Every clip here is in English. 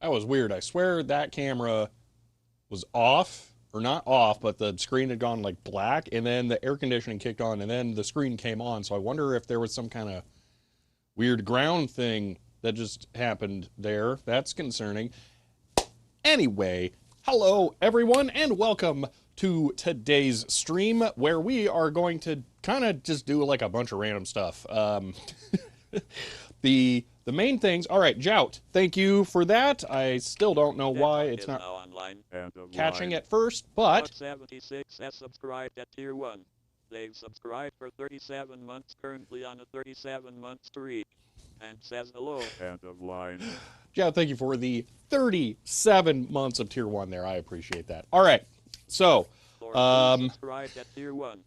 That was weird. I swear that camera was off, or not off, but the screen had gone like black, and then the air conditioning kicked on, and then the screen came on. So I wonder if there was some kind of weird ground thing that just happened there. That's concerning. Anyway, hello everyone, and welcome to today's stream where we are going to kind of just do like a bunch of random stuff. The main things. All right, Jout, thank you for that. I still don't know why it's not catching at first, but 76 has subscribed at tier 1. They've subscribed for 37 months, currently on a 37-month streak, and says hello. End of line. Jout, thank you for the 37 months of tier 1 there. I appreciate that. All right, so subscribed at tier 1.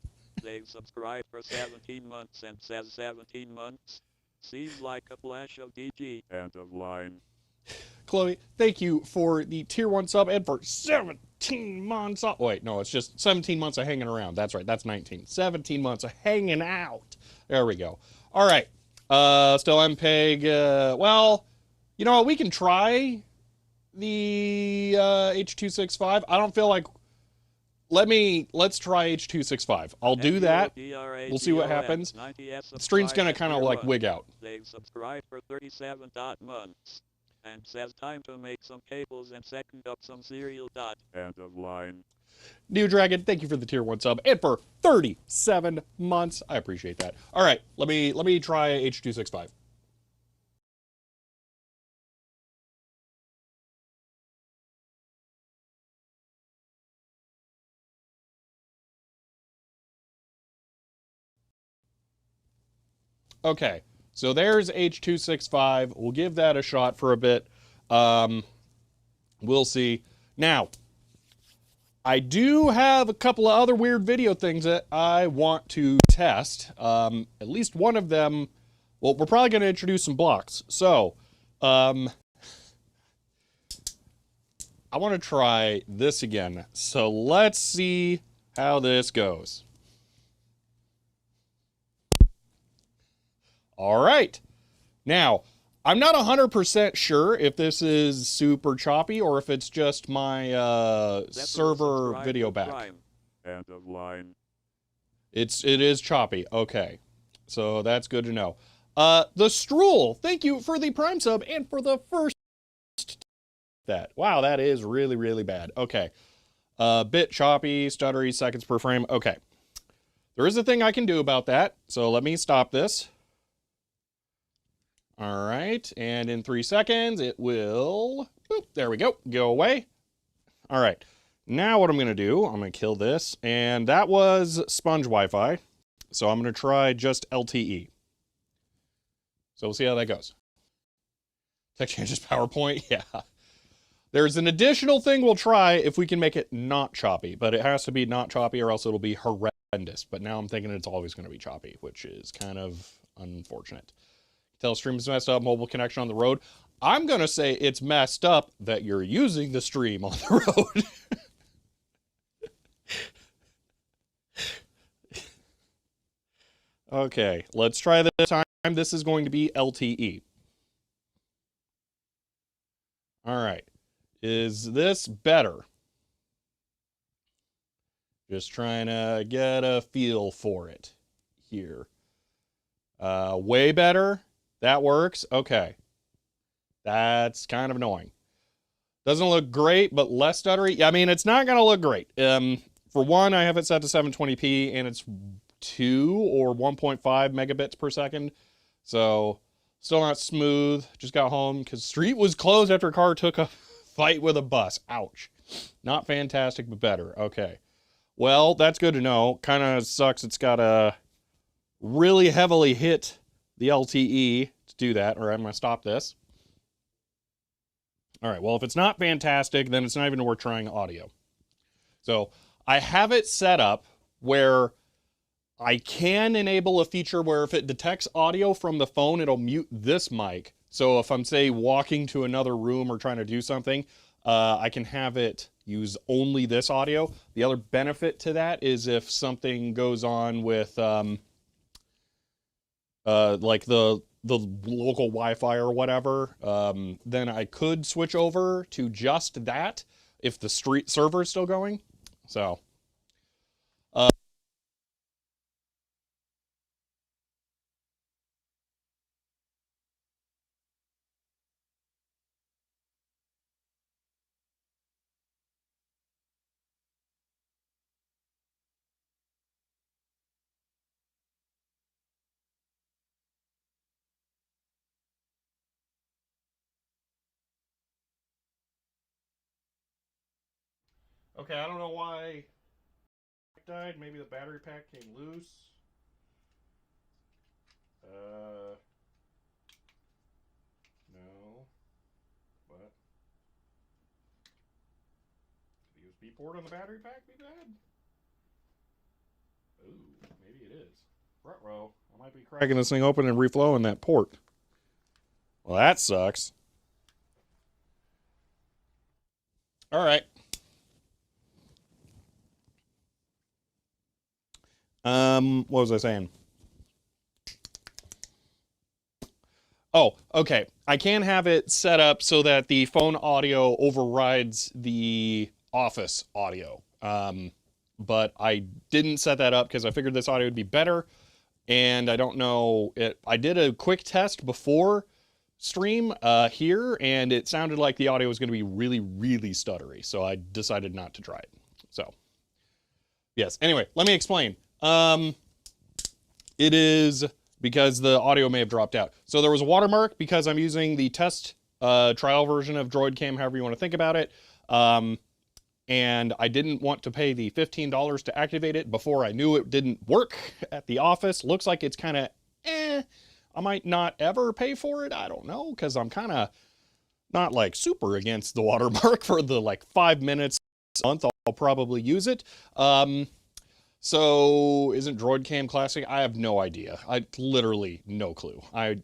They've subscribed for 17 months and says 17 months. Seems like a flash of DG. End of line. Chloe, thank you for the tier 1 sub and for 17 months. Wait, no, it's just 17 months of hanging around. That's right, that's 19. 17 months of hanging out. There we go. All right. Still MPEG. Well, you know what? We can try the H.265. I don't feel like. Let's try H.265. I'll do that. We'll see what happens. The stream's gonna kind of like wig out. They've subscribed for 37 months. And says time to make some cables and second up some cereal. End of line. New Dragon, thank you for the tier 1 sub and for 37 months. I appreciate that. All right, let me try H.265. Okay, So there's H.265. We'll give that a shot for a bit. We'll see. Now, I do have a couple of other weird video things that I want to test. At least one of them, well, we're probably going to introduce some blocks. So, I want to try this again. So let's see how this goes. All right. Now, I'm not 100% sure if this is super choppy or if it's just my server video back. End of line. It is choppy. Okay. So that's good to know. The Strool, thank you for the Prime sub and for the first that. Wow, that is really, really bad. Okay. Bit choppy, stuttery, seconds per frame. Okay. There is a thing I can do about that. So let me stop this. All right. And in 3 seconds, it will, boop, there we go away. All right. Now what I'm going to do, I'm going to kill this. And that was sponge Wi-Fi. So I'm going to try just LTE. So we'll see how that goes. Tech changes PowerPoint. Yeah. There's an additional thing we'll try if we can make it not choppy, but it has to be not choppy or else it'll be horrendous. But now I'm thinking it's always going to be choppy, which is kind of unfortunate. Telestream is messed up, mobile connection on the road. I'm going to say it's messed up that you're using the stream on the road. Okay, let's try this time. This is going to be LTE. All right. Is this better? Just trying to get a feel for it here. Way better. That works. Okay. That's kind of annoying. Doesn't look great, but less stuttery. I mean, it's not going to look great. For one, I have it set to 720p, and it's 2 or 1.5 megabits per second. So, still not smooth. Just got home because street was closed after a car took a fight with a bus. Ouch. Not fantastic, but better. Okay. Well, that's good to know. Kind of sucks it's got to really heavily hit the LTE to do that. All right, I'm going to stop this. All right, well, if it's not fantastic, then it's not even worth trying audio. So I have it set up where I can enable a feature where if it detects audio from the phone, it'll mute this mic. So if I'm, say, walking to another room or trying to do something, I can have it use only this audio. The other benefit to that is if something goes on with like the local Wi-Fi or whatever, then I could switch over to just that if the street server is still going. So, okay, I don't know why it died. Maybe the battery pack came loose. No. What? Could the USB port on the battery pack be bad? Ooh, maybe it is. Ruh-roh. I might be cracking this thing open and reflowing that port. Well, that sucks. All right. What was I saying? Oh, okay. I can have it set up so that the phone audio overrides the office audio. But I didn't set that up because I figured this audio would be better. And I don't know, I did a quick test before stream here, and it sounded like the audio was going to be really, really stuttery. So I decided not to try it. So, yes. Anyway, let me explain. It is because the audio may have dropped out. So there was a watermark because I'm using the test trial version of DroidCam, however you want to think about it. And I didn't want to pay the $15 to activate it before I knew it didn't work at the office. Looks like it's kind of I might not ever pay for it. I don't know, because I'm kind of not like super against the watermark for the like 5 minutes a month. I'll probably use it. So isn't DroidCam classic? I have no idea. I literally no clue. I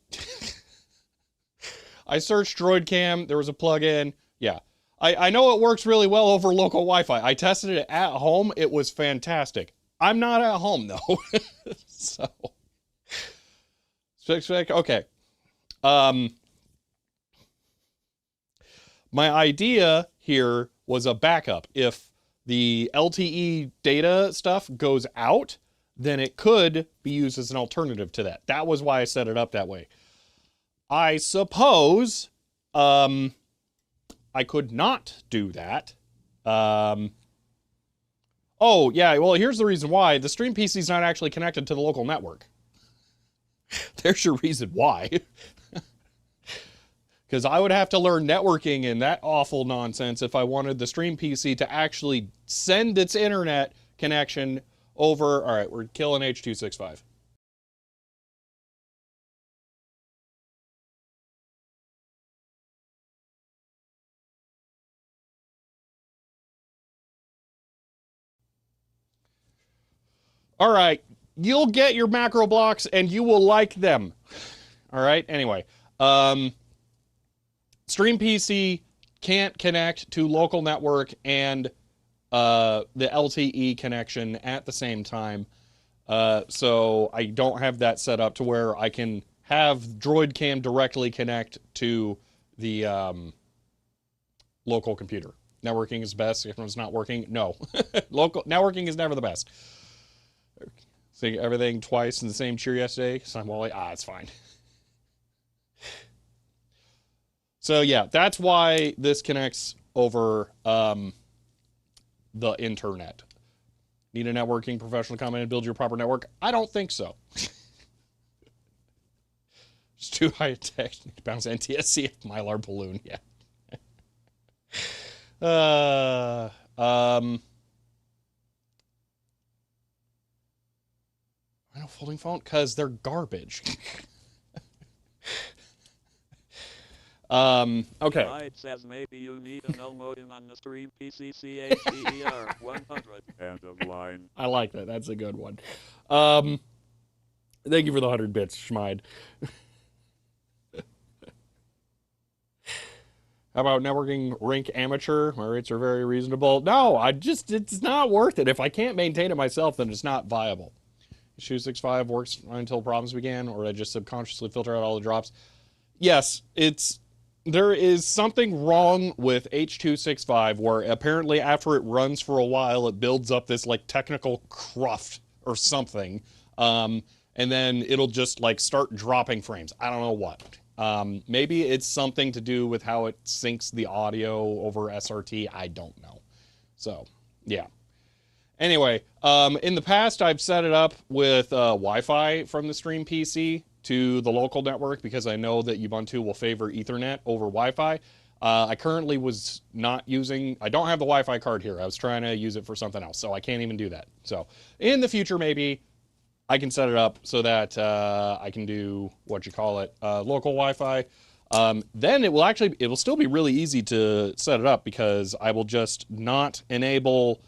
searched DroidCam. There was a plugin. Yeah. I know it works really well over local Wi-Fi. I tested it at home. It was fantastic. I'm not at home though. So okay. My idea here was a backup. If the LTE data stuff goes out, then it could be used as an alternative to that. That was why I set it up that way. I suppose I could not do that. Oh, yeah, well, here's the reason why. The Stream PC is not actually connected to the local network. There's your reason why. Because I would have to learn networking and that awful nonsense if I wanted the Stream PC to actually send its internet connection over. All right, we're killing H.265. All right, you'll get your macro blocks and you will like them. All right, anyway. Stream PC can't connect to local network and the LTE connection at the same time. So I don't have that set up to where I can have DroidCam directly connect to the local computer. Networking is best. If it's not working, no. Local networking is never the best. See everything twice in the same cheer yesterday. So I'm all like, it's fine. So yeah, that's why this connects over the internet. Need a networking professional to come in and build your proper network? I don't think so. It's too high tech. Need to bounce NTSC Mylar balloon. Yeah. I know folding phone because they're garbage. Okay. It says maybe you need a null modem on the Stream PC CHDER 100. End of line. I like that. That's a good one. Thank you for the 100 bits, Schmide. How about networking rank amateur? My rates are very reasonable. No, it's not worth it. If I can't maintain it myself, then it's not viable. H.265 works until problems began, or I just subconsciously filter out all the drops. Yes, there is something wrong with H.265 where apparently after it runs for a while, it builds up this like technical cruft or something. And then it'll just like start dropping frames. I don't know what. Maybe it's something to do with how it syncs the audio over SRT. I don't know. So, yeah. Anyway, in the past, I've set it up with Wi-Fi from the Stream PC to the local network because I know that Ubuntu will favor Ethernet over Wi-Fi. I currently was not using, I don't have the Wi-Fi card here. I was trying to use it for something else, so I can't even do that. So in the future, maybe I can set it up so that I can do, local Wi-Fi. Then it will still be really easy to set it up because I will just not enable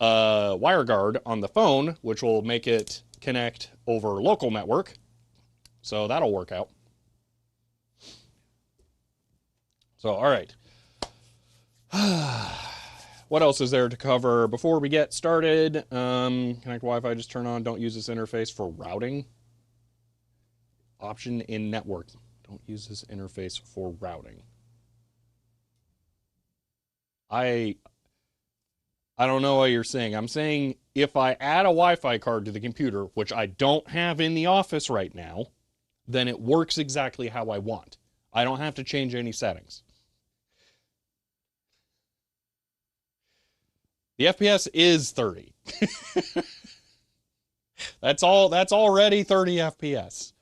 WireGuard on the phone, which will make it connect over local network. So that'll work out. So, all right. What else is there to cover before we get started? Connect Wi-Fi, just turn on. Don't use this interface for routing. Option in network. Don't use this interface for routing. I don't know what you're saying. I'm saying if I add a Wi-Fi card to the computer, which I don't have in the office right now, then it works exactly how I want. I don't have to change any settings. The FPS is 30. That's already 30 FPS.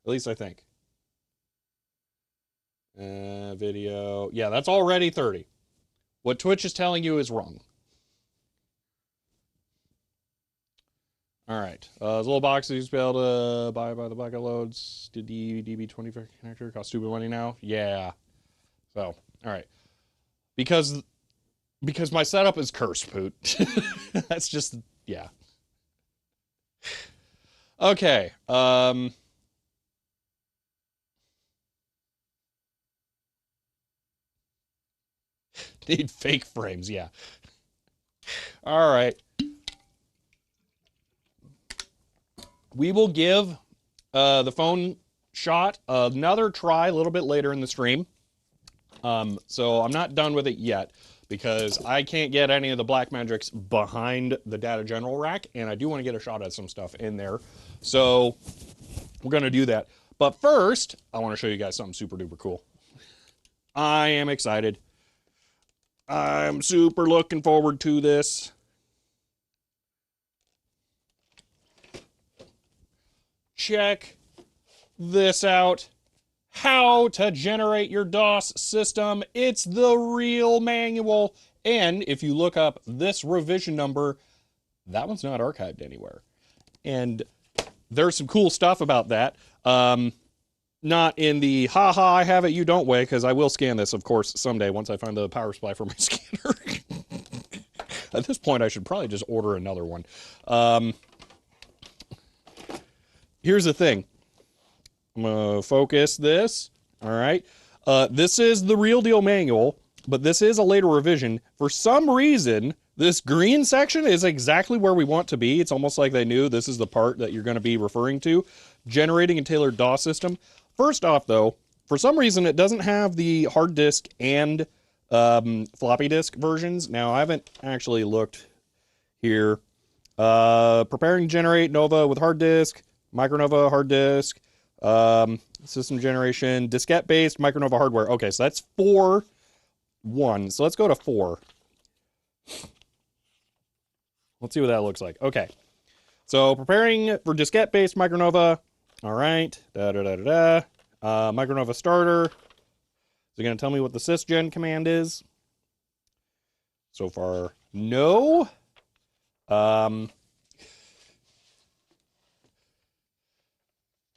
At least I think. Video. Yeah, that's already 30. What Twitch is telling you is wrong. All right. This little box that you used to be able to buy by the bucket loads. Did the DB20 connector cost stupid money now? Yeah. So, all right. Because my setup is cursed, Poot. That's just, yeah. Okay. Need fake frames, yeah. All right. We will give the phone shot another try a little bit later in the stream. So I'm not done with it yet because I can't get any of the black magics behind the data general rack, and I do want to get a shot at some stuff in there. So we're going to do that. But first, I want to show you guys something super duper cool. I am excited. I'm super looking forward to this. Check this out. How to generate your DOS system. It's the real manual. And if you look up this revision number, that one's not archived anywhere. And there's some cool stuff about that. Not in the haha, I have it, you don't way, because I will scan this, of course, someday once I find the power supply for my scanner. At this point, I should probably just order another one. Here's the thing. I'm going to focus this. All right. This is the real deal manual, but this is a later revision. For some reason, this green section is exactly where we want to be. It's almost like they knew this is the part that you're going to be referring to. Generating a tailored DOS system. First off, though, for some reason, it doesn't have the hard disk and floppy disk versions. Now, I haven't actually looked here. Preparing to generate Nova with hard disk, Micronova hard disk, system generation, diskette-based Micronova hardware. Okay, so that's 4.1. So let's go to 4. Let's see what that looks like. Okay, so preparing for diskette-based Micronova. All right, Micronova starter. Is it going to tell me what the sysgen command is? So far, no. Yeah,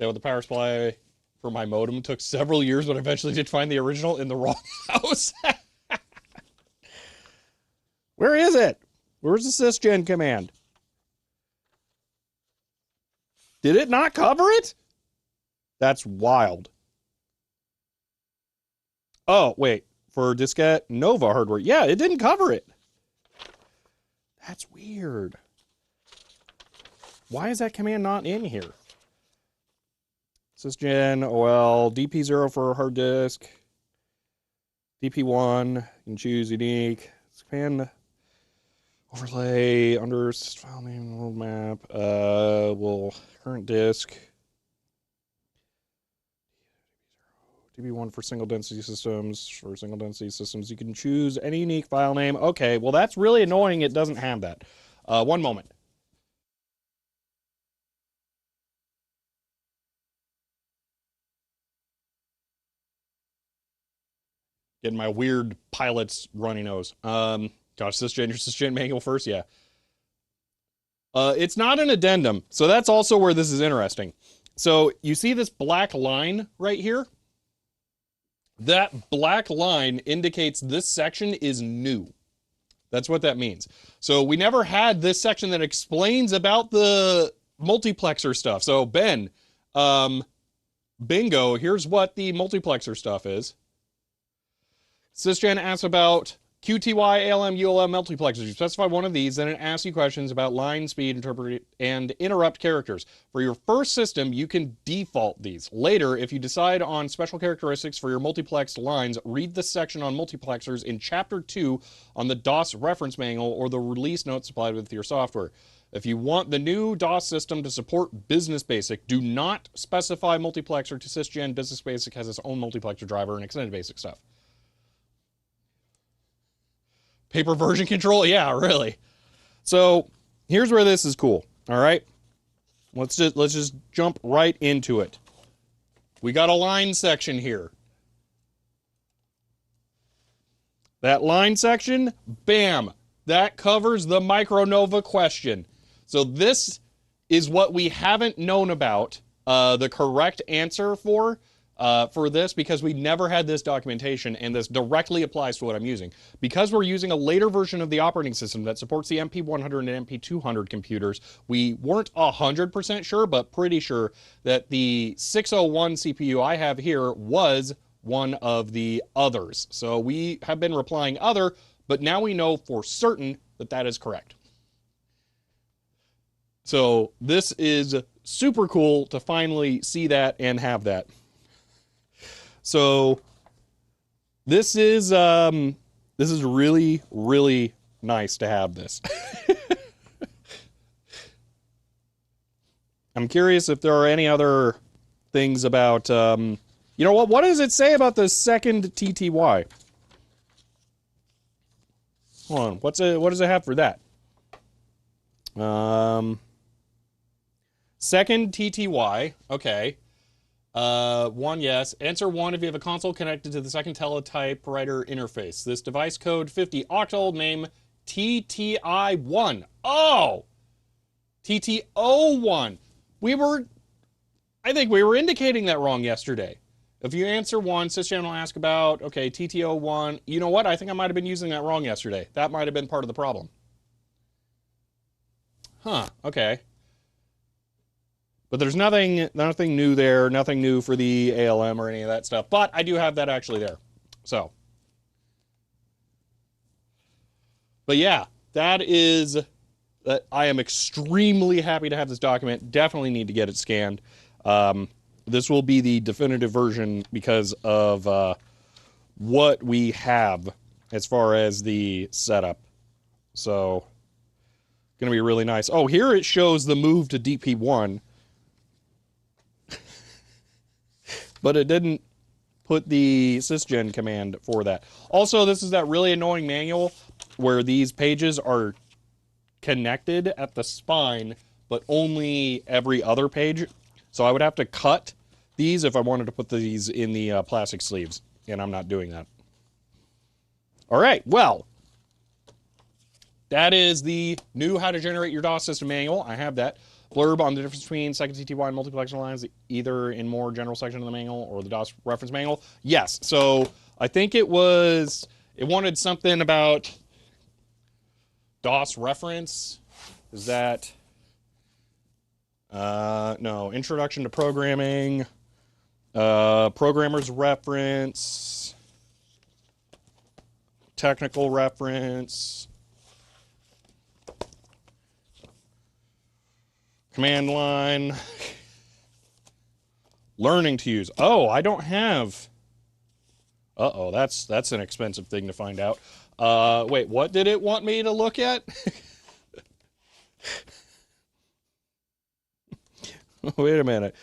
with the power supply for my modem took several years, but eventually did find the original in the wrong house. Where is it? Where's the sysgen command? Did it not cover it? That's wild. Oh, wait. For diskette Nova hardware. Yeah, it didn't cover it. That's weird. Why is that command not in here? Sysgen, OL, DP0 for hard disk. DP1, you can choose unique. Expand overlay under file name world map. Well, current disk. DB1 for single density systems. For single density systems, you can choose any unique file name. Okay, well, that's really annoying. It doesn't have that. One moment. Getting my weird pilot's runny nose. Gosh, your sysgen manual first? Yeah. It's not an addendum, so that's also where this is interesting. So you see this black line right here? That black line indicates this section is new. That's what that means. So we never had this section that explains about the multiplexer stuff. So Ben, bingo, here's what the multiplexer stuff is. Sysgen asks about QTY, ALM, ULM multiplexers. You specify one of these, then it asks you questions about line, speed, interpret, and interrupt characters. For your first system, you can default these. Later, if you decide on special characteristics for your multiplexed lines, read the section on multiplexers in Chapter 2 on the DOS reference manual or the release notes supplied with your software. If you want the new DOS system to support Business Basic, do not specify multiplexer to Sysgen. Business Basic has its own multiplexer driver and extended basic stuff. Paper version control? Yeah, really. So here's where this is cool. All right. Let's just jump right into it. We got a line section here. That line section, bam, that covers the Micronova question. So this is what we haven't known about the correct answer for this, because we never had this documentation, and this directly applies to what I'm using. Because we're using a later version of the operating system that supports the MP100 and MP200 computers, we weren't 100% sure, but pretty sure that the 601 CPU I have here was one of the others. So we have been replying other, but now we know for certain that that is correct. So this is super cool to finally see that and have that. So this is really, really nice to have this. I'm curious if there are any other things about, you know what does it say about the second TTY? Hold on, what does it have for that? Second TTY, okay. One, yes. Answer one if you have a console connected to the second teletypewriter interface. This device code 50 octal name TTI1. Oh! TTO1. I think we were indicating that wrong yesterday. If you answer one, syschem will ask about, okay, TTO1. You know what? I think I might have been using that wrong yesterday. That might have been part of the problem. Huh, okay. But there's nothing new there, nothing new for the ALM or any of that stuff. But I do have that actually there. So. But yeah, that is, I am extremely happy to have this document. Definitely need to get it scanned. This will be the definitive version because of what we have as far as the setup. So, going to be really nice. Oh, here it shows the move to DP1. But it didn't put the sysgen command for that. Also, this is that really annoying manual where these pages are connected at the spine, but only every other page. So I would have to cut these if I wanted to put these in the plastic sleeves, and I'm not doing that. All right, well, that is the new How to Generate Your DOS System manual. I have that. Blurb on the difference between second TTY and multiplexer lines, either in more general section of the manual or the DOS reference manual. Yes, so I think it wanted something about DOS reference. Is that, no, introduction to programming, programmer's reference, technical reference, command line, learning to use. Oh, I don't have. Uh-oh, that's an expensive thing to find out. Wait, what did it want me to look at? Wait a minute.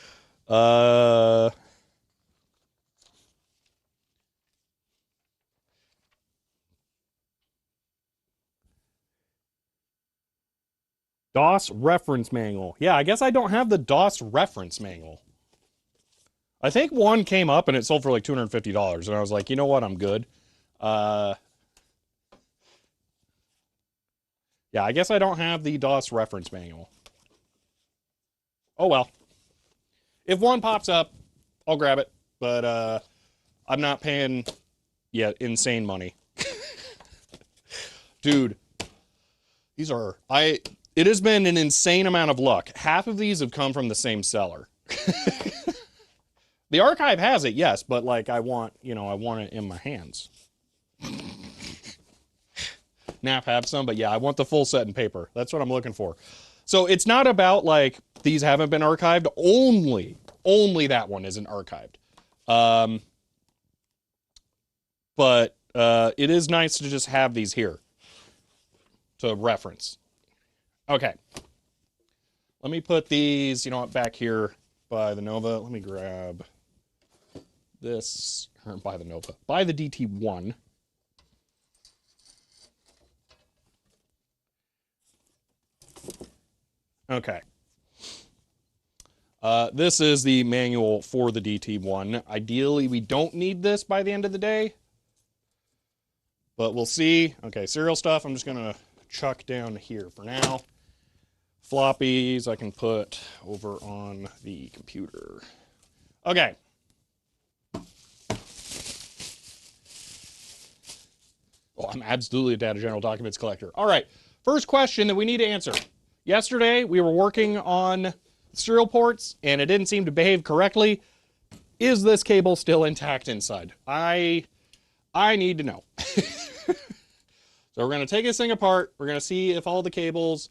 DOS reference manual. Yeah, I guess I don't have the DOS reference manual. I think one came up and it sold for like $250, and I was like, you know what, I'm good. Yeah, I guess I don't have the DOS reference manual. Oh well. If one pops up, I'll grab it, but I'm not paying, insane money. Dude, it has been an insane amount of luck. Half of these have come from the same seller. The archive has it, yes, but like I want it in my hands. Nap have some, but yeah, I want the full set in paper. That's what I'm looking for. So it's not about like these haven't been archived. Only that one isn't archived. But it is nice to just have these here to reference. Okay. Let me put these, back here by the Nova. Let me grab this, or by the Nova, by the DT1. Okay. This is the manual for the DT1. Ideally, we don't need this by the end of the day, but we'll see. Okay, serial stuff, I'm just going to chuck down here for now. floppies I can put over on the computer. Okay. Well, I'm absolutely a data general documents collector. All right. First question that we need to answer. Yesterday, we were working on serial ports, and it didn't seem to behave correctly. Is this cable still intact inside? I need to know. So we're going to take this thing apart. We're going to see if all the cables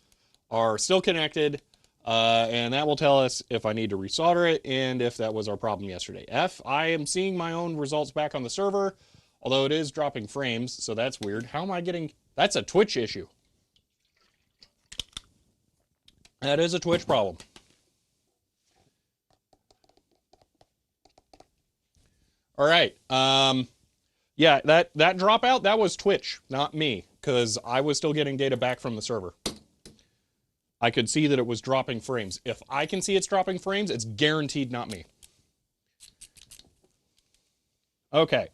are still connected, and that will tell us if I need to resolder it and if that was our problem yesterday. I am seeing my own results back on the server, although it is dropping frames, so that's weird. How am I getting... That's a Twitch issue. That is a Twitch problem. All right. Yeah, that dropout, that was Twitch, not me, because I was still getting data back from the server. I could see that it was dropping frames. If I can see it's dropping frames, it's guaranteed not me. Okay.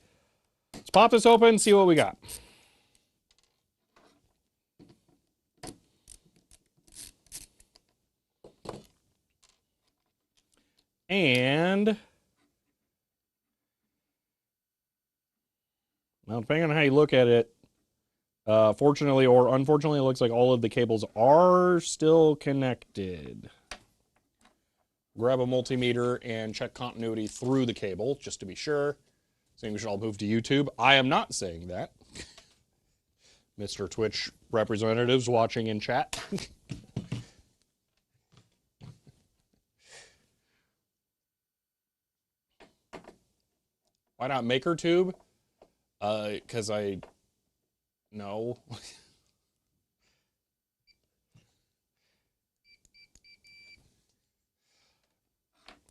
Let's pop this open, see what we got. And... well, depending on how you look at it, fortunately or unfortunately, it looks like all of the cables are still connected. Grab a multimeter and check continuity through the cable, just to be sure. Saying we should all move to YouTube. I am not saying that. Mr. Twitch representatives watching in chat. Why not MakerTube? Because I... no.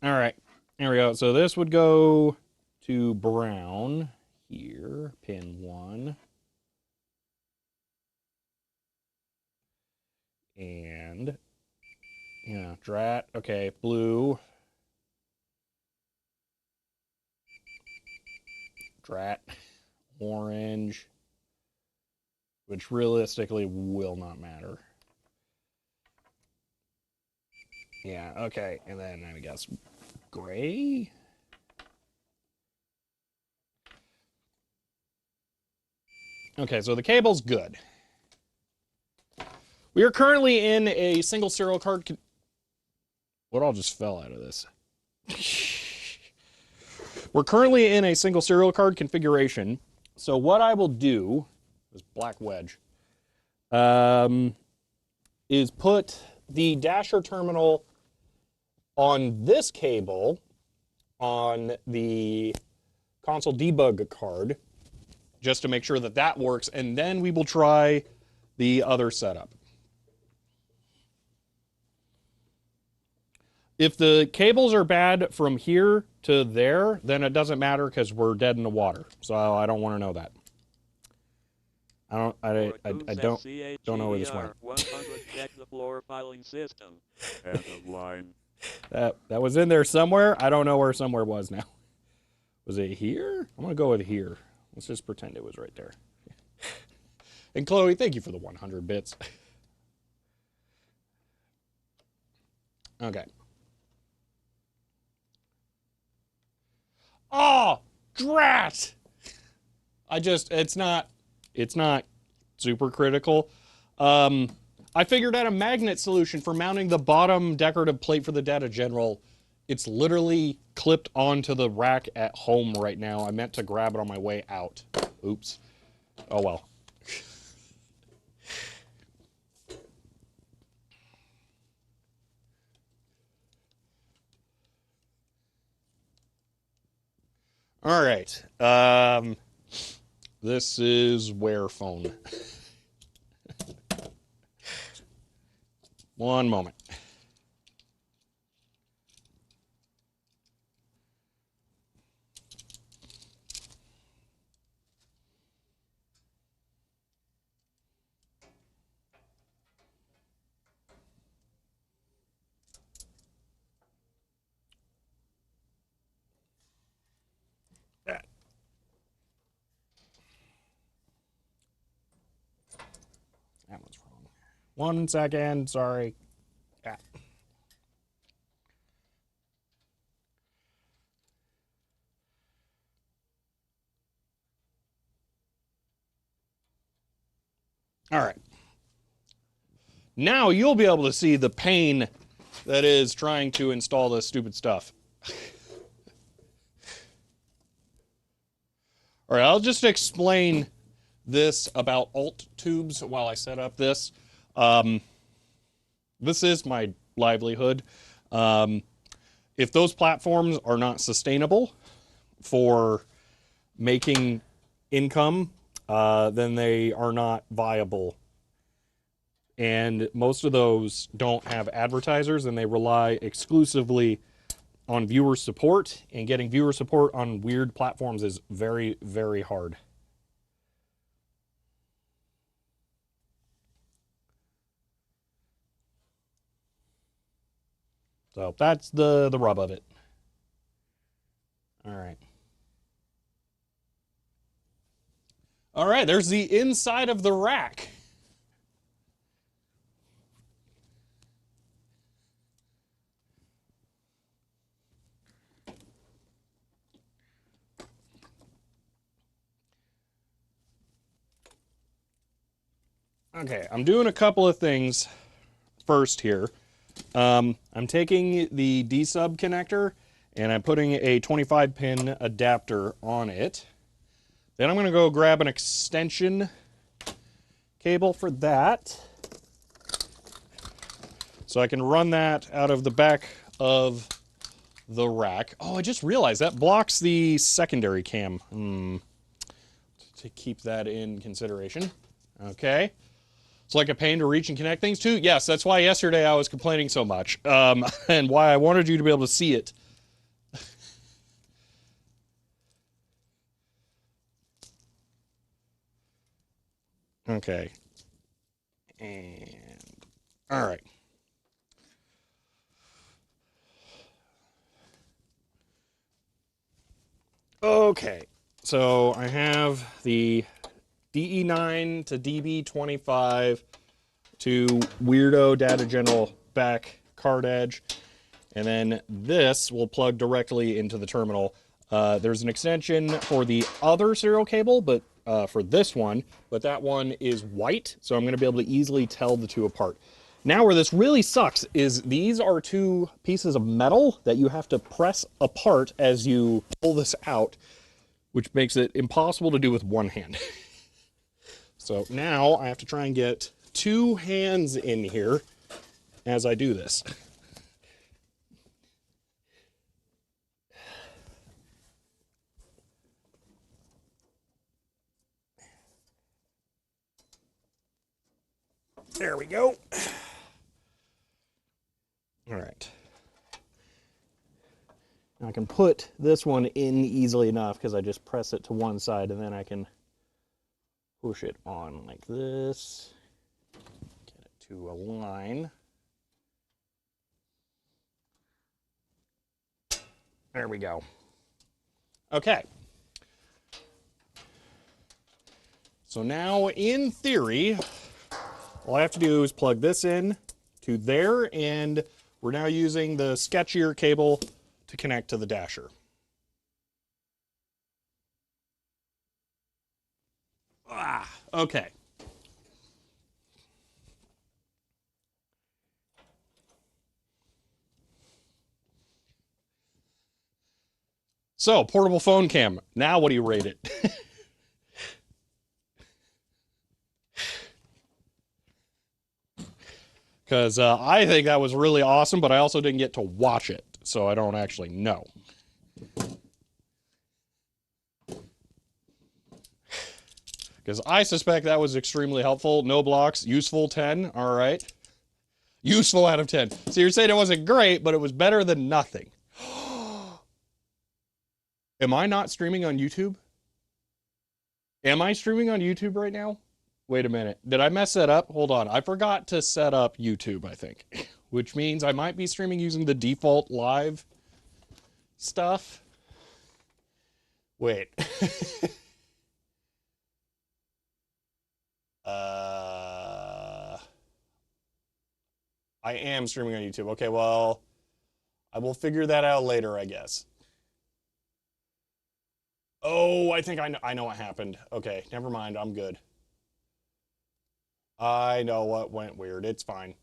All right, here we go. So this would go to brown here, pin 1. And, yeah, drat, okay, blue. Drat, orange, which realistically will not matter. Yeah, okay, and then I guess gray? Okay, so the cable's good. We are currently in a single serial card... what all just fell out of this? We're currently in a single serial card configuration. So what I will do, this black wedge, is put the dasher terminal on this cable on the console debug card, just to make sure that that works, and then we will try the other setup. If the cables are bad from here to there, then it doesn't matter because we're dead in the water. So I don't want to know that. I don't know where this went. 100 check the floor piling system. End of line. That was in there somewhere. I don't know where somewhere was now. Was it here? I'm gonna go with here. Let's just pretend it was right there. And Chloe, thank you for the 100 bits. Okay. Oh, drat! It's not super critical. I figured out a magnet solution for mounting the bottom decorative plate for the data general. It's literally clipped onto the rack at home right now. I meant to grab it on my way out. Oops. Oh well. All right. This is where phone. One moment. That one's wrong. 1 second, sorry. All right. Now you'll be able to see the pain that is trying to install this stupid stuff. All right, I'll just explain this about alt tubes while I set up this. This is my livelihood. If those platforms are not sustainable for making income, then they are not viable. And most of those don't have advertisers, and they rely exclusively on viewer support, and getting viewer support on weird platforms is very, very hard. So that's the rub of it. All right. All right, there's the inside of the rack. Okay, I'm doing a couple of things first here. I'm taking the D-sub connector and I'm putting a 25-pin adapter on it. Then I'm going to go grab an extension cable for that, so I can run that out of the back of the rack. Oh, I just realized that blocks the secondary cam. To keep that in consideration. Okay. It's like a pain to reach and connect things to. Yes, that's why yesterday I was complaining so much, and why I wanted you to be able to see it. Okay. And all right. Okay. So I have the DE9 to DB25 to Weirdo Data General back card edge. And then this will plug directly into the terminal. There's an extension for the other serial cable, but for this one, but that one is white, so I'm going to be able to easily tell the two apart. Now where this really sucks is these are two pieces of metal that you have to press apart as you pull this out, which makes it impossible to do with one hand. So now I have to try and get two hands in here as I do this. There we go. All right. Now I can put this one in easily enough because I just press it to one side and then I can push it on like this. Get it to align. There we go. Okay. So now in theory, all I have to do is plug this in to there, and we're now using the sketchier cable to connect to the dasher. Okay. So, portable phone cam. Now what do you rate it? Because I think that was really awesome, but I also didn't get to watch it, so I don't actually know. Because I suspect that was extremely helpful. No blocks, useful 10, all right. Useful out of 10. So you're saying it wasn't great, but it was better than nothing. Am I not streaming on YouTube? Am I streaming on YouTube right now? Wait a minute. Did I mess that up? Hold on. I forgot to set up YouTube, I think. Which means I might be streaming using the default live stuff. Wait. I am streaming on YouTube. Okay, well, I will figure that out later, I guess. Oh, I think I know what happened. Okay, never mind. I'm good. I know what went weird. It's fine.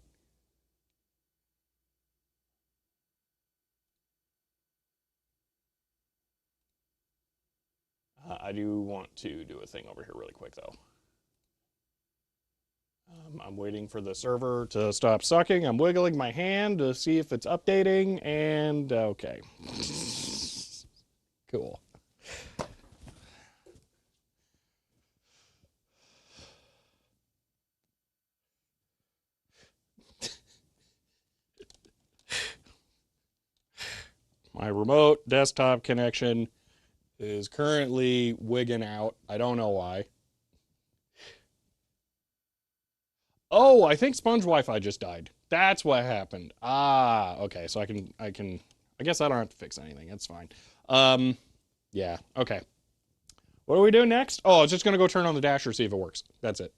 I do want to do a thing over here really quick, though. I'm waiting for the server to stop sucking. I'm wiggling my hand to see if it's updating, and okay. Cool. My remote desktop connection is currently wigging out. I don't know why. Oh, I think Sponge Wi-Fi just died. That's what happened. Ah, okay. So I guess I don't have to fix anything. It's fine. Yeah, okay. What are we doing next? Oh, I was just gonna go turn on the dasher, see if it works. That's it.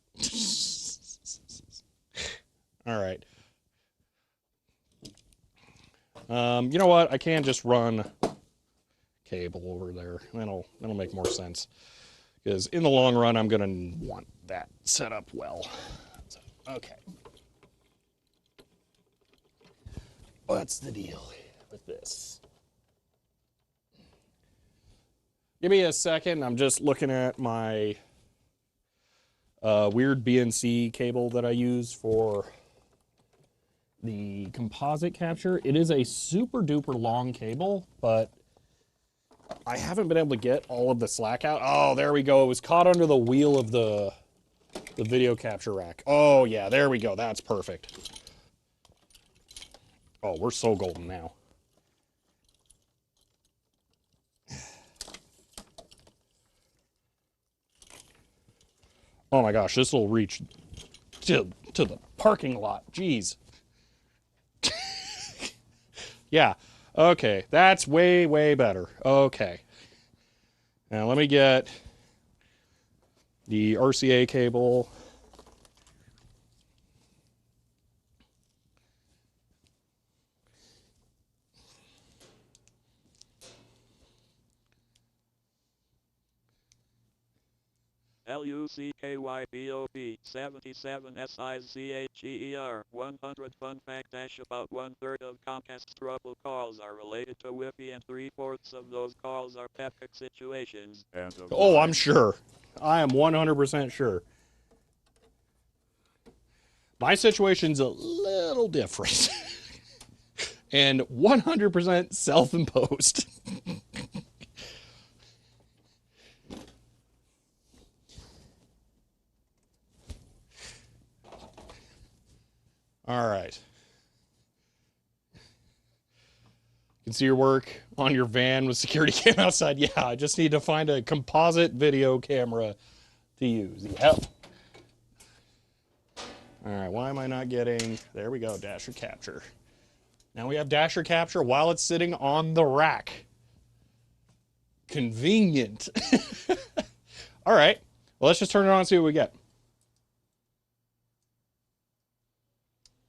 All right. You know what? I can just run cable over there. That'll make more sense. Because in the long run, I'm gonna want that set up well. So, okay. What's the deal with this? Give me a second. I'm just looking at my weird BNC cable that I use for the composite capture. It is a super duper long cable, but I haven't been able to get all of the slack out. Oh, there we go. It was caught under the wheel of the video capture rack. Oh, yeah, there we go. That's perfect. Oh, we're so golden now. Oh my gosh, this will reach to the parking lot. Jeez. Yeah. Okay, that's way, way better. Okay. Now let me get the RCA cable. LUCKYBOB 77 SIZCHEER 100 Fun fact dash about 1/3 of Comcast's trouble calls are related to Wi-Fi and 3/4 of those calls are epic situations. End of Oh, line. I'm sure. I am 100% sure. My situation's a little different. And 100% self-imposed. All right. You can see your work on your van with security cam outside. Yeah, I just need to find a composite video camera to use. Yep. All right, why am I not getting... There we go, dasher capture. Now we have dasher capture while it's sitting on the rack. Convenient. All right, well, let's just turn it on and see what we get.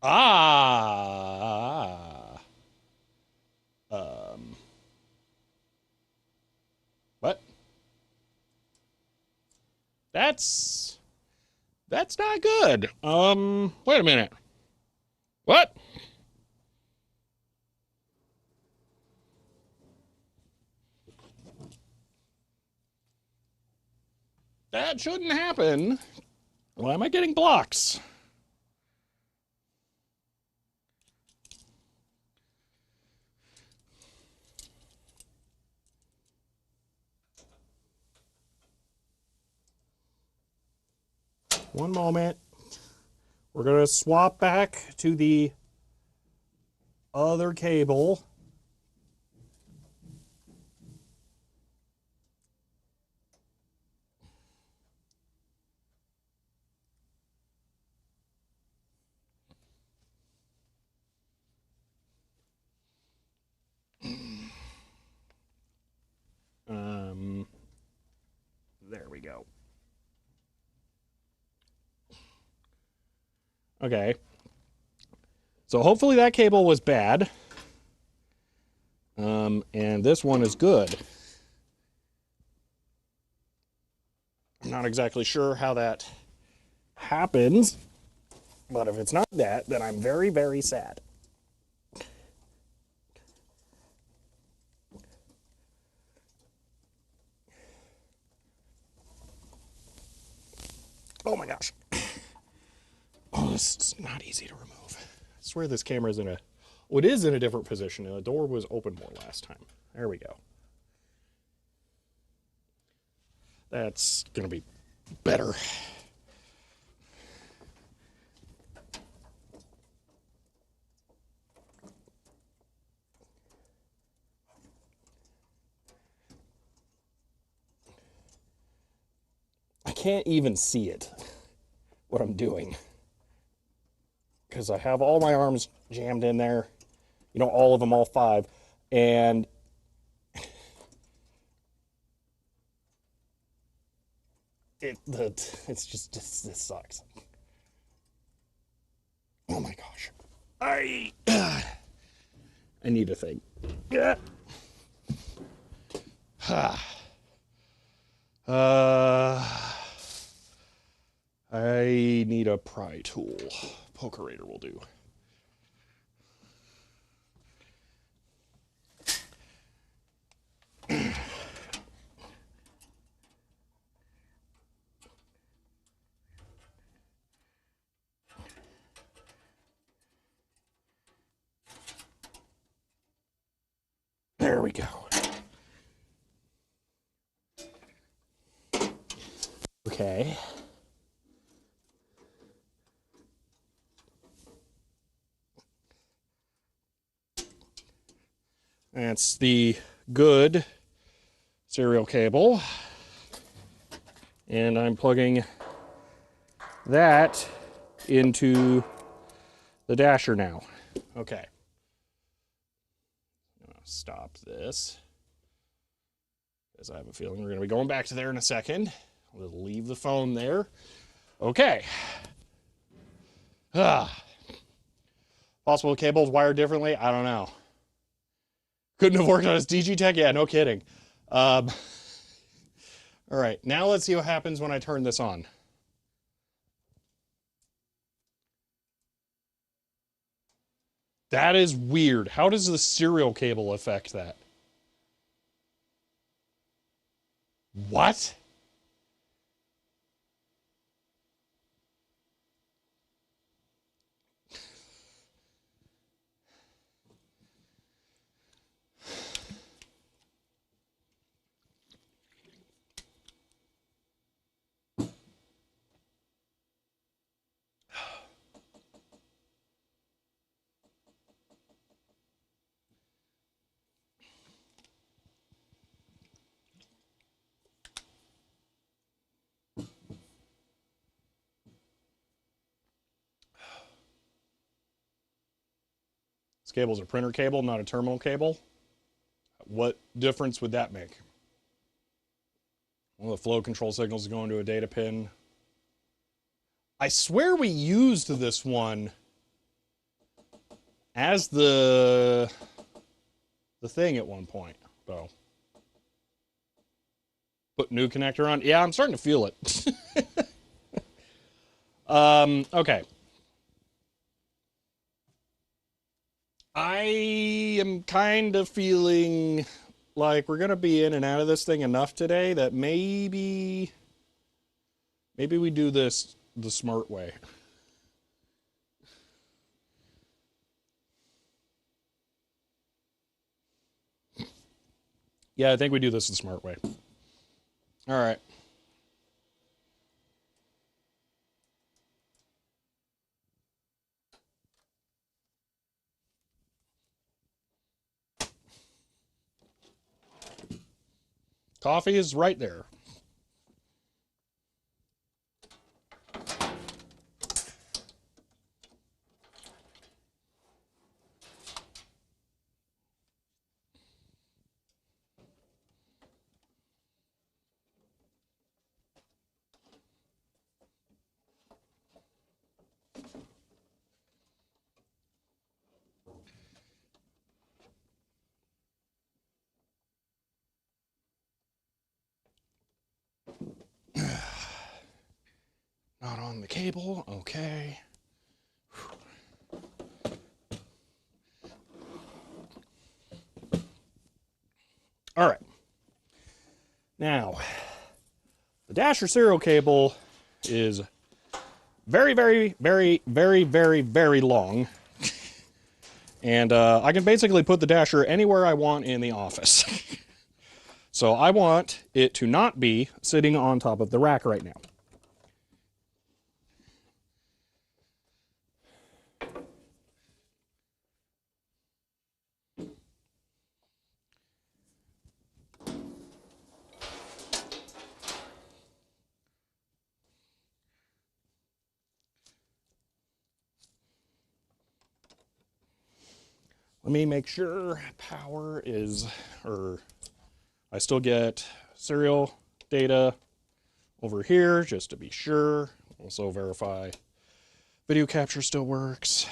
Ah. What? That's not good. Wait a minute. What? That shouldn't happen. Why am I getting blocks? One moment. We're going to swap back to the other cable. There we go. Okay. So hopefully that cable was bad. And this one is good. I'm not exactly sure how that happens. But if it's not that, then I'm very, very sad. Oh my gosh. Oh, this is not easy to remove. I swear this camera is in a... Well, it is in a different position. The door was open more last time. There we go. That's going to be better. I can't even see it, what I'm doing. Because I have all my arms jammed in there. You know, all of them, all 5. And it's just, this sucks. Oh my gosh. I need a thing. Yeah. I need a pry tool. Pokerator will do. There we go. Okay. That's the good serial cable. And I'm plugging that into the dasher now. Okay. I'm gonna stop this, because I have a feeling we're going to be going back to there in a second. We'll leave the phone there. Okay. Possible cables wired differently? I don't know. Couldn't have worked on his Digitech? Yeah, no kidding. All right, now let's see what happens when I turn this on. That is weird. How does the serial cable affect that? What? This cable's a printer cable, not a terminal cable. What difference would that make? Well, the flow control signals going to a data pin. I swear we used this one as the thing at one point, though. Put new connector on. Yeah, I'm starting to feel it. Okay. I am kind of feeling like we're going to be in and out of this thing enough today that maybe we do this the smart way. Yeah, I think we do this the smart way. All right. Coffee is right there. Not on the cable. Okay. All right. Now, the Dasher serial cable is very, very, very, very, very, very long. And I can basically put the Dasher anywhere I want in the office. So I want it to not be sitting on top of the rack right now. Let me make sure power is, or I still get serial data over here just to be sure. Also verify video capture still works.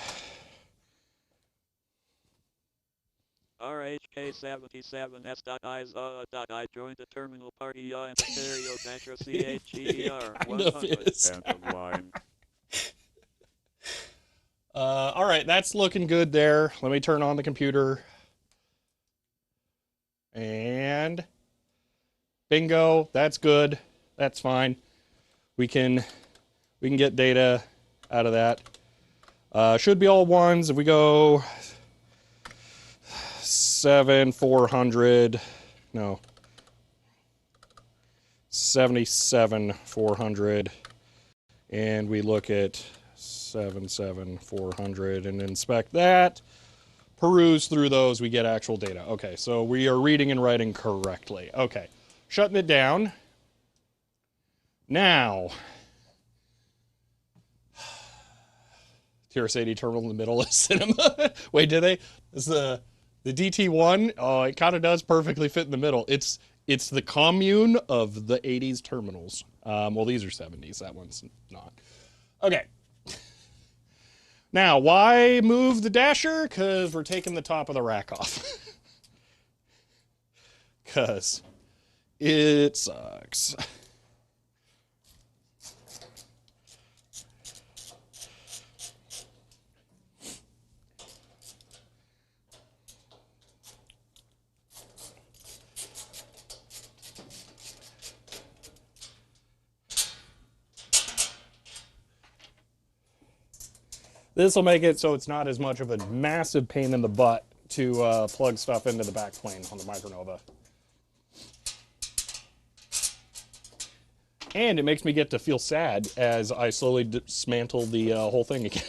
RHK77S.I joined the terminal party and stereo Dasher CHER Kind of 100. is. End of line. All right, that's looking good there. Let me turn on the computer. And bingo, that's good. That's fine. We can get data out of that. Should be all ones. If we go 7,400, no, 77,400, and we look at 77,400 and inspect that, peruse through those, we get actual data. Okay, so we are reading and writing correctly. Okay, shutting it down. Now, TRS-80 terminal in the middle is cinema. Wait, did they? Is the DT1? Oh, it kind of does perfectly fit in the middle. It's the commune of the 80s terminals. Well, these are 70s. That one's not. Okay. Now, why move the Dasher? Because we're taking the top of the rack off. Because it sucks. This will make it so it's not as much of a massive pain in the butt to plug stuff into the backplane on the Micronova. And it makes me get to feel sad as I slowly dismantle the whole thing again.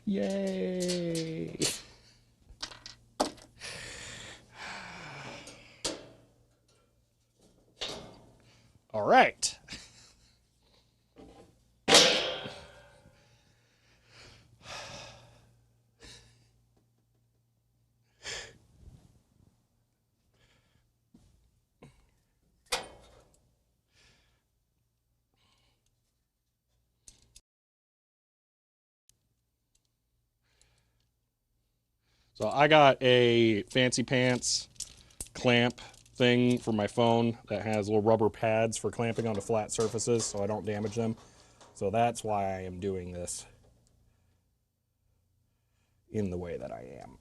Yay! All right. So I got a fancy pants clamp thing for my phone that has little rubber pads for clamping onto flat surfaces so I don't damage them. So that's why I am doing this in the way that I am.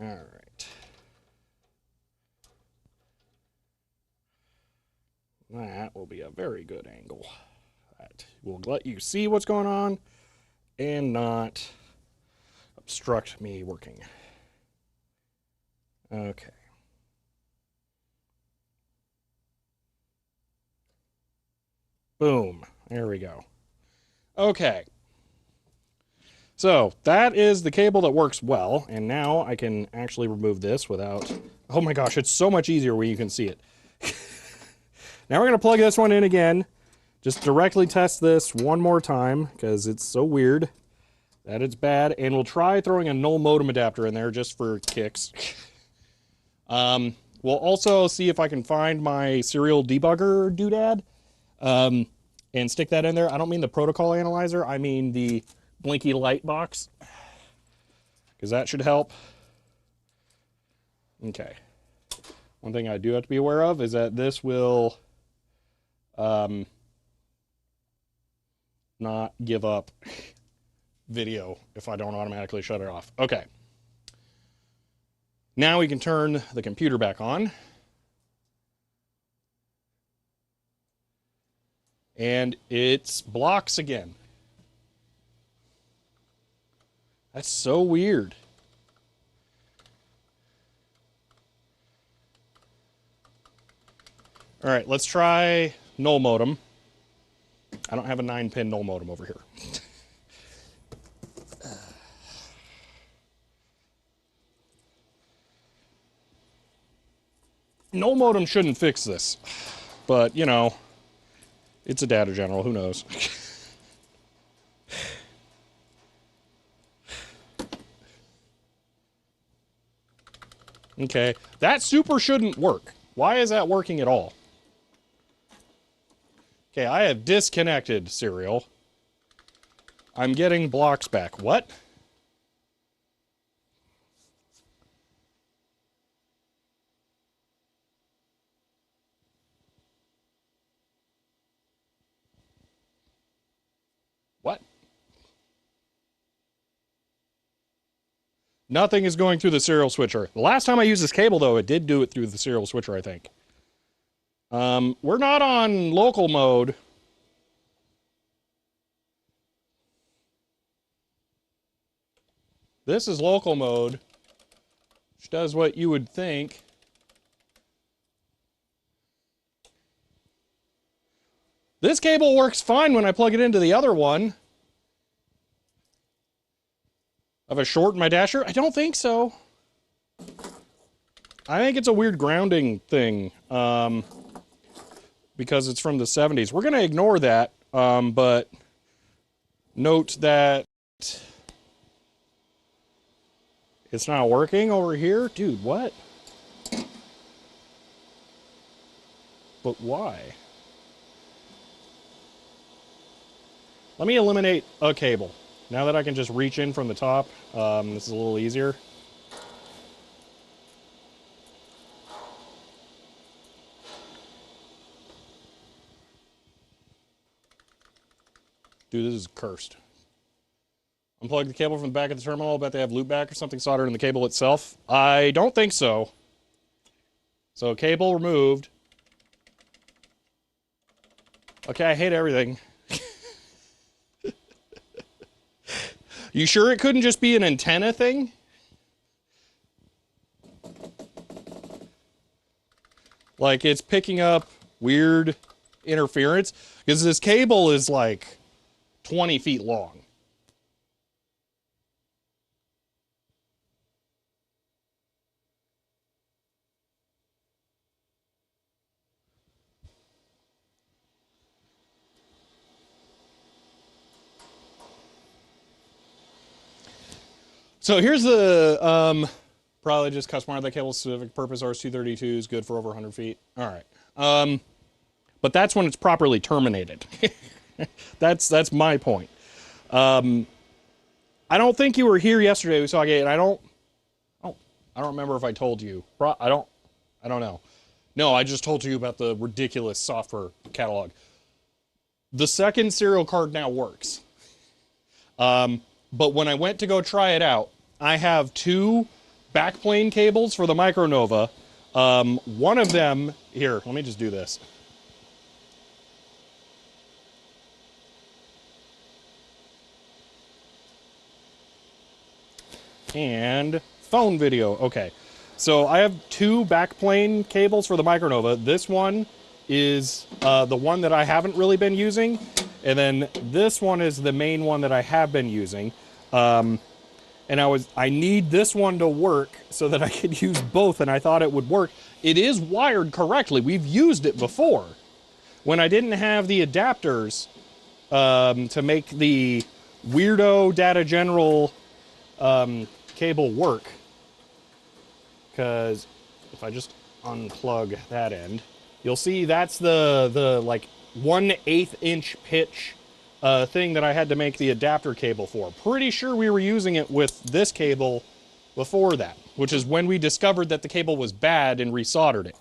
All right. That will be a very good angle. That will let you see what's going on and not obstruct me working. Okay. Boom. There we go. Okay. So that is the cable that works well, and now I can actually remove this without... Oh my gosh, it's so much easier when you can see it. Now we're going to plug this one in again. Just directly test this one more time, because it's so weird that it's bad, and we'll try throwing a null modem adapter in there just for kicks. We'll also see if I can find my serial debugger doodad, and stick that in there. I don't mean the protocol analyzer, I mean the blinky light box, because that should help. Okay. One thing I do have to be aware of is that this will not give up video if I don't automatically shut it off. Okay. Now we can turn the computer back on. And it's blocks again. That's so weird. All right, let's try null modem. I don't have a 9-pin null modem over here. Null modem shouldn't fix this, but you know, it's a data general, who knows? Okay, that super shouldn't work. Why is that working at all? Okay, I have disconnected serial. I'm getting blocks back. What? What? Nothing is going through the serial switcher. The last time I used this cable, though, it did do it through the serial switcher, I think. We're not on local mode. This is local mode, which does what you would think. This cable works fine when I plug it into the other one. Have I shortened my dasher? I don't think so. I think it's a weird grounding thing, because it's from the 70s. We're going to ignore that, but note that it's not working over here. Dude, what? But why? Let me eliminate a cable. Now that I can just reach in from the top, this is a little easier. Dude, this is cursed. Unplug the cable from the back of the terminal. I bet they have loopback or something soldered in the cable itself. I don't think so. So cable removed. Okay, I hate everything. You sure it couldn't just be an antenna thing? Like it's picking up weird interference? Because this cable is like 20 feet long. So here's the, probably just customize that cable specific purpose. RS-232 is good for over 100 feet. All right. But that's when it's properly terminated. That's my point. I don't think you were here yesterday. We saw a gate, and I don't remember if I told you. I don't know. No, I just told you about the ridiculous software catalog. The second serial card now works. But when I went to go try it out, I have two backplane cables for the Micronova. One of them, here, let me just do this. And phone video, okay. So I have two backplane cables for the Micronova. This one is the one that I haven't really been using. And then this one is the main one that I have been using. And I need this one to work so that I could use both, and I thought it would work. It is wired correctly. We've used it before. When I didn't have the adapters to make the weirdo data general cable work, because if I just unplug that end, you'll see that's the like 1/8 inch pitch thing that I had to make the adapter cable for. Pretty sure we were using it with this cable before that, which is when we discovered that the cable was bad and resoldered it.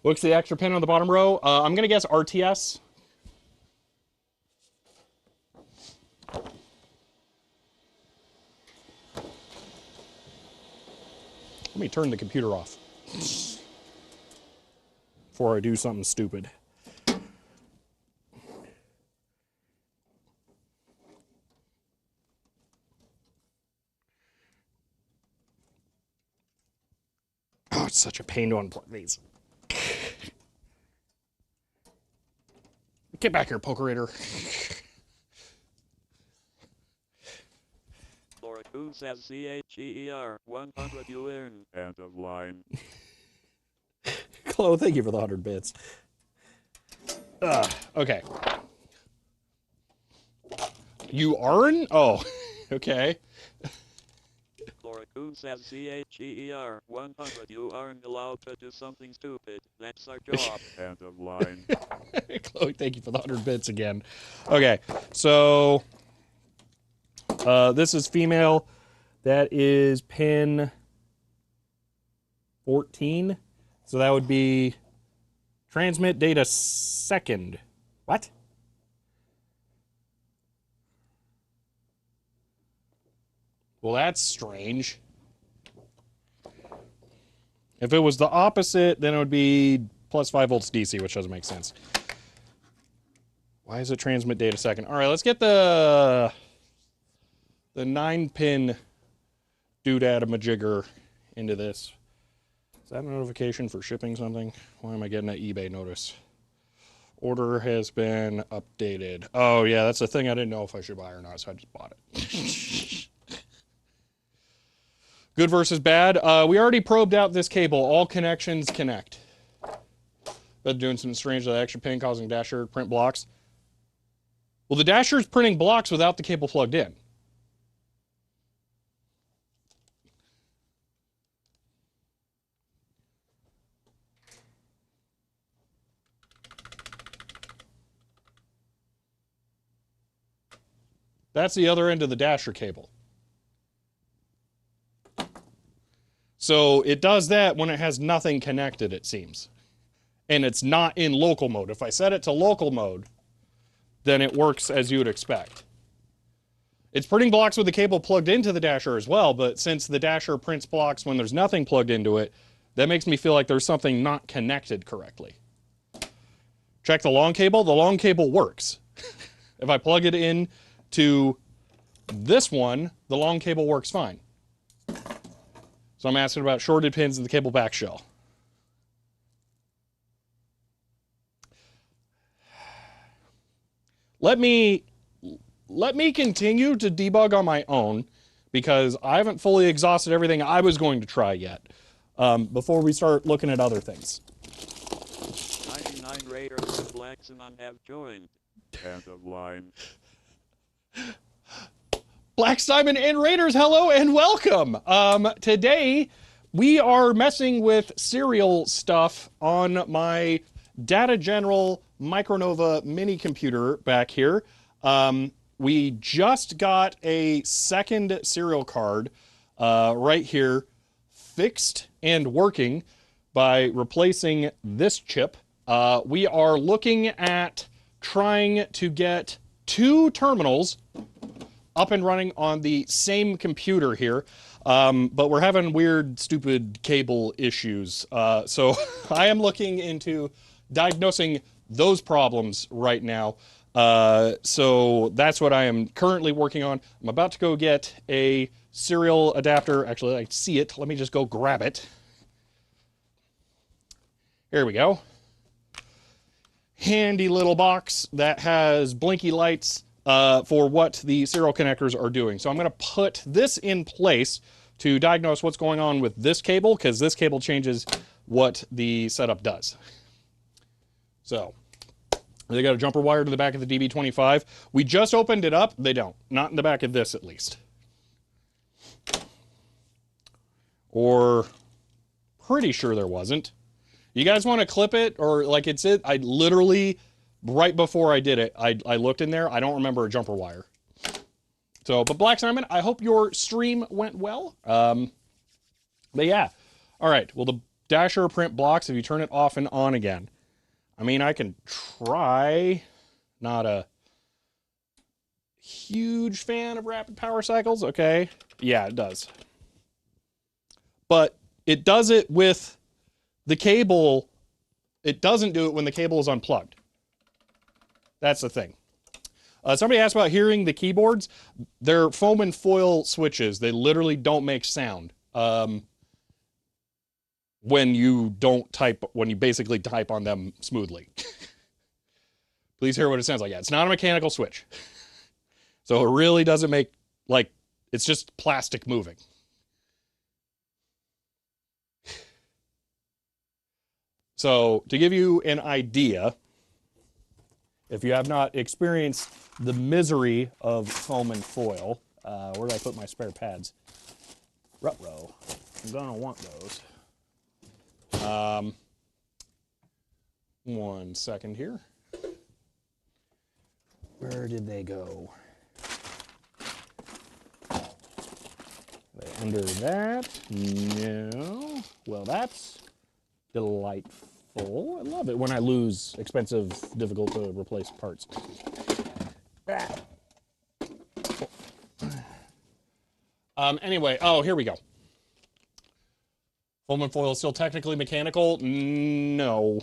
What's the extra pin on the bottom row? I'm going to guess RTS. Let me turn the computer off before I do something stupid. Oh, it's such a pain to unplug these. Get back here, Pokerator. Laura Coon says CHEER 100 you earn. End of line. Chloe, thank you for the 100 bits. Okay. You aren't? Oh, okay. Laura Coon says CHEER 100 you aren't allowed to do something stupid. That's our job. End of line. Chloe, thank you for the 100 bits again. Okay, so this is female. That is pin 14. So that would be transmit data second. What? Well, that's strange. If it was the opposite, then it would be plus 5 volts DC, which doesn't make sense. Why is it transmit data second? All right, let's get the 9-pin doodad-a-majigger into this. Is that a notification for shipping something? Why am I getting an eBay notice? Order has been updated. Oh, yeah, that's the thing I didn't know if I should buy or not, so I just bought it. Good versus bad. We already probed out this cable. All connections connect. But doing something strange with the extra pin causing dasher to print blocks. Well, the dasher is printing blocks without the cable plugged in. That's the other end of the dasher cable. So it does that when it has nothing connected, it seems. And it's not in local mode. If I set it to local mode, then it works as you would expect. It's printing blocks with the cable plugged into the dasher as well, but since the dasher prints blocks when there's nothing plugged into it, that makes me feel like there's something not connected correctly. Check the long cable. The long cable works. If I plug it in to this one, the long cable works fine. So I'm asking about shorted pins in the cable back shell. Let me continue to debug on my own because I haven't fully exhausted everything I was going to try yet before we start looking at other things. 99 Raiders and Blacksimon have joined. End of line. Black Simon and Raiders, hello and welcome. Today we are messing with serial stuff on my Data General Micronova mini computer back here. We just got a second serial card right here fixed and working by replacing this chip. We are looking at trying to get 2 terminals up and running on the same computer here, but we're having weird, stupid cable issues. So I am looking into diagnosing those problems right now. So that's what I am currently working on. I'm about to go get a serial adapter. Actually, I see it. Let me just go grab it. Here we go. Handy little box that has blinky lights for what the serial connectors are doing. So I'm going to put this in place to diagnose what's going on with this cable, because this cable changes what the setup does. So they got a jumper wire to the back of the DB25. We just opened it up. They don't. Not in the back of this, at least. Or pretty sure there wasn't. You guys want to clip it? Or like it's it? I literally... right before I did it, I looked in there. I don't remember a jumper wire. So, but Black Simon, I hope your stream went well. But yeah. All right. Well, the dasher print blocks if you turn it off and on again. I mean, I can try. Not a huge fan of rapid power cycles. Okay. Yeah, it does. But it does it with the cable. It doesn't do it when the cable is unplugged. That's the thing. Somebody asked about hearing the keyboards. They're foam and foil switches. They literally don't make sound. When you basically type on them smoothly. Please hear what it sounds like. Yeah, it's not a mechanical switch. So it really doesn't make, like, it's just plastic moving. So to give you an idea, if you have not experienced the misery of foam and foil, where did I put my spare pads? Ruh-roh. I'm gonna want those. 1 second here. Where did they go? They under that? No. Well, that's delightful. I love it when I lose expensive, difficult to replace parts. Anyway, oh, here we go. Foam and foil is still technically mechanical? No.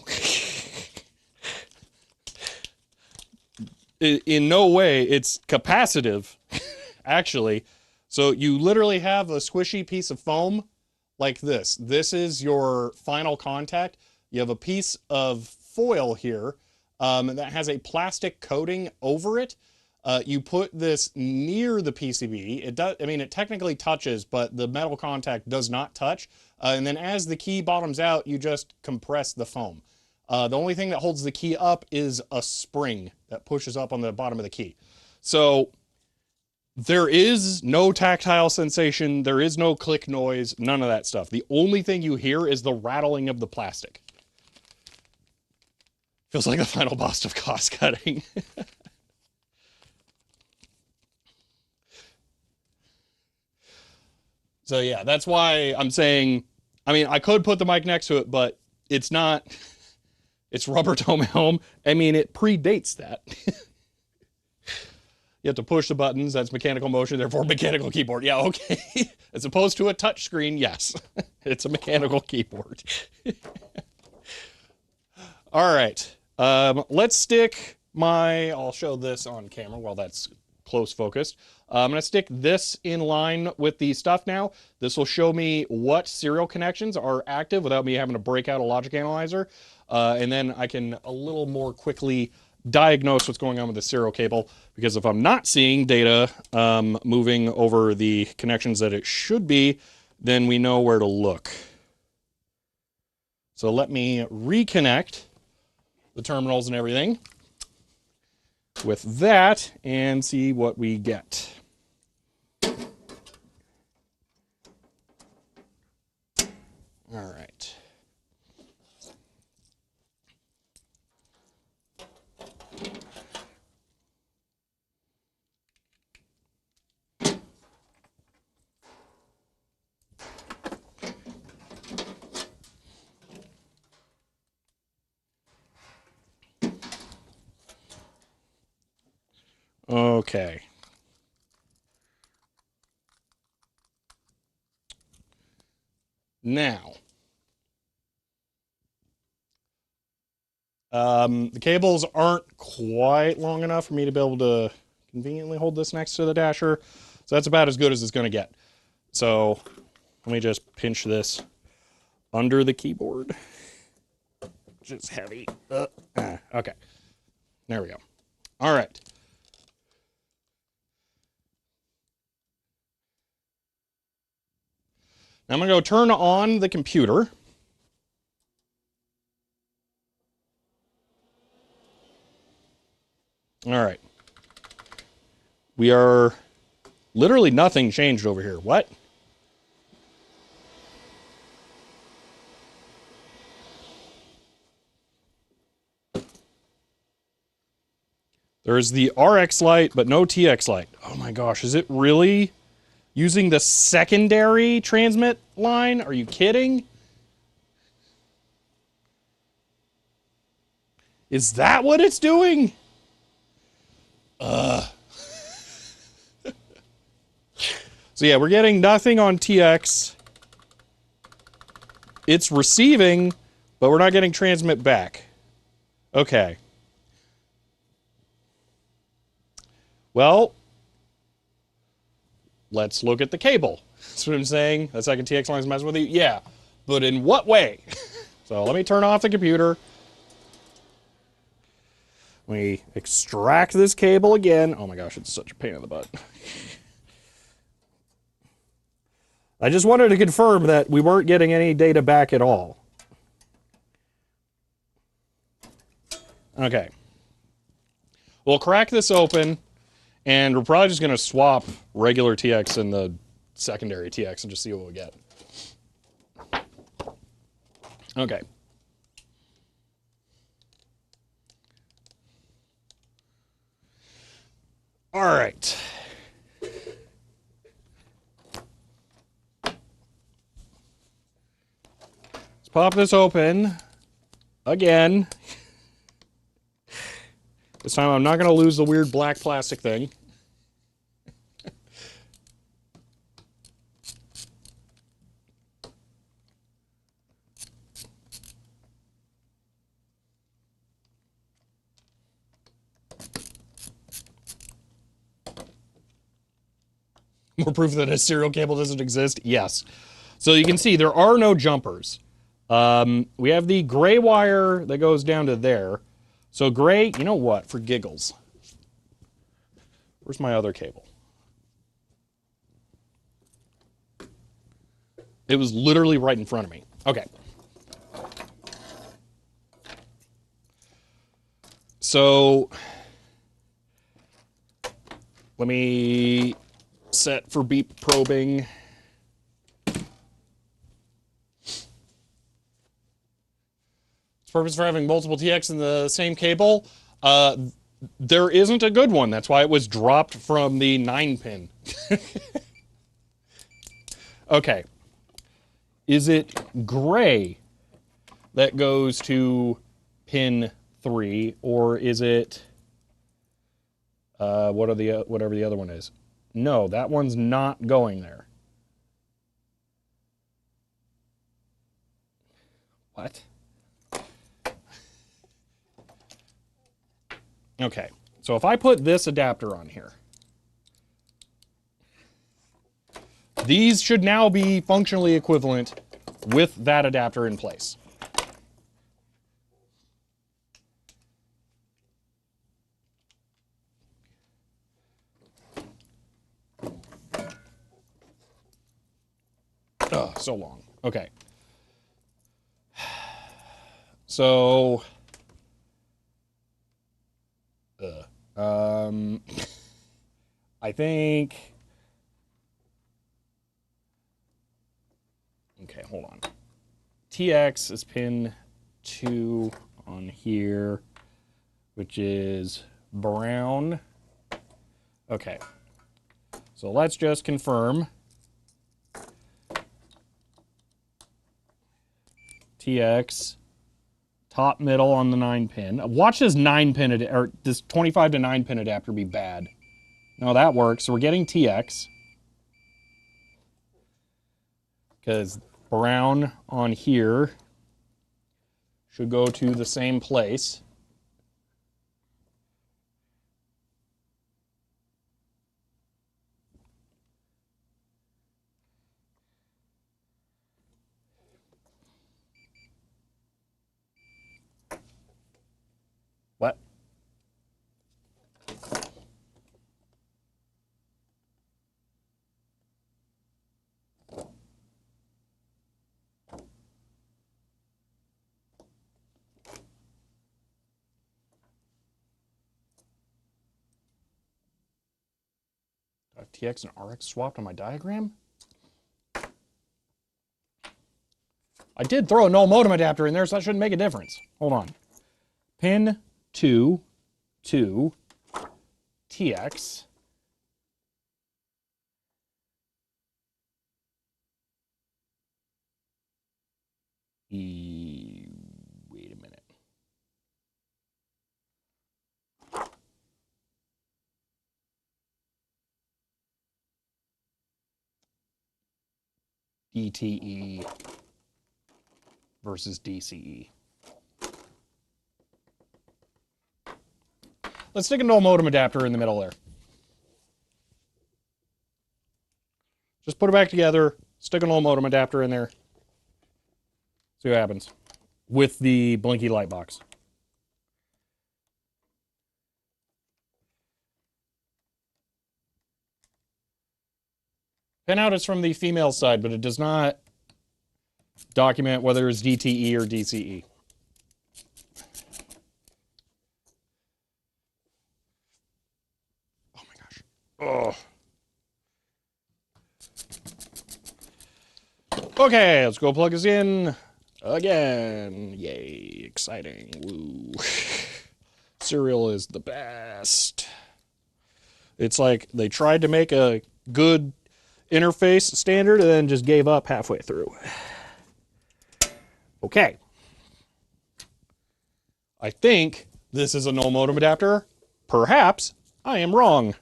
In no way, it's capacitive, actually. So you literally have a squishy piece of foam like this. This is your final contact. You have a piece of foil here that has a plastic coating over it. You put this near the PCB. It does. I mean, it technically touches, but the metal contact does not touch. And then as the key bottoms out, you just compress the foam. The only thing that holds the key up is a spring that pushes up on the bottom of the key. So there is no tactile sensation. There is no click noise, none of that stuff. The only thing you hear is the rattling of the plastic. Feels like the final boss of cost cutting. So yeah, that's why I'm saying, I mean, I could put the mic next to it, but it's not, it's rubber dome helm. I mean, it predates that. You have to push the buttons. That's mechanical motion, therefore mechanical keyboard. Yeah, okay. As opposed to a touch screen, yes. It's a mechanical keyboard. All right. Let's stick I'll show this on camera while that's close focused. I'm going to stick this in line with the stuff now. This will show me what serial connections are active without me having to break out a logic analyzer. And then I can a little more quickly diagnose what's going on with the serial cable, because if I'm not seeing data moving over the connections that it should be, then we know where to look. So let me reconnect the terminals and everything with that and see what we get. All right. Okay. Now, the cables aren't quite long enough for me to be able to conveniently hold this next to the dasher. So that's about as good as it's going to get. So let me just pinch this under the keyboard, which is heavy. Okay. There we go. All right. Now I'm going to go turn on the computer. All right. We are literally nothing changed over here. What? There's the RX light, but no TX light. Oh my gosh, is it really using the secondary transmit line? Are you kidding? Is that what it's doing? So yeah, we're getting nothing on TX. It's receiving, but we're not getting transmit back. Okay. Well, let's look at the cable. That's what I'm saying. The second TX line is messing with you? Yeah. But in what way? So let me turn off the computer. We extract this cable again. Oh my gosh, it's such a pain in the butt. I just wanted to confirm that we weren't getting any data back at all. Okay. We'll crack this open, and we're probably just going to swap regular TX and the secondary TX and just see what we get. Okay. All right. Let's pop this open again. This time I'm not going to lose the weird black plastic thing. More proof that a serial cable doesn't exist? Yes. So you can see there are no jumpers. We have the gray wire that goes down to there. So gray, you know what, for giggles. Where's my other cable? It was literally right in front of me. Okay. So let me set for beep probing. Purpose for having multiple TX in the same cable, there isn't a good one. That's why it was dropped from the 9-pin. Okay. Is it gray that goes to pin 3, or is it whatever the other one is? No, that one's not going there. What? Okay, so if I put this adapter on here, these should now be functionally equivalent with that adapter in place. Ugh, so long. Okay. So, I think, okay, hold on. TX is pin 2 on here, which is brown. Okay, so let's just confirm. TX, top middle on the 9-pin. Watch this 9-pin, or this 25 to 9-pin adapter be bad. No, that works. So we're getting TX. Because brown on here should go to the same place. What? Do I have TX and RX swapped on my diagram? I did throw a null modem adapter in there, so that shouldn't make a difference. Hold on. Pin 2 to TX. Wait a minute. DTE versus DCE. Let's stick a null modem adapter in the middle there. Just put it back together, stick a null modem adapter in there. See what happens with the blinky light box. Pinout is from the female side, but it does not document whether it's DTE or DCE. Oh my gosh. Oh. Okay, let's go plug us in again. Yay, exciting. Woo. Serial is the best. It's like they tried to make a good interface standard and then just gave up halfway through. Okay. I think this is a null modem adapter. Perhaps I am wrong.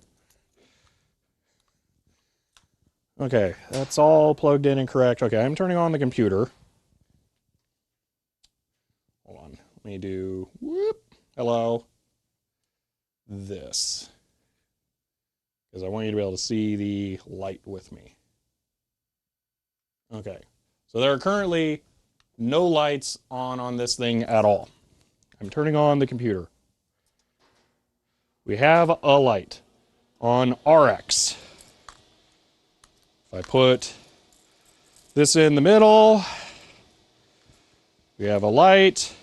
Okay, that's all plugged in and correct. Okay, I'm turning on the computer. Hold on. Let me do whoop. Hello. This. Because I want you to be able to see the light with me. Okay. So there are currently no lights on this thing at all. I'm turning on the computer. We have a light on RX. If I put this in the middle, we have a light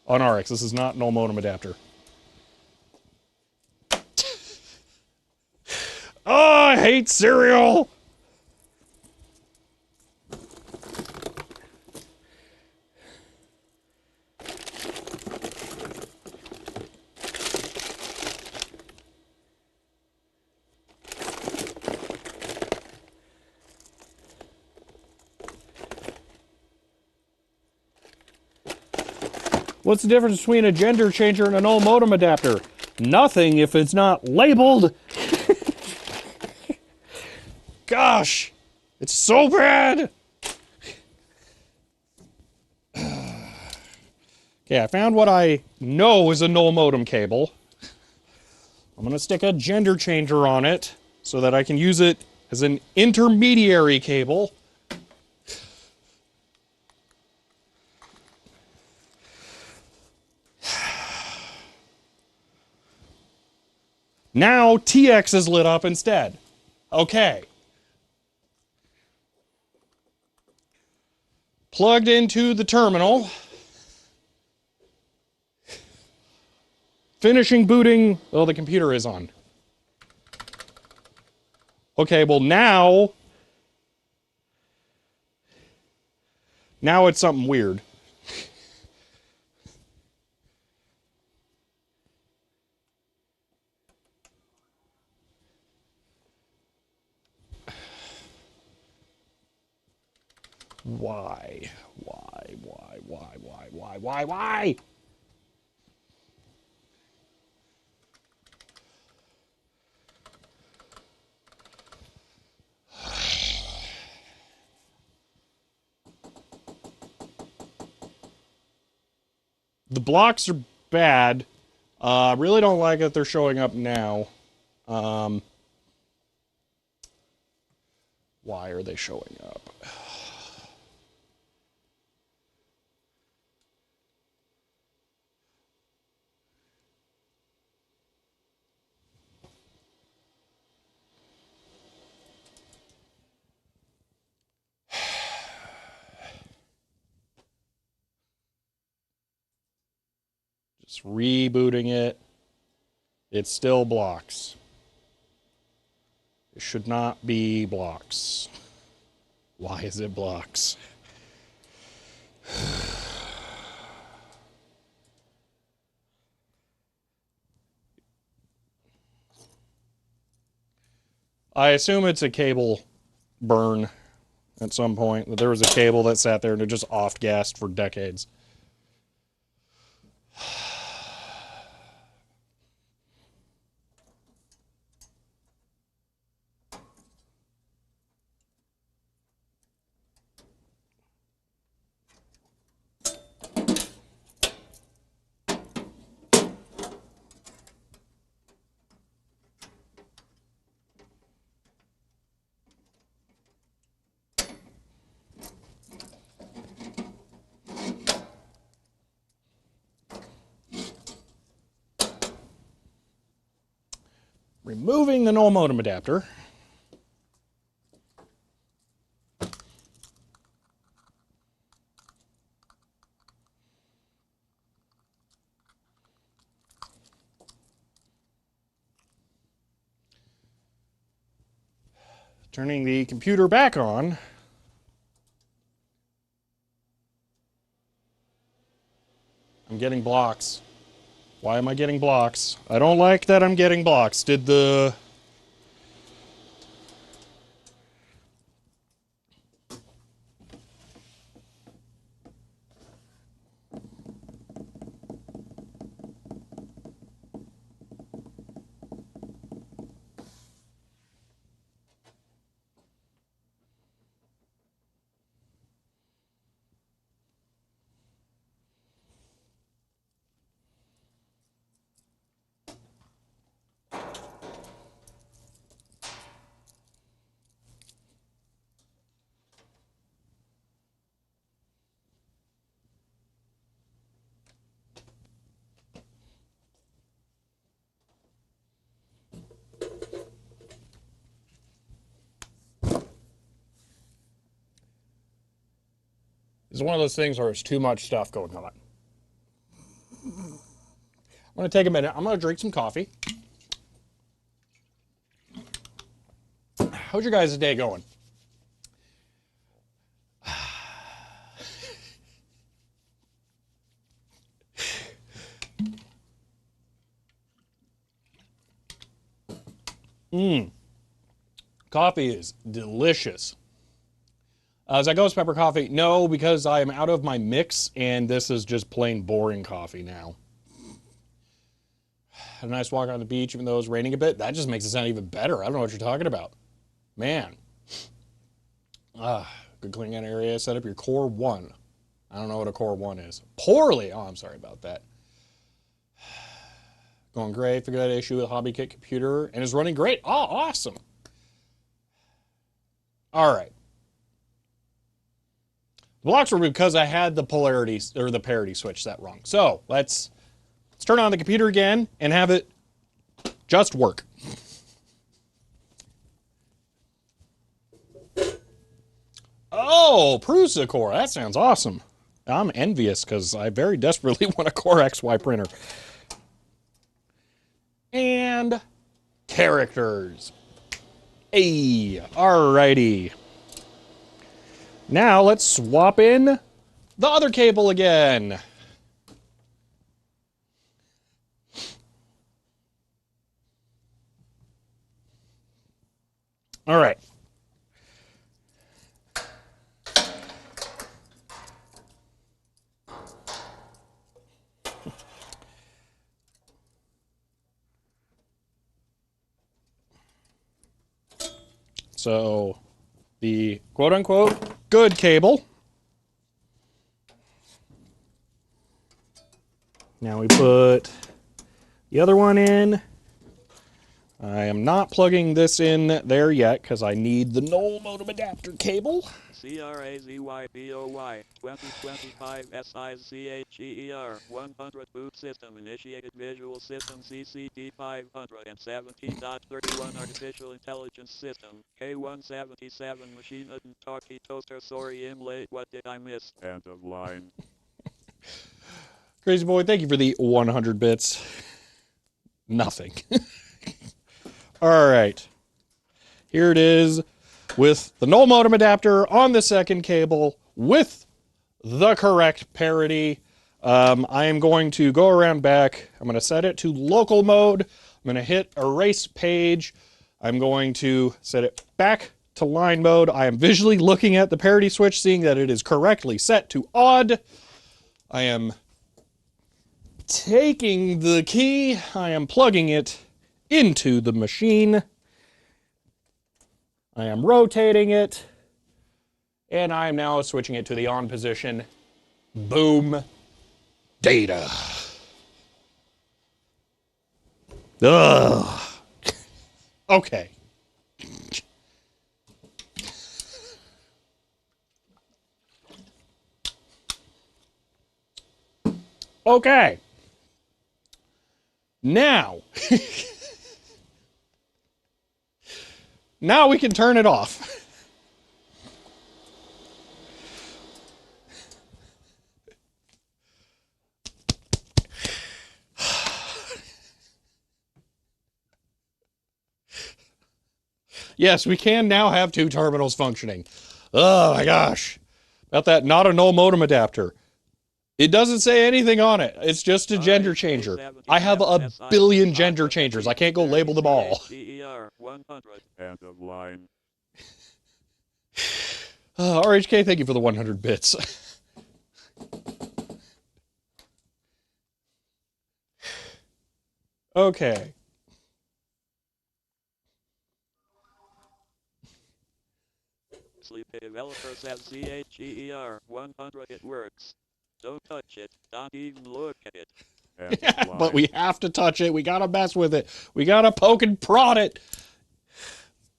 on RX. This is not null modem adapter. Oh, I hate cereal! What's the difference between a gender changer and a null modem adapter? Nothing if it's not labeled. Gosh, it's so bad. Okay, I found what I know is a null modem cable. I'm gonna stick a gender changer on it so that I can use it as an intermediary cable. Now TX is lit up instead. Okay. Plugged into the terminal. Finishing booting. Oh, the computer is on. Okay, well now it's something weird. Why? Why? The blocks are bad. I really don't like that they're showing up now. Why are they showing up? Just rebooting it. It still blocks. It should not be blocks. Why is it blocks? I assume it's a cable burn at some point. That there was a cable that sat there and it just off-gassed for decades. removing the null modem adapter. Turning the computer back on. I'm getting blocks. Why am I getting blocks? I don't like that I'm getting blocks. Did the... It's one of those things where there's too much stuff going on. I'm going to take a minute. I'm going to drink some coffee. How's your guys' day going? Coffee is delicious. Is that Ghost Pepper coffee? No, because I am out of my mix, and this is just plain boring coffee now. Had a nice walk on the beach, even though it was raining a bit. That just makes it sound even better. I don't know what you're talking about. Man. Good cleaning out area. Set up your Core 1. I don't know what a Core 1 is. Poorly. Oh, I'm sorry about that. Going great. Figured out an issue with HobbyKit computer, and it's running great. Oh, awesome. All right. The blocks were because I had the polarity or the parity switch set wrong. So let's turn on the computer again and have it just work. Oh, Prusa Core. That sounds awesome. I'm envious because I very desperately want a Core XY printer. And characters. Hey, alrighty. Now let's swap in the other cable again. All right. So the quote-unquote good cable. Now we put the other one in. I am not plugging this in there yet because I need the null modem adapter cable. CRAZYBOY 2025 SICHER 100 boot system initiated visual system CCD 517.31 artificial intelligence system K177 machine and talkie toaster. Sorry I'm late, what did I miss? End of line. Crazy Boy, thank you for the 100 bits. Nothing. All right. Here it is with the null modem adapter on the second cable with the correct parity. I am going to go around back. I'm going to set it to local mode. I'm going to hit erase page. I'm going to set it back to line mode. I am visually looking at the parity switch, seeing that it is correctly set to odd. I am taking the key. I am plugging it into the machine. I am rotating it. And I am now switching it to the on position. Boom. Data. Ugh. Okay. Okay. Now, Now we can turn it off. Yes, we can now have two terminals functioning. Oh my gosh. About that not a null modem adapter. It doesn't say anything on it. It's just a gender changer. I have a billion gender changers. I can't go label them all. End of line. RHK, thank you for the 100 bits. Okay. Sleepy developer says CHER 100 it works. Don't touch it. Don't even look at it. End of line. But we have to touch it. We gotta mess with it. We gotta poke and prod it.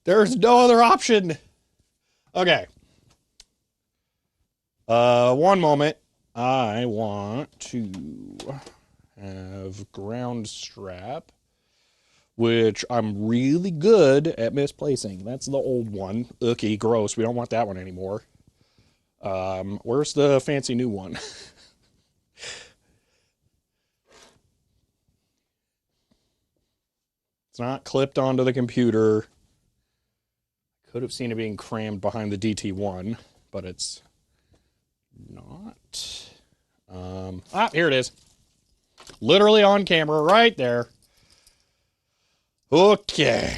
There's no other option. Okay. One moment. I want to have ground strap, which I'm really good at misplacing. That's the old one. Icky, gross. We don't want that one anymore. Where's the fancy new one? It's not clipped onto the computer. Could have seen it being crammed behind the DT1, but it's not. Here it is. Literally on camera right there. Okay.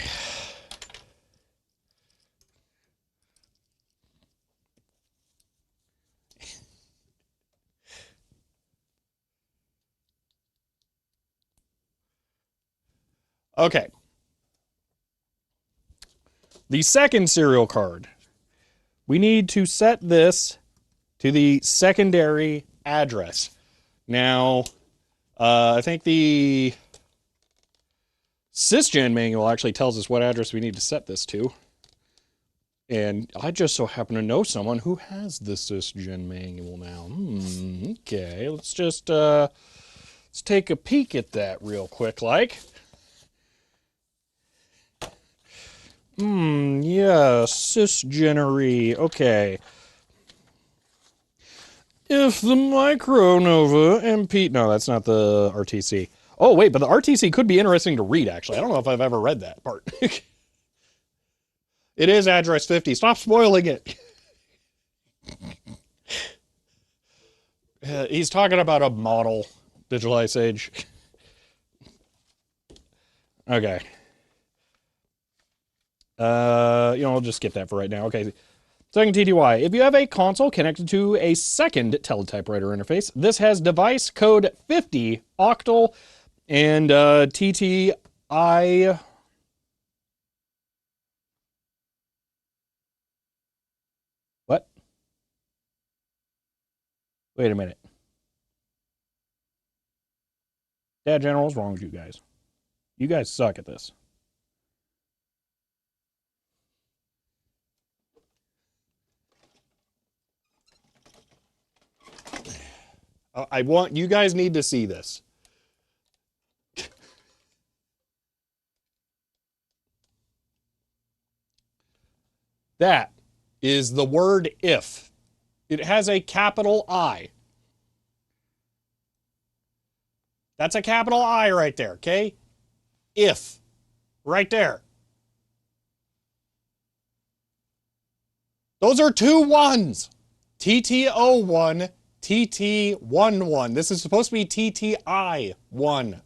Okay. The second serial card. We need to set this to the secondary address. Now, I think the sysgen manual actually tells us what address we need to set this to. And I just so happen to know someone who has the sysgen manual now. Okay, let's just let's take a peek at that real quick, like. Yeah, sysgenery. Okay. If the micronova MP... No, that's not the RTC. Oh, wait, but the RTC could be interesting to read, actually. I don't know if I've ever read that part. It is address 50. Stop spoiling it. He's talking about a model, Digital Ice Age. Okay. I'll just skip that for right now. Okay. Second TTY. If you have a console connected to a second teletypewriter interface, this has device code 50 octal and TTI. What? Wait a minute. Dad General, what's wrong with you guys? You guys suck at this. You guys need to see this. That is the word if. It has a capital I. That's a capital I right there, okay? If. Right there. Those are two ones. TTO1, TT11. This is supposed to be TTI1.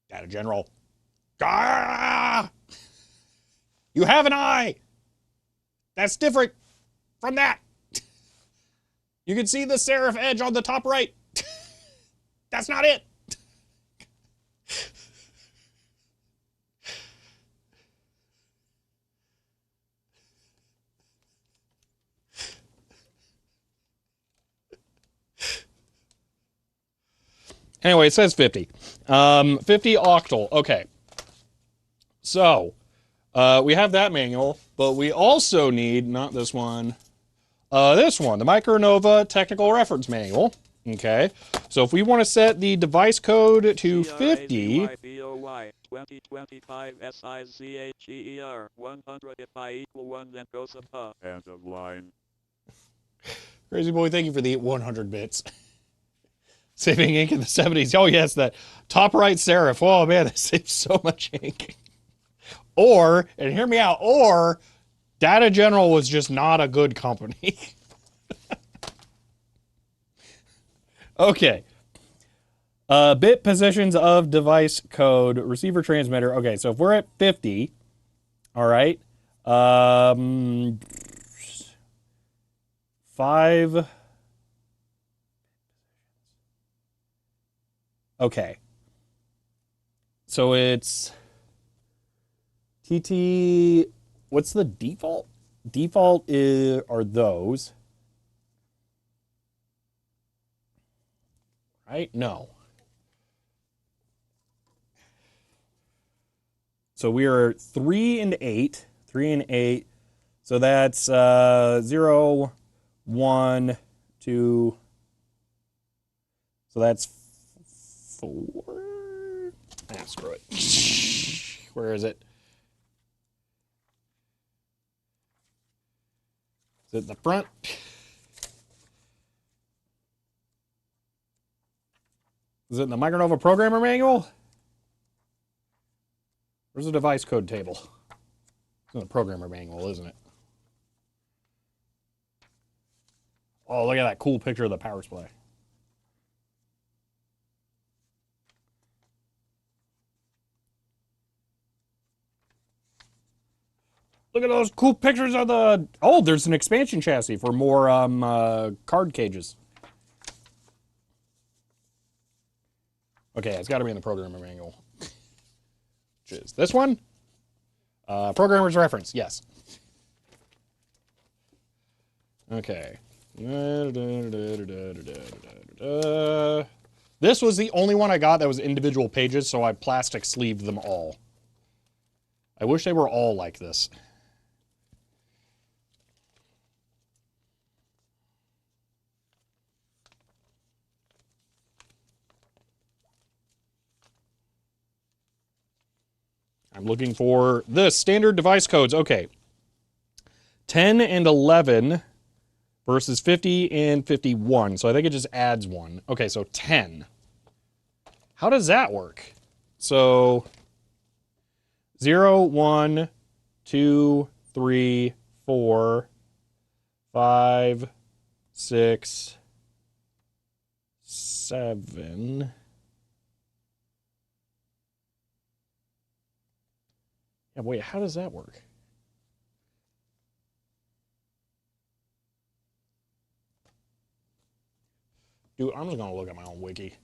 Data General. Ah! You have an I. That's different from that. You can see the serif edge on the top right. That's not it. Anyway, it says 50. 50 octal. Okay. So, we have that manual, but we also need, not this one, this one, the Micronova Technical Reference Manual. Okay. So if we want to set the device code to 50, 2025 SICHER 100 if I equal 1 then goes above. End of line. Crazy boy, thank you for the 100 bits. Saving ink in the 70s. Oh, yes, that top right serif. Oh, man, that saves so much ink. Or, and hear me out, or Data General was just not a good company. Okay. Bit positions of device code, receiver transmitter. Okay, so if we're at 50, all right, 5. Okay. So it's TT, what's the default? Default are those. Right? No. So we are 3 and 8. 3 and 8. So that's 0, 1, 2. So that's 4. Ah, screw it. Where is it? Is it in the front? Is it in the Micronova Programmer Manual? Where's the device code table? It's in the Programmer Manual, isn't it? Oh, look at that cool picture of the power supply. Look at those cool pictures of the... Oh, there's an expansion chassis for more card cages. Okay, it's got to be in the Programmer Manual. Which is this one. Programmer's Reference, yes. Okay. This was the only one I got that was individual pages, so I plastic sleeved them all. I wish they were all like this. I'm looking for the standard device codes. Okay. 10 and 11 versus 50 and 51. So I think it just adds one. Okay, so 10. How does that work? So 0, 1, 2, 3, 4, 5, 6, 7. Yeah, wait, how does that work? Dude, I'm just gonna look at my own wiki.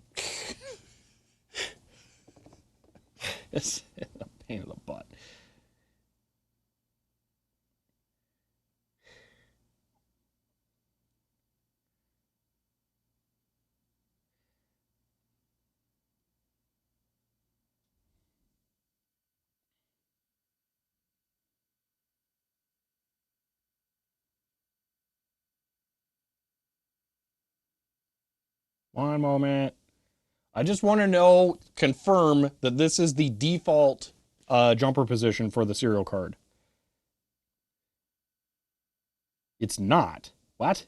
It's a pain in the butt. One moment. I just want to know, confirm that this is the default jumper position for the serial card. It's not. What?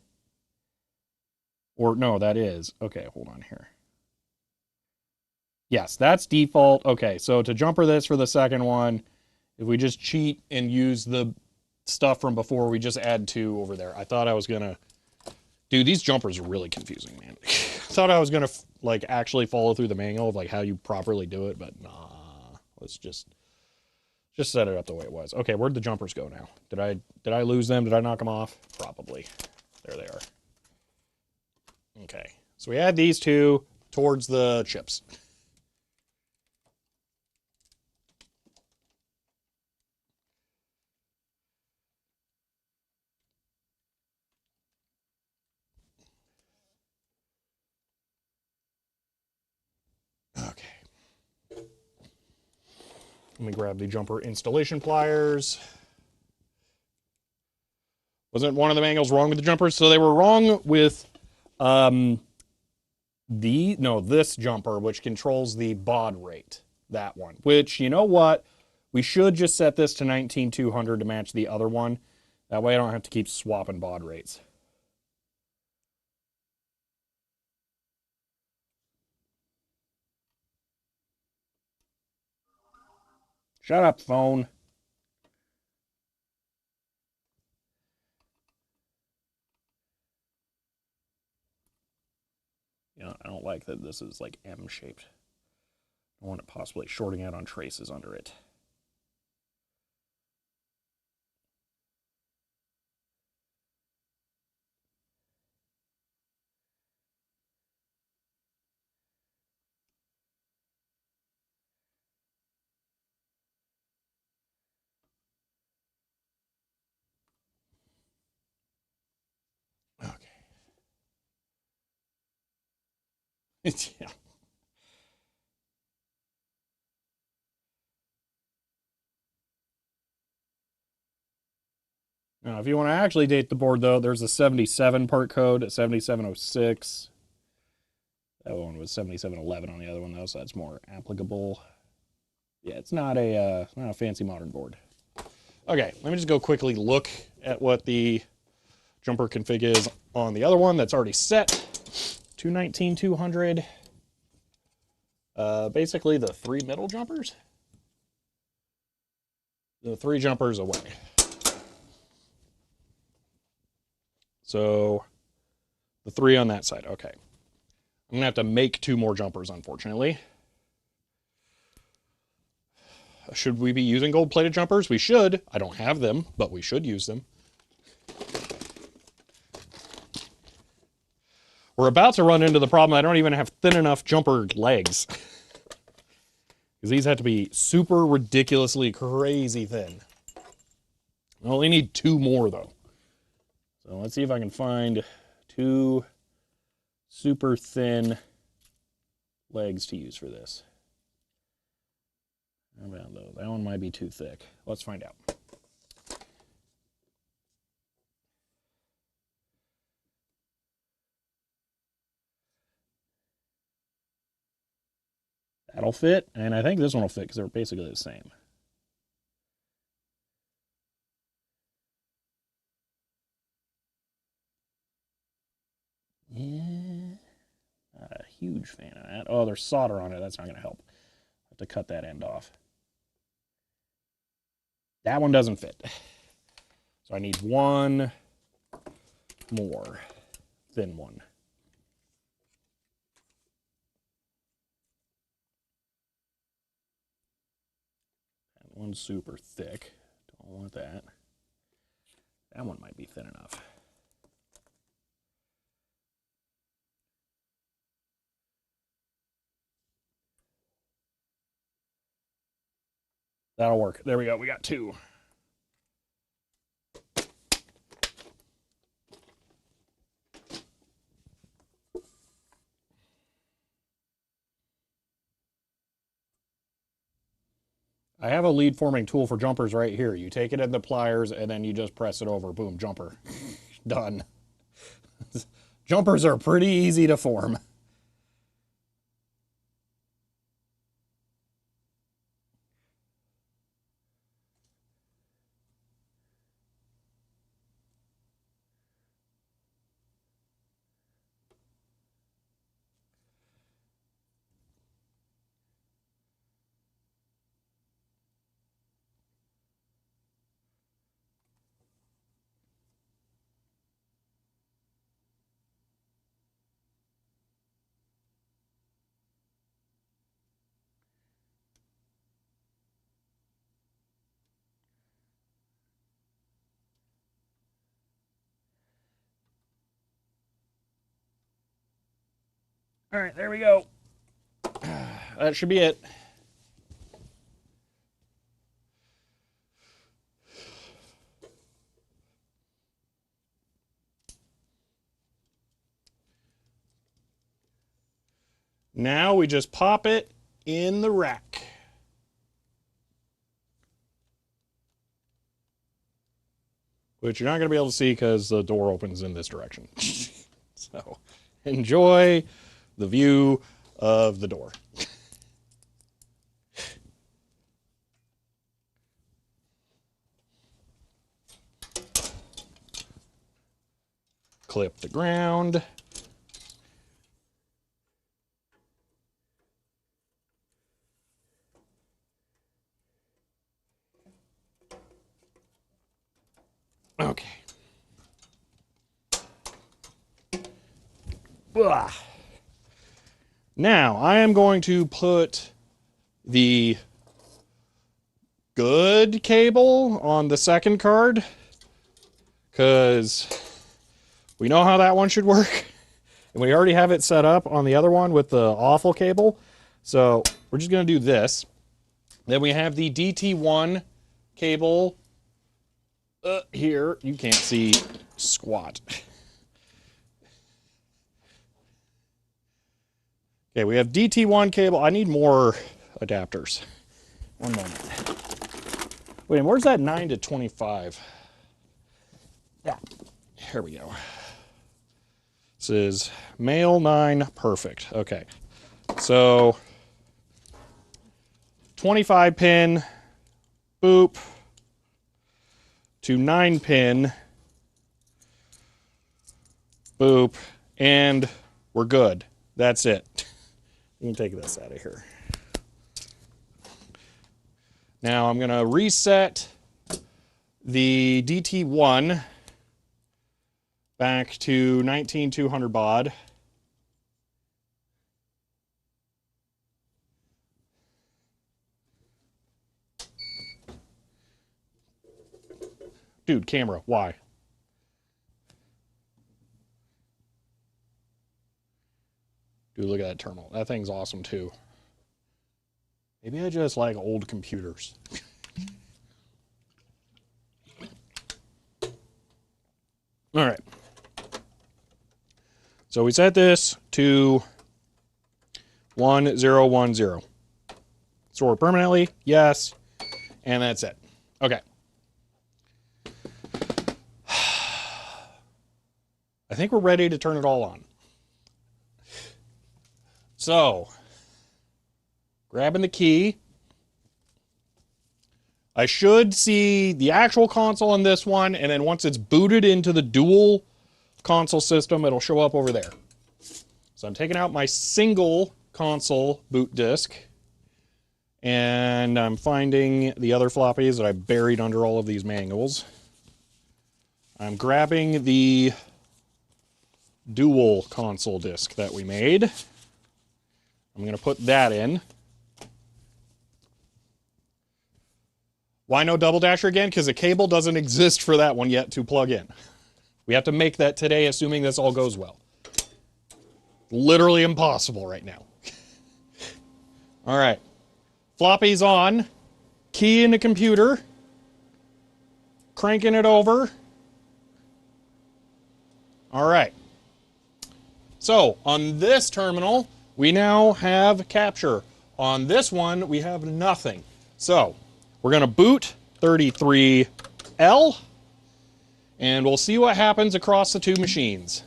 Or no, that is. Okay, hold on here. Yes, that's default. Okay, so to jumper this for the second one, if we just cheat and use the stuff from before, we just add 2 over there. I thought I was going to... Dude, these jumpers are really confusing, man. I thought I was going to, like, actually follow through the manual of, like, how you properly do it, but nah. Let's just set it up the way it was. Okay, where'd the jumpers go now? Did I lose them? Did I knock them off? Probably. There they are. Okay, so we add these 2 towards the chips. Okay. Let me grab the jumper installation pliers. Wasn't one of the manuals wrong with the jumpers? So they were wrong with this jumper, which controls the baud rate. that one, which, you know what? We should just set this to 19,200 to match the other one. That way I don't have to keep swapping baud rates. Shut up, phone. You know, I don't like that this is like M-shaped. I want it possibly shorting out on traces under it. Okay. Yeah. Now, if you want to actually date the board, though, there's a 77 part code at 7706. That one was 7711 on the other one, though, so that's more applicable. Yeah, it's not a fancy modern board. Okay, let me just go quickly look at what the jumper config is on the other one that's already set to 19,200. Basically, the 3 middle jumpers. The 3 jumpers away. So the 3 on that side. Okay. I'm going to have to make 2 more jumpers, unfortunately. Should we be using gold-plated jumpers? We should. I don't have them, but we should use them. We're about to run into the problem I don't even have thin enough jumper legs. Because these have to be super ridiculously crazy thin. I only need 2 more, though. So let's see if I can find 2 super thin legs to use for this. How about those? That one might be too thick. Let's find out. That'll fit, and I think this one will fit because they're basically the same. Yeah, not a huge fan of that. Oh, there's solder on it. That's not going to help. I have to cut that end off. That one doesn't fit. So I need 1 more thin one. And 1 super thick. Don't want that. That one might be thin enough. That'll work. There we go. We got 2. I have a lead forming tool for jumpers right here. You take it in the pliers and then you just press it over. Boom, jumper. Done. Jumpers are pretty easy to form. All right, there we go. That should be it. Now we just pop it in the rack. Which you're not going to be able to see because the door opens in this direction. So enjoy the view of the door. clip the ground. Okay. Ugh. Now, I am going to put the good cable on the second card, because we know how that one should work. And we already have it set up on the other one with the awful cable. So we're just going to do this. Then we have the DT1 cable here. You can't see squat. Okay, we have DT1 cable. I need more adapters. One moment. Wait, where's that 9 to 25? Yeah, here we go. This is male 9, perfect. Okay, so 25 pin, boop, to 9 pin, boop, and we're good. That's it. You can take this out of here. Now I'm going to reset the DT1 back to 19200 baud. Dude, camera, why? Dude, look at that terminal. That thing's awesome too. Maybe I just like old computers. All right. So we set this to 1010. Store permanently, yes, and that's it. Okay. I think we're ready to turn it all on. So, grabbing the key. I should see the actual console on this one, and then once it's booted into the dual console system, it'll show up over there. So I'm taking out my single console boot disk, and I'm finding the other floppies that I buried under all of these manuals. I'm grabbing the dual console disk that we made. I'm going to put that in. Why no double dasher again? Because the cable doesn't exist for that one yet to plug in. We have to make that today, assuming this all goes well. Literally impossible right now. All right. Floppy's on. Key in the computer. Cranking it over. All right. So, on this terminal, we now have capture. On this one, we have nothing. So, we're going to boot 33L, and we'll see what happens across the two machines.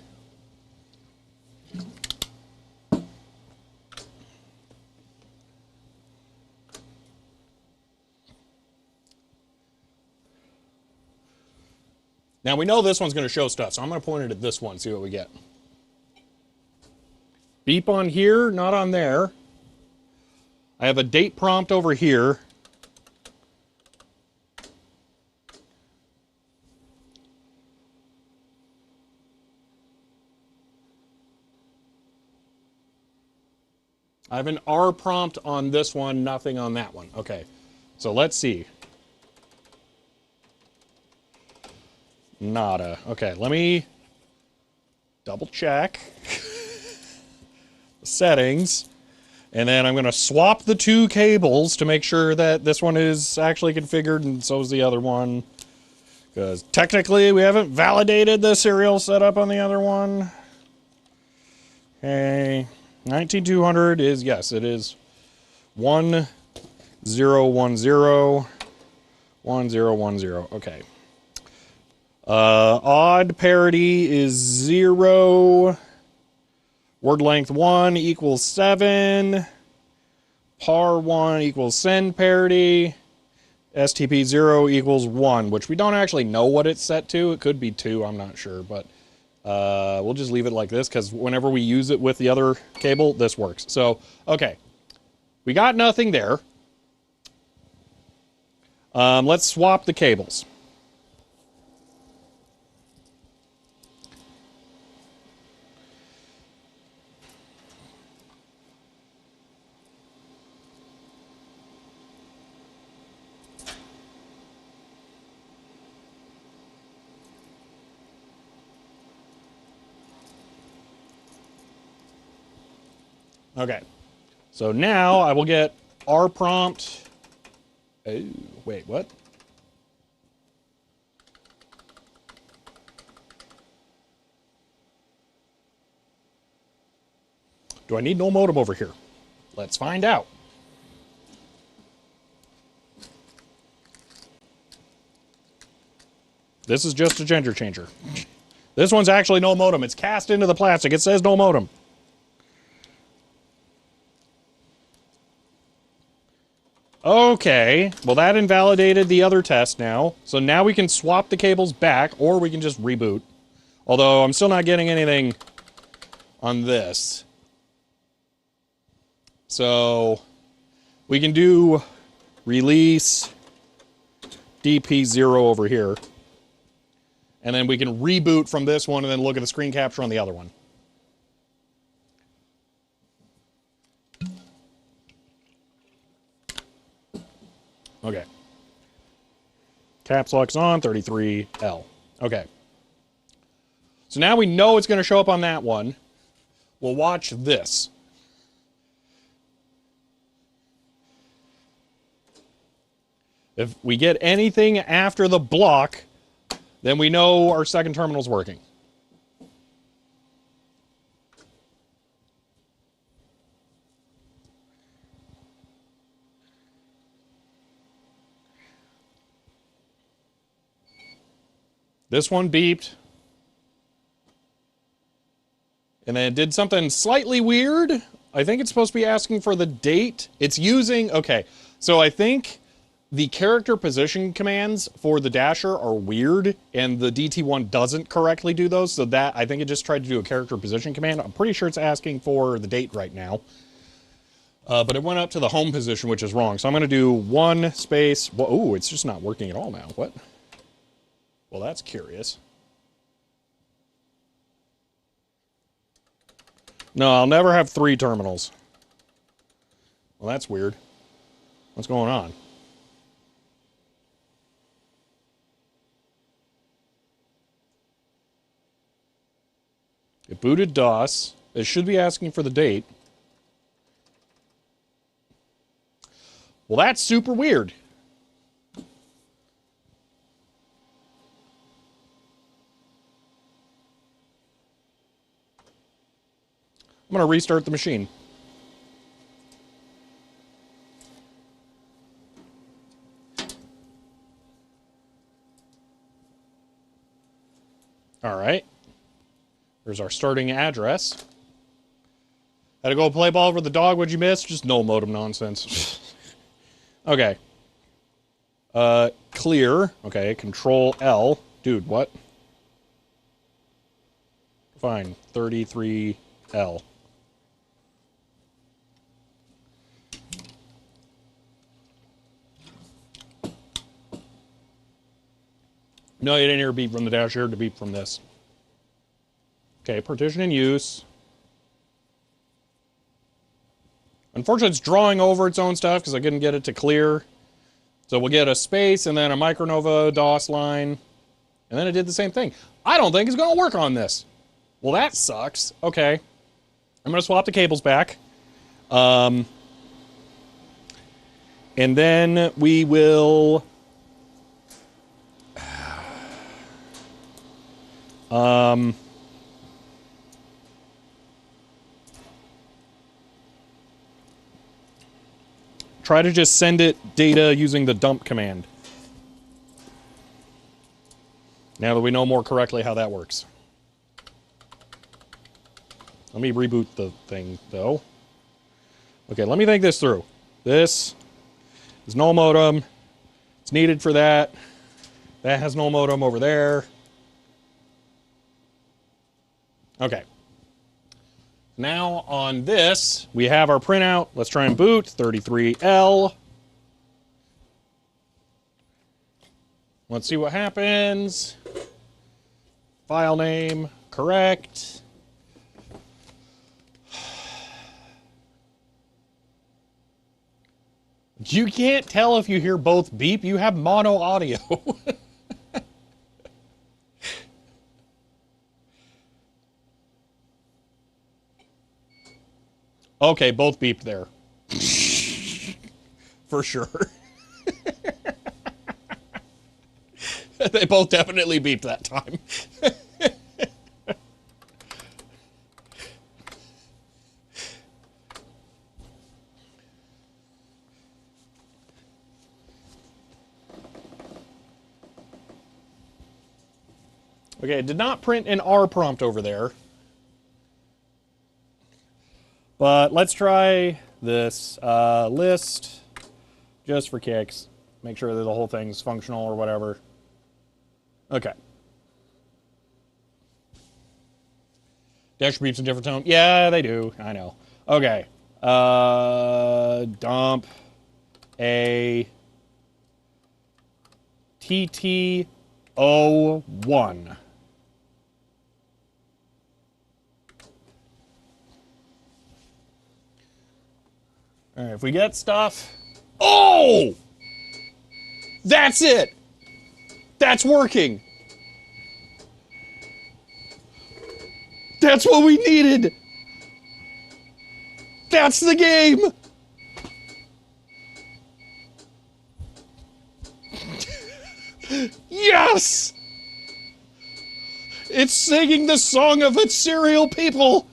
Now, we know this one's going to show stuff, so I'm going to point it at this one, see what we get. Beep on here, not on there. I have a date prompt over here. I have an R prompt on this one, nothing on that one. Okay, so let's see. Nada. Okay, let me double check the settings, and then I'm going to swap the two cables to make sure that this one is actually configured and so is the other one, because technically we haven't validated the serial setup on the other one. Okay, 19200 is, yes, it is 1010 1010. Okay. Odd parity is 0. Word length 1 equals 7. Par 1 equals send parity. STP 0 equals 1, which we don't actually know what it's set to. It could be 2, I'm not sure, but We'll just leave it like this because whenever we use it with the other cable, this works. So, okay. We got nothing there. Let's swap the cables. Okay, so now I will get our prompt. Oh, wait, what? Do I need no modem over here? Let's find out. This is just a gender changer. This one's actually no modem. It's cast into the plastic. It says no modem. Okay, well that invalidated the other test now. So now we can swap the cables back, or we can just reboot. Although I'm still not getting anything on this. So we can do release DP0 over here. And then we can reboot from this one and then look at the screen capture on the other one. Okay. Caps lock's on, 33L. Okay. So now we know it's going to show up on that one. We'll watch this. If we get anything after the block, then we know our second terminal's working. This one beeped. And then it did something slightly weird. I think it's supposed to be asking for the date. It's using, okay, so I think the character position commands for the dasher are weird, and the DT1 doesn't correctly do those, so that, I think it just tried to do a character position command. I'm pretty sure it's asking for the date right now. But it went up to the home position, which is wrong. So I'm going to do one space, oh, it's just not working at all now. What? Well, that's curious. No, I'll never have 3 terminals. Well, that's weird. What's going on? It booted DOS. It should be asking for the date. Well, that's super weird. I'm going to restart the machine. All right. There's our starting address. Had to go play ball with the dog. What'd you miss? Just no modem nonsense. Okay. Clear. Okay, Control L. Dude, what? Fine. 33L. No, you didn't hear a beep from the dash. You heard the beep from this. Okay, partition in use. Unfortunately, it's drawing over its own stuff because I couldn't get it to clear. So we'll get a space and then a Micronova DOS line. And then it did the same thing. I don't think it's going to work on this. Well, that sucks. Okay. I'm going to swap the cables back. And then we will... try to just send it data using the dump command. Now that we know more correctly how that works. Let me reboot the thing, though. Okay, let me think this through. This is no modem. It's needed for that. That has no modem over there. Okay. Now on this, we have our printout. Let's try and boot 33L. Let's see what happens. File name, correct. You can't tell if you hear both beep. You have mono audio. Okay, both beeped there. For sure. They both definitely beeped that time. Okay, it did not print an R prompt over there. But let's try this list just for kicks. Make sure that the whole thing's functional or whatever. Okay. Dash beeps in different tone. Yeah, they do. I know. Okay. Dump a TT01. All right, if we get stuff. Oh! That's it! That's working! That's what we needed! That's the game! Yes! It's singing the song of its serial people!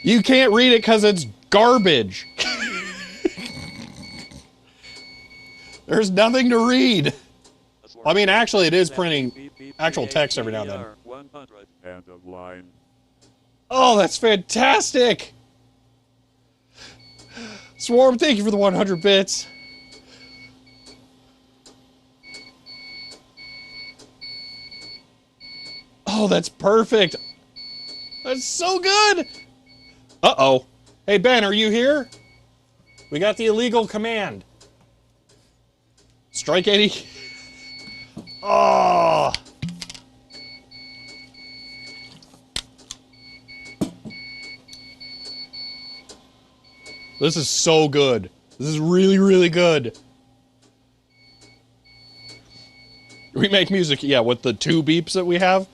You can't read it because it's garbage. There's nothing to read. I mean, actually, it is printing actual text every now and then. End of line. Oh, that's fantastic! Swarm, thank you for the 100 bits. Oh, that's perfect. That's so good. Uh-oh. Hey, Ben, are you here? We got the illegal command. Strike 80. Oh. This is so good. This is really, really good. We make music, yeah, with the 2 beeps that we have.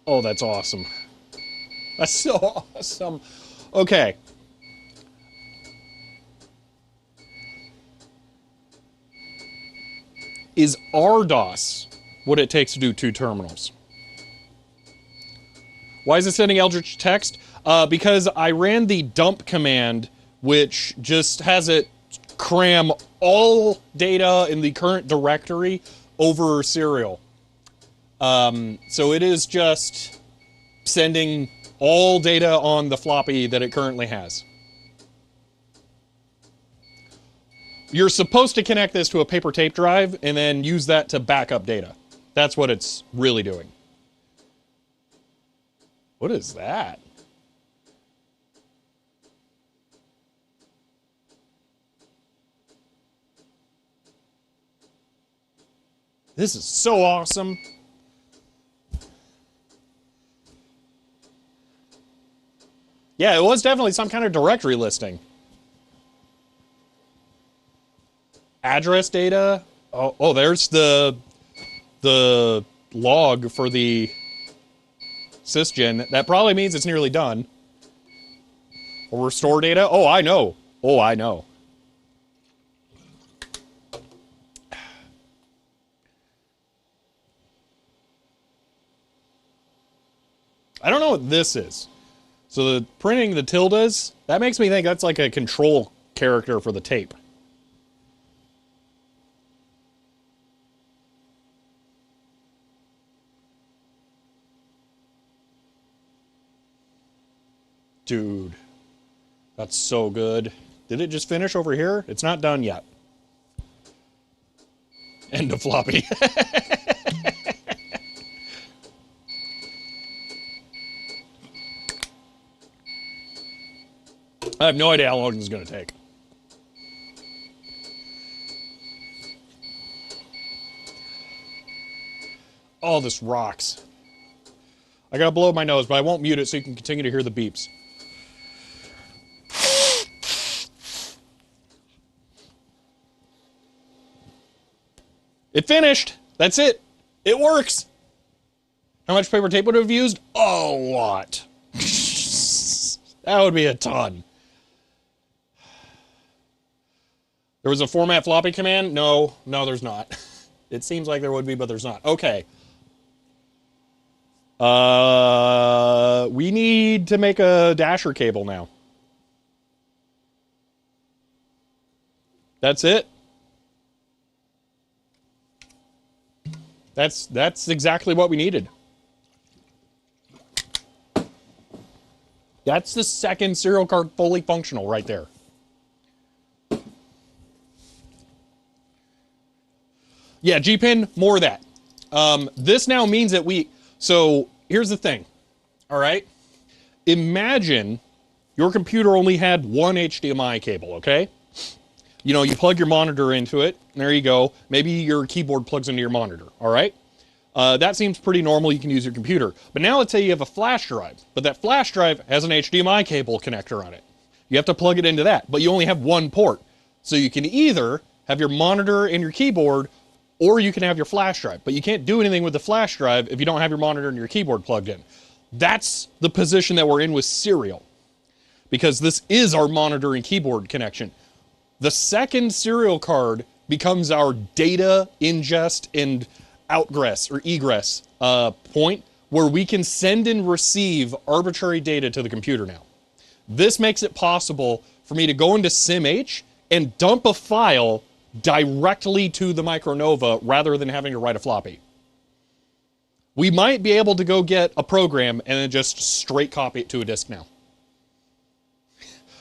Oh, that's awesome. That's so awesome. Okay. Is RDOS what it takes to do 2 terminals? Why is it sending eldritch text? Because I ran the dump command, which just has it cram all data in the current directory over serial. So it is just sending all data on the floppy that it currently has. You're supposed to connect this to a paper tape drive and then use that to back up data. That's what it's really doing. What is that? This is so awesome. Yeah, it was definitely some kind of directory listing. Address data. Oh, there's the log for the sysgen. That probably means it's nearly done. Or restore data. Oh, I know. Oh, I know. I don't know what this is. So the printing the tildes, that makes me think that's like a control character for the tape. Dude, that's so good. Did it just finish over here? It's not done yet. End of floppy. I have no idea how long this is going to take. Oh, this rocks. I gotta blow my nose, but I won't mute it so you can continue to hear the beeps. It finished. That's it. It works. How much paper tape would I have used? A lot. That would be a ton. There was a format floppy command? No, there's not. It seems like there would be, but there's not. Okay. We need to make a dasher cable now. That's it. That's exactly what we needed. That's the second serial card fully functional right there. Yeah, GPIN, more of that. This now means that so here's the thing, all right? Imagine your computer only had one HDMI cable, okay? You know, you plug your monitor into it, and there you go. Maybe your keyboard plugs into your monitor, all right? That seems pretty normal. You can use your computer. But now let's say you have a flash drive, but that flash drive has an HDMI cable connector on it. You have to plug it into that, but you only have one port. So you can either have your monitor and your keyboard, or you can have your flash drive, but you can't do anything with the flash drive if you don't have your monitor and your keyboard plugged in. That's the position that we're in with Serial, because this is our monitor and keyboard connection. The second serial card becomes our data ingest and outgress or egress point where we can send and receive arbitrary data to the computer now. This makes it possible for me to go into SimH and dump a file directly to the Micronova rather than having to write a floppy. We might be able to go get a program and then just straight copy it to a disk now.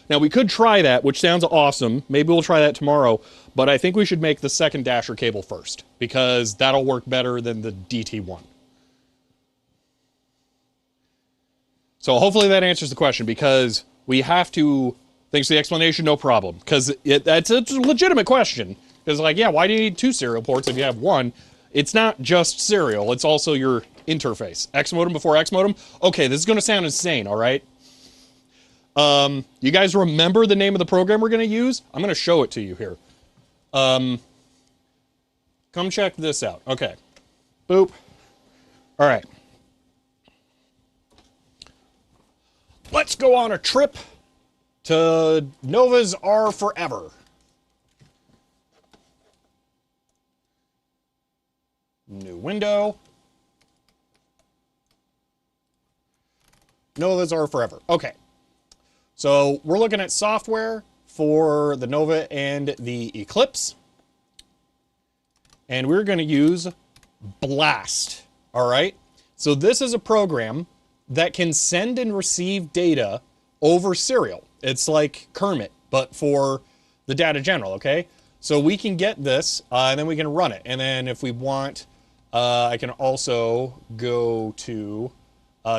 Now we could try that, which sounds awesome. Maybe we'll try that tomorrow, but I think we should make the second dasher cable first because that'll work better than the DT1. So hopefully that answers the question, because we have to, thanks for the explanation, no problem. Because that's a legitimate question. Because like, yeah, why do you need two serial ports if you have one? It's not just serial, it's also your interface. X modem before X modem? Okay, this is going to sound insane, all right? You guys remember the name of the program we're going to use? I'm going to show it to you here. Come check this out. Okay. Boop. All right. Let's go on a trip to Novas Are Forever. New window. Novas Are Forever. Okay. So we're looking at software for the Nova and the Eclipse. And we're going to use Blast. All right. So this is a program that can send and receive data over serial. It's like Kermit, but for the data general. Okay. So we can get this and then we can run it. And then if we want, I can also go to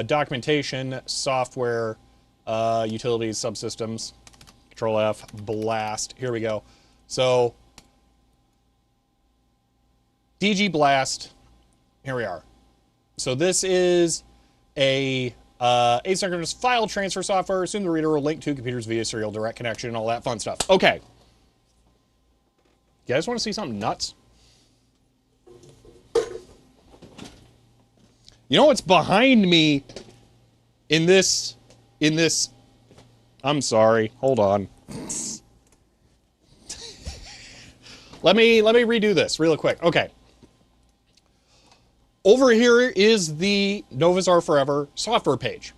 documentation, software, utilities, subsystems, Control F, Blast. Here we go. So DG Blast, here we are. So this is a asynchronous file transfer software. Assume the reader will link to computers via serial direct connection and all that fun stuff. Okay. You guys want to see something nuts? You know what's behind me in this, I'm sorry, hold on. Let me redo this real quick. Okay. Over here is the Novas Are Forever software page.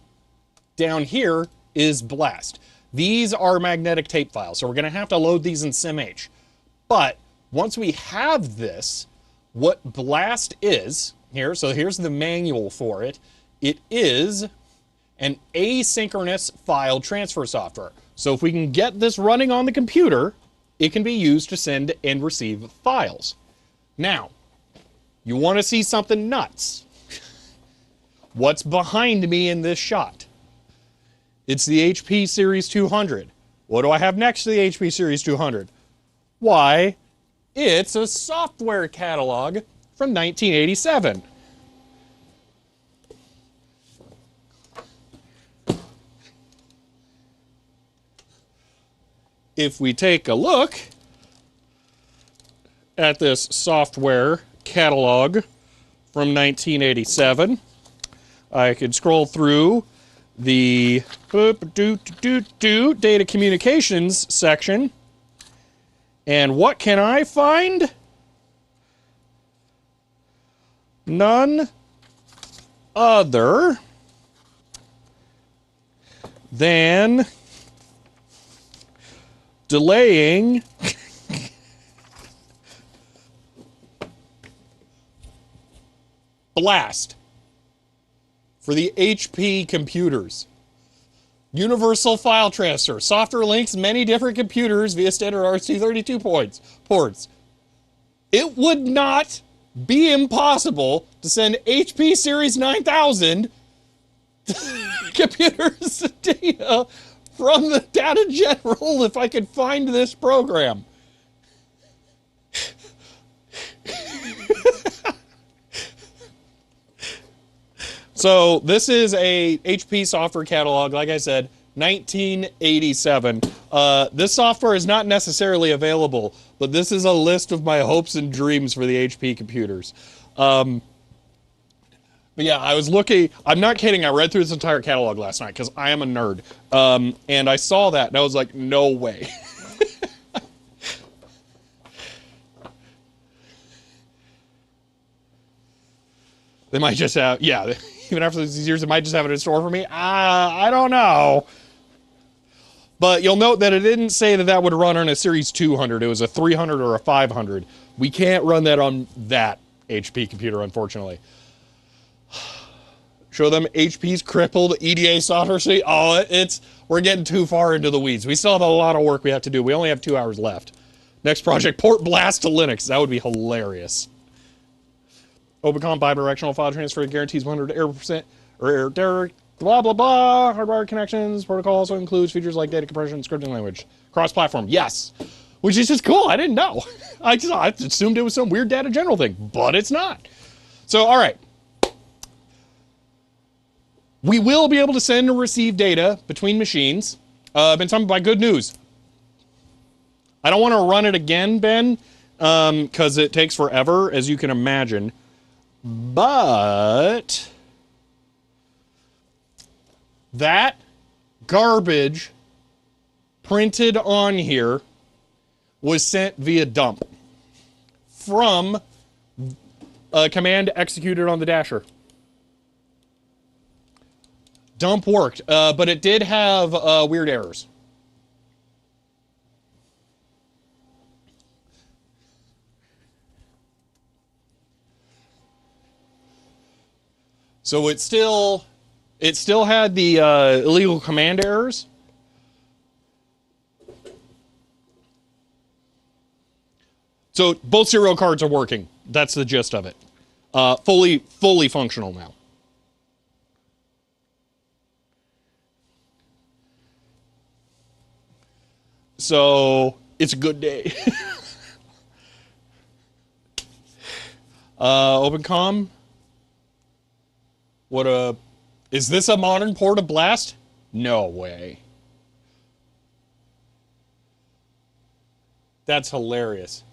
Down here is Blast. These are magnetic tape files, so we're going to have to load these in SimH. But once we have this, what Blast is, here, so here's the manual for it. It is and asynchronous file transfer software. So if we can get this running on the computer, it can be used to send and receive files. Now, you want to see something nuts? What's behind me in this shot? It's the HP Series 200. What do I have next to the HP Series 200? Why, it's a software catalog from 1987. If we take a look at this software catalog from 1987, I could scroll through the data communications section, and what can I find? None other than delaying blast for the HP computers. Universal file transfer. Software links many different computers via standard RS-232 ports. It would not be impossible to send HP Series 9000 computers data from the Data General if I could find this program. So this is a HP software catalog, like I said, 1987. This software is not necessarily available, but this is a list of my hopes and dreams for the HP computers. But yeah, I was looking, I'm not kidding, I read through this entire catalog last night because I am a nerd. And I saw that and I was like, no way. They might just have, yeah, even after these years, they might just have it in store for me. I don't know. But you'll note that it didn't say that that would run on a Series 200. It was a 300 or a 500. We can't run that on that HP computer, unfortunately. Show them HP's crippled EDA software suite. Oh, we're getting too far into the weeds. We still have a lot of work we have to do. We only have 2 hours left. Next project, port blast to Linux. That would be hilarious. OpenCom bidirectional file transfer guarantees 100 error%, or error, blah, blah, blah. Hardware connections. Protocol also includes features like data compression, scripting language. Cross-platform, yes. Which is just cool. I didn't know. I assumed it was some weird Data General thing, but it's not. So, all right. We will be able to send and receive data between machines. Been something by good news. I don't want to run it again, Ben, because it takes forever, as you can imagine. But that garbage printed on here was sent via dump from a command executed on the dasher. Dump worked, but it did have weird errors. So it still had the illegal command errors. So both serial cards are working. That's the gist of it. Fully functional now. So it's a good day. OpenCom. Is this a modern port of Blast? No way. That's hilarious.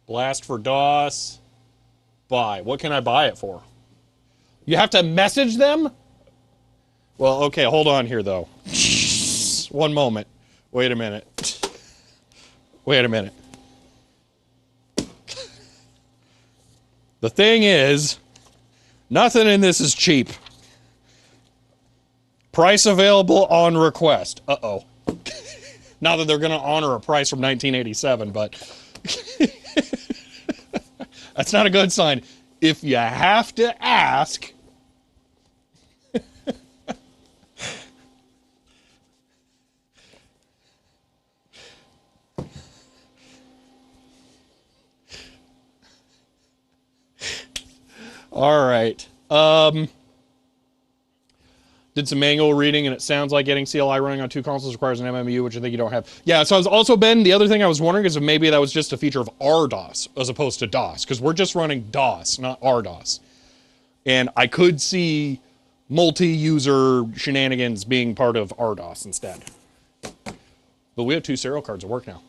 Blast for DOS. Buy. What can I buy it for? You have to message them? Well, okay, hold on here, though. One moment. Wait a minute. Wait a minute. The thing is, nothing in this is cheap. Price available on request. Uh-oh. Not that they're going to honor a price from 1987, but that's not a good sign. If you have to ask, All right. Did some manual reading, and it sounds like getting CLI running on 2 consoles requires an MMU, which I think you don't have. Yeah, so I was also, Ben, the other thing I was wondering is if maybe that was just a feature of RDOS as opposed to DOS, because we're just running DOS, not RDOS. And I could see multi-user shenanigans being part of RDOS instead. But we have 2 serial cards at work now.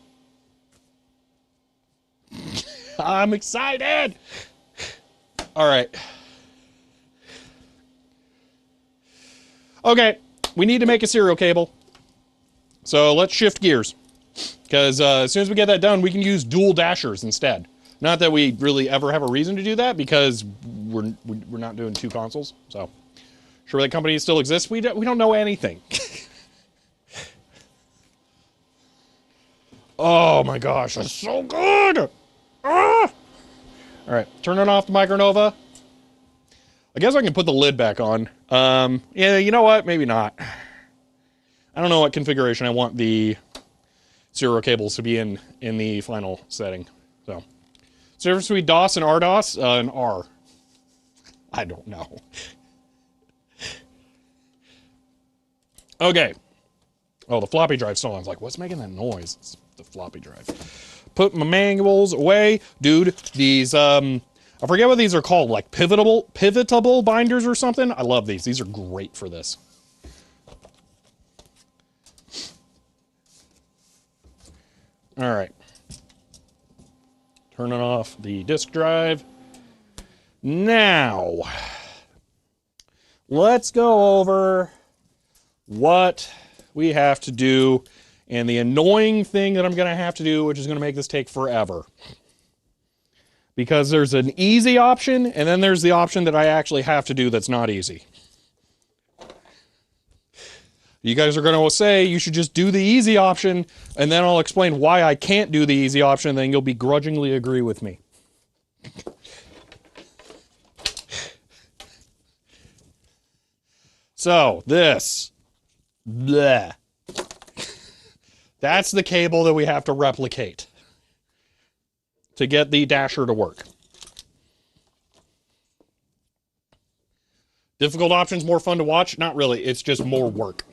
I'm excited! All right. Okay, we need to make a serial cable. So let's shift gears. Because as soon as we get that done, we can use dual dashers instead. Not that we really ever have a reason to do that, because we're not doing 2 consoles. So, sure that company still exists? We don't know anything. Oh my gosh, that's so good! Ah! All right, turning off the Micronova. I guess I can put the lid back on. Yeah, you know what? Maybe not. I don't know what configuration I want the serial cables to be in the final setting. So, difference between DOS and RDOS? An R. I don't know. Okay. Oh, the floppy drive's still on. I was like, what's making that noise? It's the floppy drive. Put my manuals away. Dude, these, I forget what these are called, like pivotable binders or something. I love these. These are great for this. All right. Turning off the disk drive. Now, let's go over what we have to do and the annoying thing that I'm going to have to do, which is going to make this take forever. Because there's an easy option, and then there's the option that I actually have to do that's not easy. You guys are going to say you should just do the easy option, and then I'll explain why I can't do the easy option, and then you'll begrudgingly agree with me. So, this. Bleh. That's the cable that we have to replicate to get the dasher to work. Difficult options, more fun to watch? Not really, it's just more work.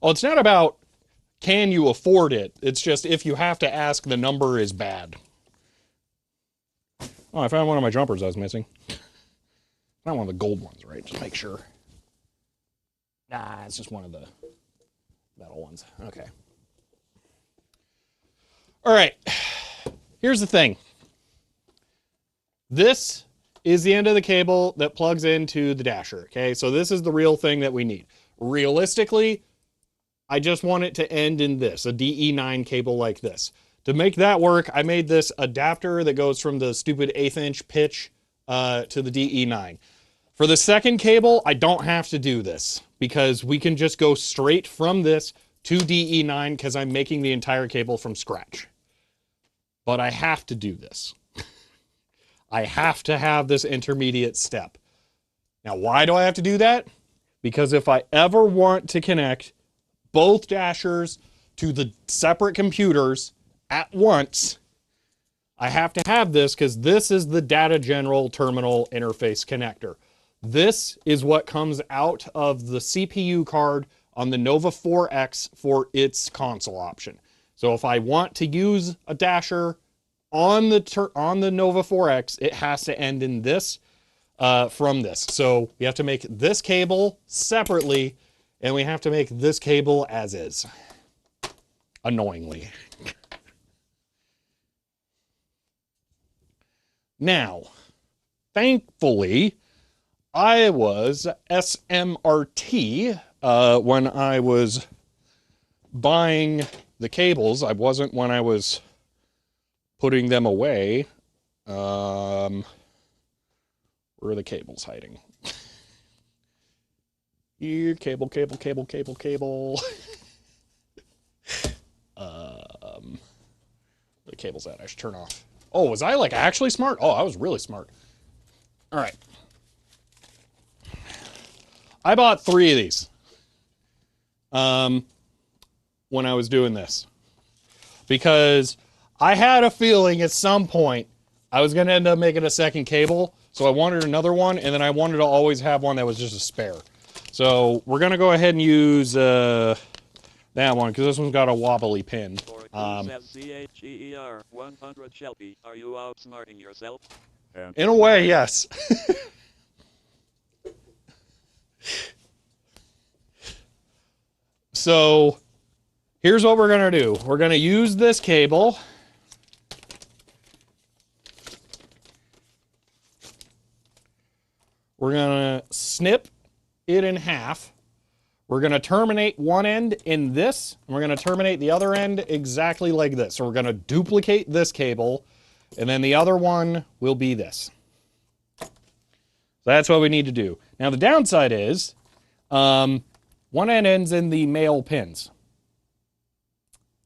Oh, it's not about can you afford it. It's just if you have to ask, the number is bad. Oh, I found one of my jumpers I was missing. Not one of the gold ones, right? Just make sure. Nah, it's just one of the metal ones. Okay. All right. Here's the thing. This is the end of the cable that plugs into the dasher, okay? So this is the real thing that we need. Realistically, I just want it to end in this, a DE9 cable like this. To make that work, I made this adapter that goes from the stupid 1/8 inch pitch to the DE9. For the second cable, I don't have to do this because we can just go straight from this to DE9 because I'm making the entire cable from scratch. But I have to do this. I have to have this intermediate step. Now, why do I have to do that? Because if I ever want to connect both dashers to the separate computers at once, I have to have this because this is the data general terminal interface connector. This is what comes out of the CPU card on the Nova 4X for its console option. So if I want to use a dasher on the Nova 4X, it has to end in this from this. So we have to make this cable separately, and we have to make this cable as is. Annoyingly. Now, thankfully, I was SMRT when I was buying the cables. I wasn't when I was putting them away. Where are the cables hiding? Here, cable. Where the cable's at? I should turn off. Oh, was I like actually smart? Oh, I was really smart. All right. I bought 3 of these. when I was doing this. Because I had a feeling at some point I was going to end up making a second cable. So I wanted another one, and then I wanted to always have one that was just a spare. So we're going to go ahead and use that one, because this one's got a wobbly pin. CHER 100 Shelby. Are you outsmarting yourself? In a way, yes. So here's what we're going to do. We're going to use this cable. We're going to snip it in half. We're going to terminate one end in this, and we're going to terminate the other end exactly like this. So we're going to duplicate this cable, and then the other one will be this. So that's what we need to do. Now the downside is, one end ends in the male pins.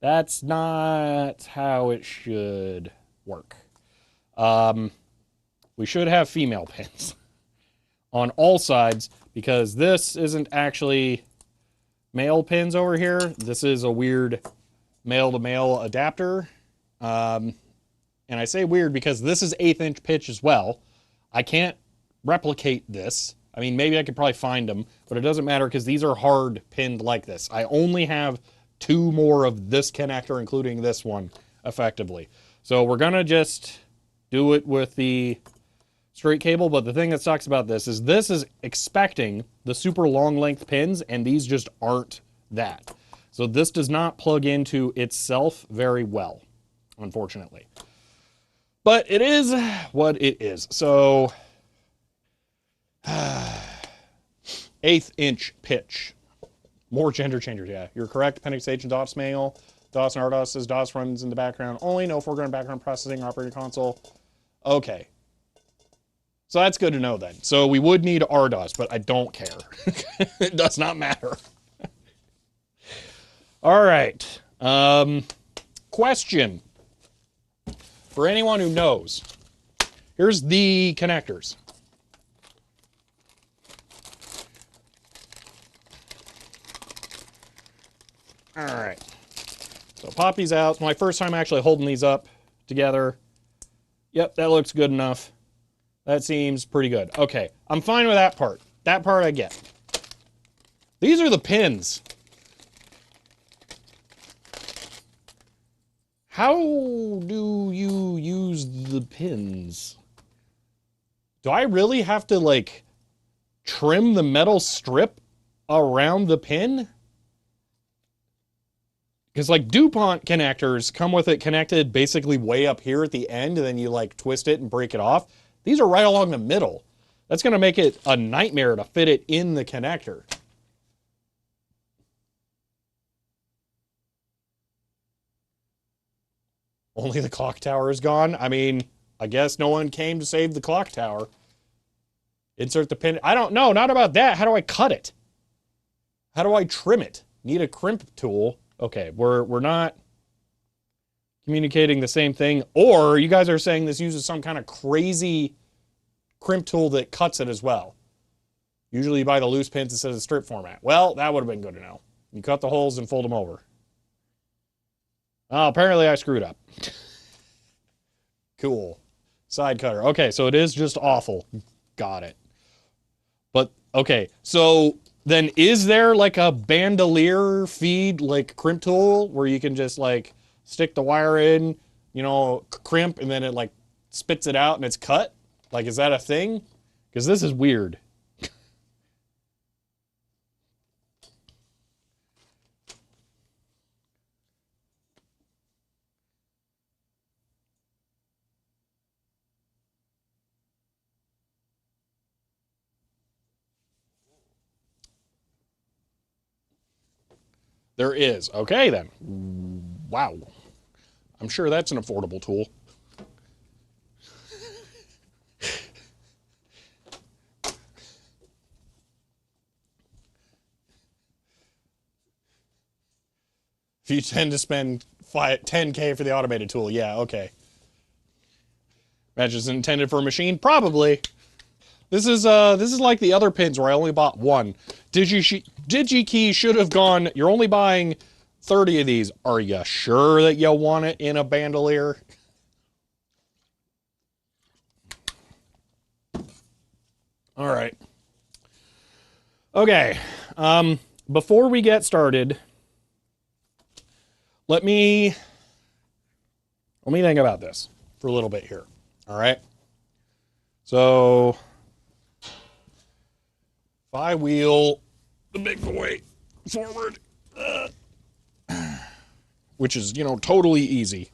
That's not how it should work. We should have female pins on all sides, because this isn't actually male pins over here. This is a weird male-to-male adapter. And I say weird because this is 1/8 inch pitch as well. I can't replicate this. I mean, maybe I could probably find them, but it doesn't matter because these are hard pinned like this. I only have 2 more of this connector, including this one, effectively. So we're going to just do it with the straight cable, but the thing that sucks about this is expecting the super long length pins, and these just aren't that. So this does not plug into itself very well, unfortunately. But it is what it is. So 1/8 inch pitch. More gender changers, yeah. You're correct. Appendix H and DOS manual. DOS and RDOS says DOS runs in the background only. No foreground background processing operating console. Okay. So that's good to know then. So we would need RDOS, but I don't care. It does not matter. All right. Question. For anyone who knows, here's the connectors. All right. So pop these out. It's my first time actually holding these up together. Yep, that looks good enough. That seems pretty good. Okay, I'm fine with that part. That part I get. These are the pins. How do you use the pins? Do I really have to, like, trim the metal strip around the pin? Because, like, DuPont connectors come with it connected basically way up here at the end, and then you, like, twist it and break it off. These are right along the middle. That's going to make it a nightmare to fit it in the connector. Only the clock tower is gone? I mean, I guess no one came to save the clock tower. Insert the pin. I don't know. Not about that. How do I cut it? How do I trim it? Need a crimp tool. Okay, we're not communicating the same thing. Or you guys are saying this uses some kind of crazy crimp tool that cuts it as well. Usually you buy the loose pins instead of the strip format. Well, that would have been good to know. You cut the holes and fold them over. Oh, apparently I screwed up. Cool. Side cutter. Okay, so it is just awful. Got it. But, okay, so then is there like a bandolier feed, like crimp tool, where you can just like stick the wire in, you know, crimp, and then it like spits it out and it's cut? Like, is that a thing? Because this is weird. There is. Okay, then. Wow. I'm sure that's an affordable tool. If you tend to spend $10K for the automated tool, yeah, okay. Match is intended for a machine? Probably. This is like the other pins where I only bought one. DigiKey should have gone, you're only buying 30 of these. Are you sure that you want it in a bandolier? All right. Okay. Before we get started, let me think about this for a little bit here. All right. So if I wheel the big boy forward, which is, totally easy.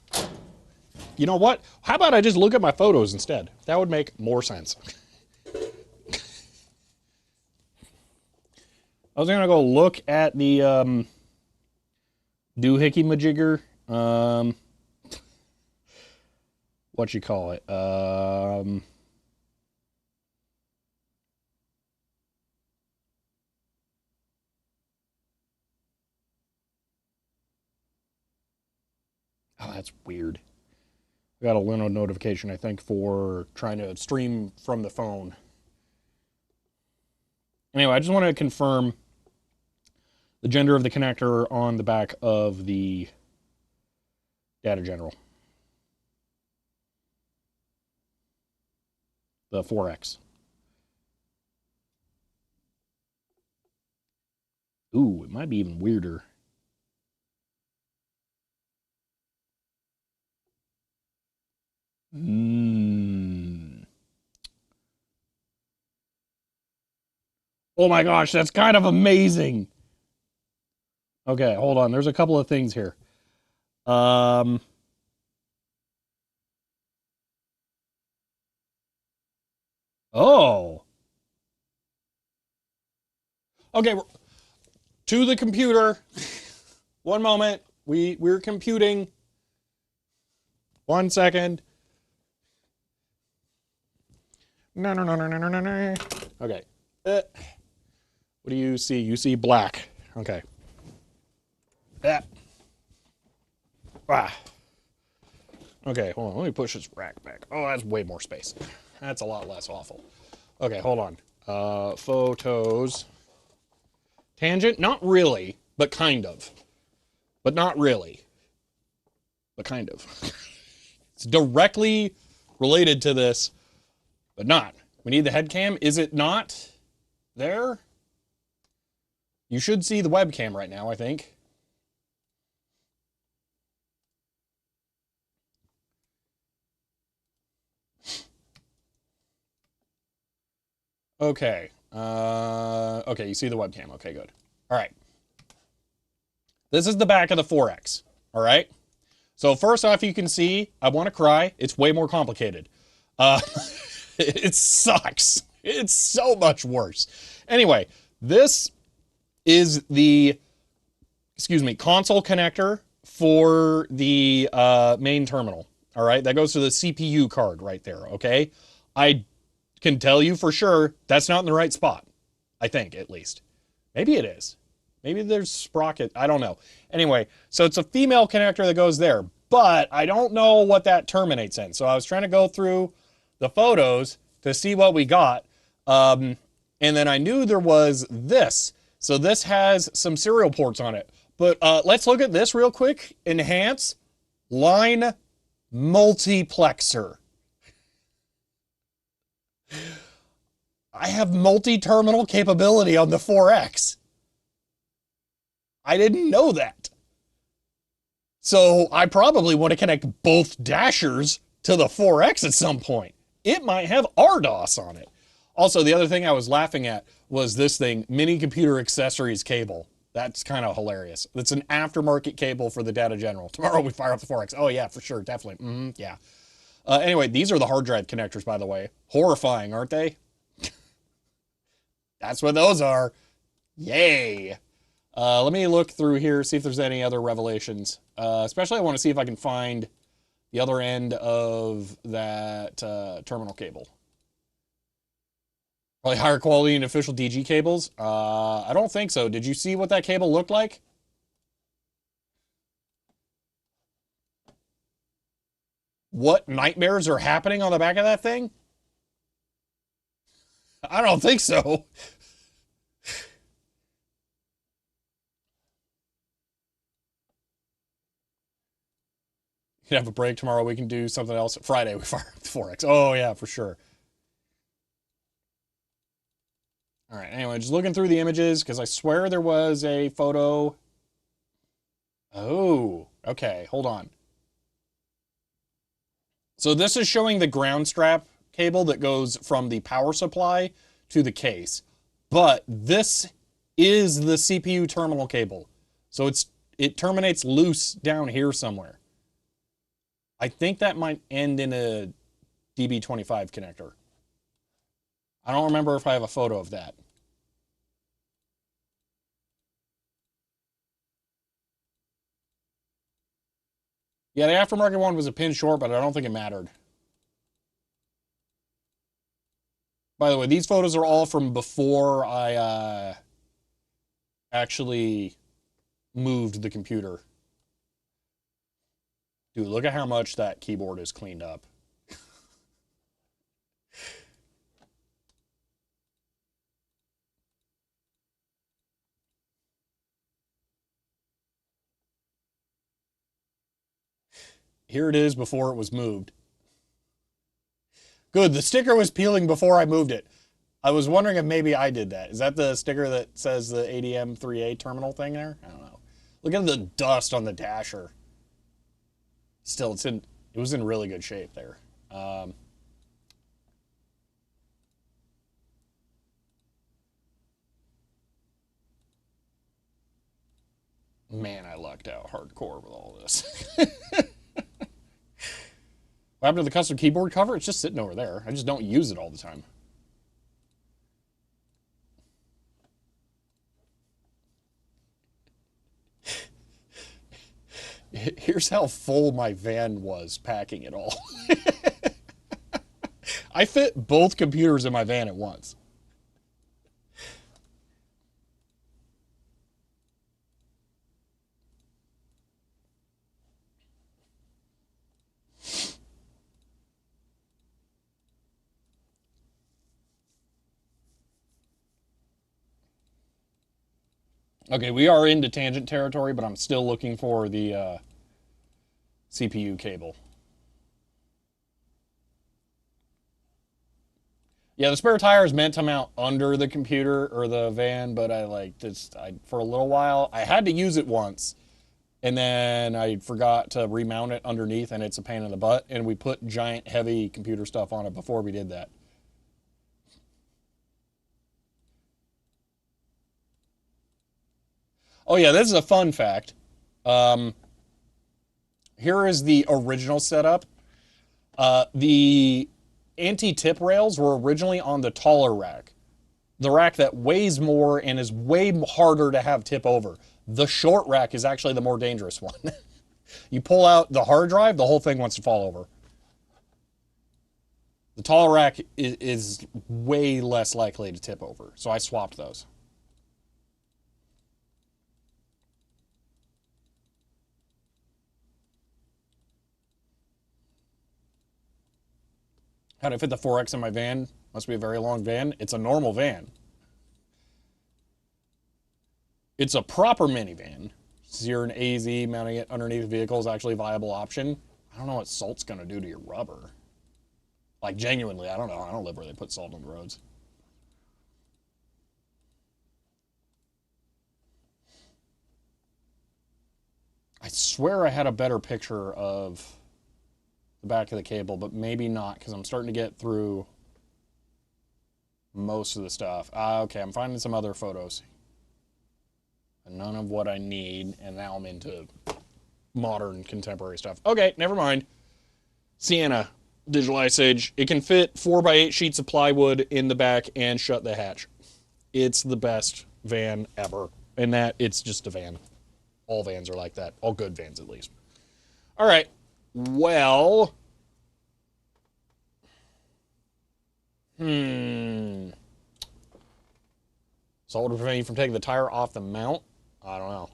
You know what? How about I just look at my photos instead? That would make more sense. I was going to go look at the doohickey majigger. What you call it? Oh, that's weird. I got a Linode notification, I think, for trying to stream from the phone. Anyway, I just want to confirm the gender of the connector on the back of the data general. The 4X. Ooh, it might be even weirder. Oh my gosh, that's kind of amazing. Okay, hold on. There's a couple of things here. Oh. Okay, to the computer. One moment. We're computing. 1 second. No. Okay. What do you see? You see black. Okay. Okay, hold on. Let me push this rack back. Oh, that's way more space. That's a lot less awful. Okay, hold on. Photos. Tangent? Not really, but kind of. But not really. But kind of. It's directly related to this, but not. We need the head cam. Is it not there? You should see the webcam right now, I think. Okay. Okay, you see the webcam. Okay, good. All right. This is the back of the 4X. All right. So first off, you can see, I want to cry. It's way more complicated. It sucks. It's so much worse. Anyway, this is the, console connector for the main terminal. All right. That goes to the CPU card right there. Okay. I can tell you for sure that's not in the right spot. I think, at least. Maybe it is. Maybe there's sprocket. I don't know. Anyway, so it's a female connector that goes there, but I don't know what that terminates in. So I was trying to go through the photos to see what we got. And then I knew there was this. So this has some serial ports on it. But let's look at this real quick. Enhance line multiplexer. I have multi-terminal capability on the 4X. I didn't know that. So I probably want to connect both dashers to the 4X at some point. It might have RDOS on it. Also, the other thing I was laughing at was this thing, mini computer accessories cable. That's kind of hilarious. It's an aftermarket cable for the data general. Tomorrow we fire up the 4X. Oh yeah, for sure, definitely. Yeah. Anyway, these are the hard drive connectors, by the way. Horrifying, aren't they? That's what those are. Yay. Let me look through here, see if there's any other revelations. Especially I want to see if I can find the other end of that terminal cable. Probably higher quality and official DG cables. I don't think so. Did you see what that cable looked like? What nightmares are happening on the back of that thing? I don't think so. can have a break tomorrow. We can do something else. Friday, we fire up the 4X. Oh, yeah, for sure. All right, anyway, just looking through the images, because I swear there was a photo. Oh, okay, hold on. So this is showing the ground strap cable that goes from the power supply to the case. But this is the CPU terminal cable. So it terminates loose down here somewhere. I think that might end in a DB25 connector. I don't remember if I have a photo of that. Yeah, the aftermarket one was a pin short, but I don't think it mattered. By the way, these photos are all from before I actually moved the computer. Dude, look at how much that keyboard is cleaned up. Here it is before it was moved. Good, the sticker was peeling before I moved it. I was wondering if maybe I did that. Is that the sticker that says the ADM3A terminal thing there? I don't know. Look at the dust on the dasher. Still, it was in really good shape there. Man, I lucked out hardcore with all this. What happened to the custom keyboard cover? It's just sitting over there. I just don't use it all the time. Here's how full my van was packing it all. I fit both computers in my van at once. Okay, we are into tangent territory, but I'm still looking for the CPU cable. Yeah, the spare tire is meant to mount under the computer or the van, but for a little while, I had to use it once, and then I forgot to remount it underneath, and it's a pain in the butt, and we put giant, heavy computer stuff on it before we did that. Oh yeah, this is a fun fact. Here is the original setup. The anti-tip rails were originally on the taller rack. The rack that weighs more and is way harder to have tip over. The short rack is actually the more dangerous one. You pull out the hard drive, the whole thing wants to fall over. The taller rack is way less likely to tip over, so I swapped those. How to fit the 4X in my van? Must be a very long van. It's a normal van. It's a proper minivan. So you're an AZ, mounting it underneath the vehicle is actually a viable option. I don't know what salt's gonna do to your rubber. Like, genuinely, I don't know. I don't live where they put salt on the roads. I swear I had a better picture of the back of the cable, but maybe not, because I'm starting to get through most of the stuff. Okay, I'm finding some other photos. None of what I need, and now I'm into modern contemporary stuff. Okay, never mind. Sienna, Digital Ice Age. It can fit 4x8 sheets of plywood in the back and shut the hatch. It's the best van ever. And that, it's just a van. All vans are like that. All good vans, at least. All right. Well. Salt would prevent you from taking the tire off the mount? I don't know.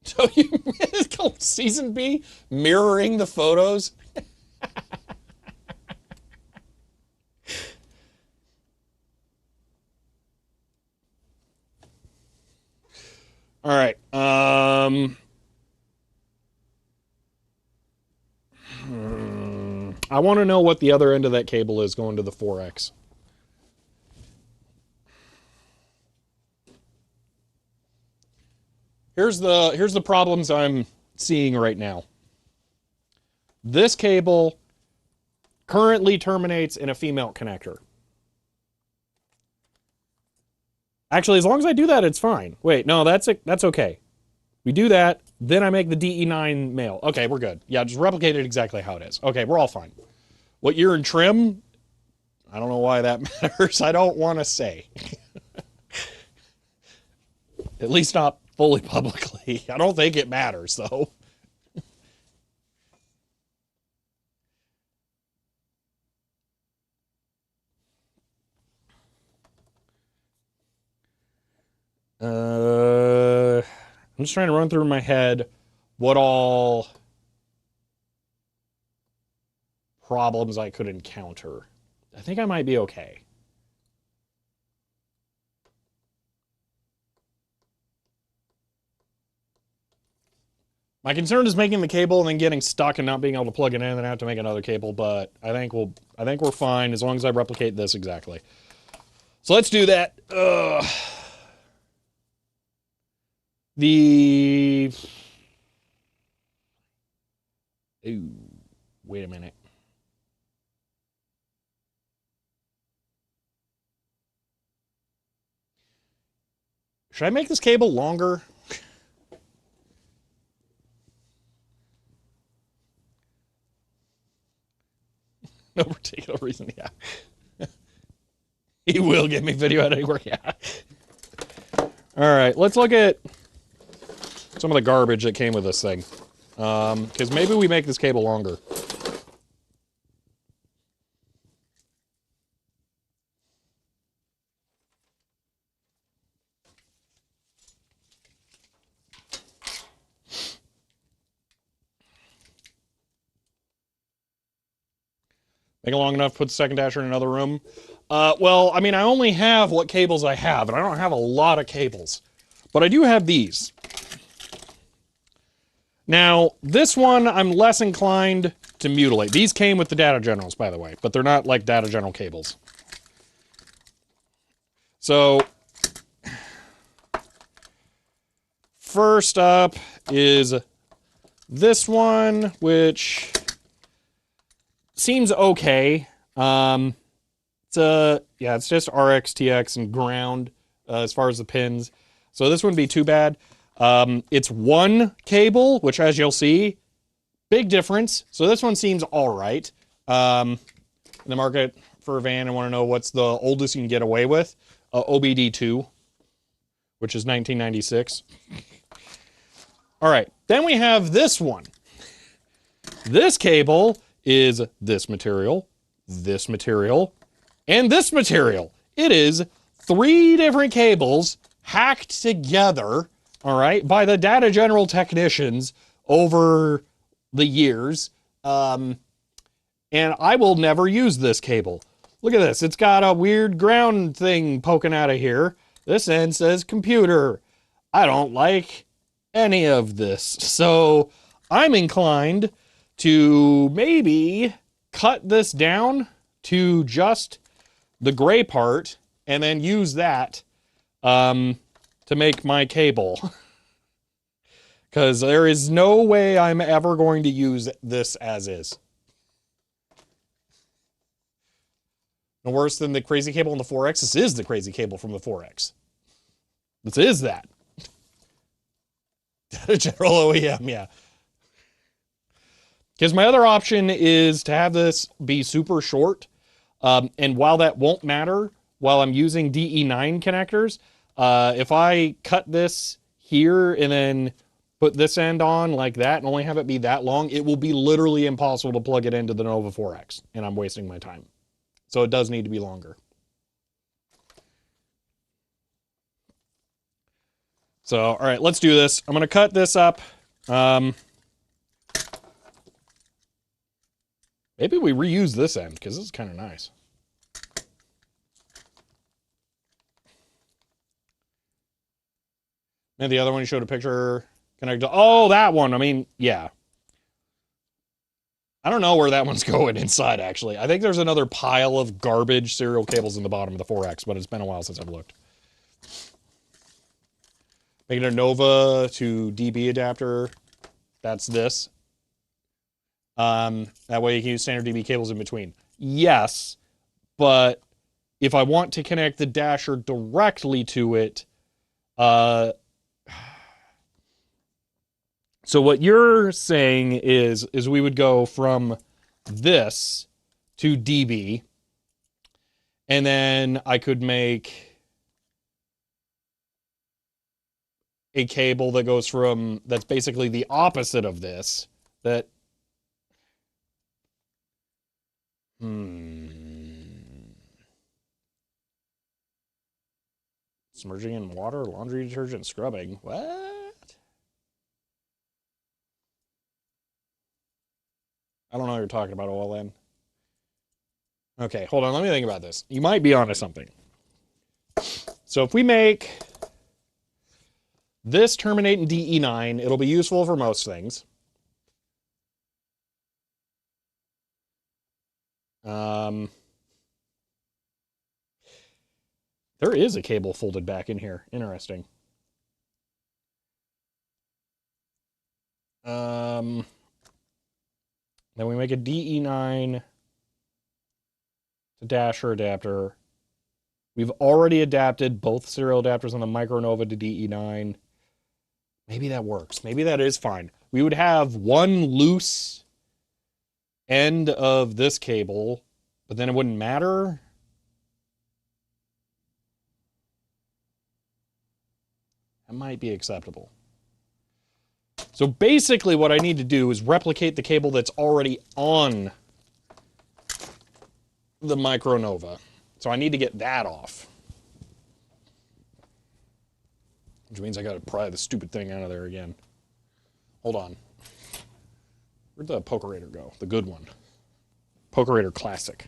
So it's called Season B? Mirroring the photos? All right. I want to know what the other end of that cable is going to the 4X. Here's the problems I'm seeing right now. This cable currently terminates in a female connector. Actually, as long as I do that, it's fine. Wait, no, that's okay. We do that, then I make the DE9 male. Okay, we're good. Yeah, just replicate it exactly how it is. Okay, we're all fine. What year and trim? I don't know why that matters. I don't want to say. At least not fully publicly. I don't think it matters, though. I'm just trying to run through my head what all problems I could encounter. I think I might be okay. My concern is making the cable and then getting stuck and not being able to plug it in and then I have to make another cable, but I think we're fine as long as I replicate this exactly. So let's do that. Ooh, wait a minute. Should I make this cable longer? No particular reason, yeah. He will give me video editing work, yeah. All right, let's look at some of the garbage that came with this thing. Because maybe we make this cable longer. Make it long enough, put the second dasher in another room. Well, I mean, I only have what cables I have, and I don't have a lot of cables. But I do have these. Now, this one, I'm less inclined to mutilate. These came with the data generals, by the way, but they're not like data general cables. So, first up is this one, which seems okay. It's just RX, TX, and ground as far as the pins. So this wouldn't be too bad. It's one cable, which as you'll see, big difference. So this one seems all right. In the market for a van, I want to know what's the oldest you can get away with. OBD2, which is 1996. All right, then we have this one. This cable is this material, and this material. It is 3 different cables hacked together, all right, by the data general technicians over the years. And I will never use this cable. Look at this. It's got a weird ground thing poking out of here. This end says computer. I don't like any of this. So I'm inclined to maybe cut this down to just the gray part and then use that to make my cable. Because there is no way I'm ever going to use this as is. No worse than the crazy cable on the 4X. This is the crazy cable from the 4X. This is that. Data General OEM, yeah. Because my other option is to have this be super short. And while that won't matter, while I'm using DE9 connectors, if I cut this here and then put this end on like that and only have it be that long, it will be literally impossible to plug it into the Nova 4X. And I'm wasting my time. So it does need to be longer. So, all right, let's do this. I'm going to cut this up. Maybe we reuse this end because this is kind of nice. And the other one you showed a picture. Connect to, oh, that one. I mean, yeah. I don't know where that one's going inside, actually. I think there's another pile of garbage serial cables in the bottom of the 4X, but it's been a while since I've looked. Making a Nova to DB adapter. That's this. That way you can use standard DB cables in between. Yes, but if I want to connect the dasher directly to it, so what you're saying is we would go from this to DB, and then I could make a cable that goes from, that's basically the opposite of this, that, submerging in water, laundry detergent, scrubbing. What? I don't know what you're talking about, OLN. Okay, hold on. Let me think about this. You might be onto something. So if we make this terminate in DE9, it'll be useful for most things. There is a cable folded back in here. Interesting. Then we make a DE9 to dasher adapter. We've already adapted both serial adapters on the Micronova to DE9. Maybe that works. Maybe that is fine. We would have one loose end of this cable, but then it wouldn't matter. That might be acceptable. So basically what I need to do is replicate the cable that's already on the Micronova. So I need to get that off. Which means I gotta pry the stupid thing out of there again. Hold on. Where'd the Pokerator go? The good one. Pokerator Classic.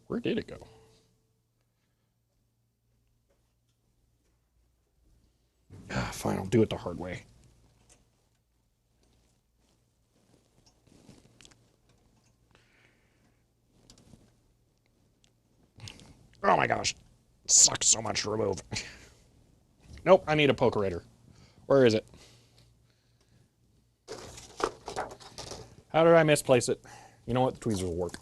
Where did it go? Fine, I'll do it the hard way. Oh my gosh. It sucks so much to remove. Nope, I need a Pokerator. Where is it? How did I misplace it? You know what? The tweezers will work.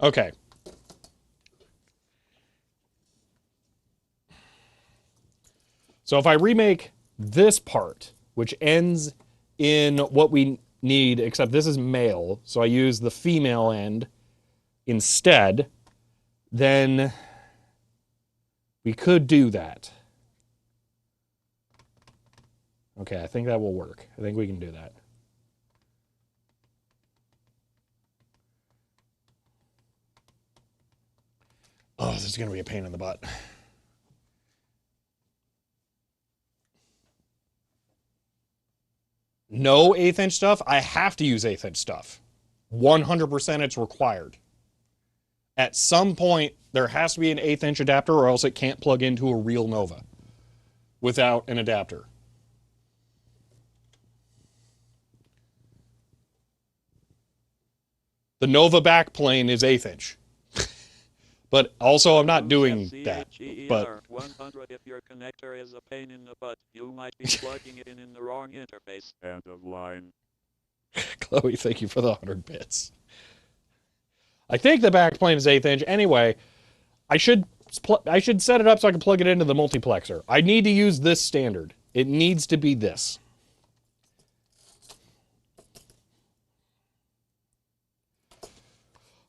Okay. So if I remake this part, which ends in what we need, except this is male, so I use the female end instead, then we could do that. Okay, I think that will work. I think we can do that. Oh, this is going to be a pain in the butt. No 1/8 inch stuff? I have to use 1/8 inch stuff. 100% it's required. At some point, there has to be an 1/8 inch adapter or else it can't plug into a real Nova without an adapter. The Nova backplane is 1/8 inch. But also, I'm not doing that. But 100 if your connector is a pain in the butt, you might be plugging it in the wrong interface. End of line. Chloe, thank you for the 100 bits. I think the backplane is 1/8 inch. Anyway, I should set it up so I can plug it into the multiplexer. I need to use this standard. It needs to be this.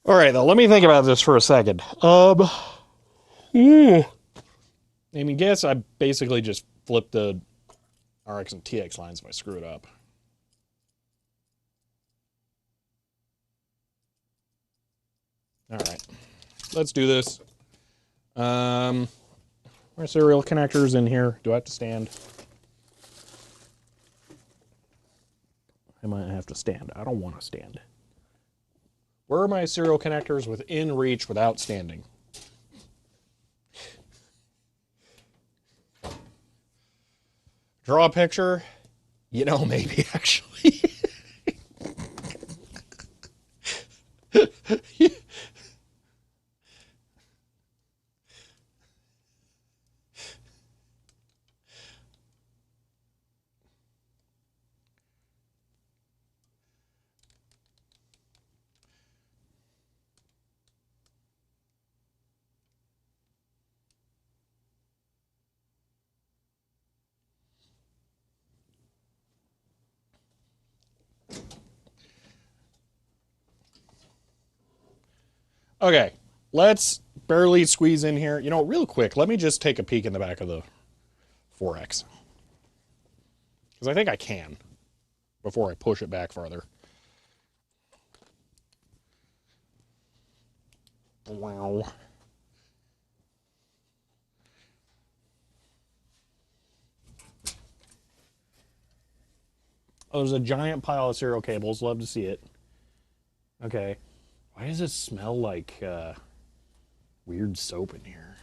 All right, now let me think about this for a second. I mean, guess I basically just flip the RX and TX lines if I screw it up. All right, let's do this. Where My serial connectors in here. Do I have to stand? I might have to stand. I don't want to stand. Where are my serial connectors within reach without standing? Draw a picture? You know, maybe actually. Okay, let's barely squeeze in here. You know, real quick, let me just take a peek in the back of the 4X. Because I think I can before I push it back farther. Wow. Oh, there's a giant pile of serial cables. Love to see it. Okay. Why does it smell like weird soap in here?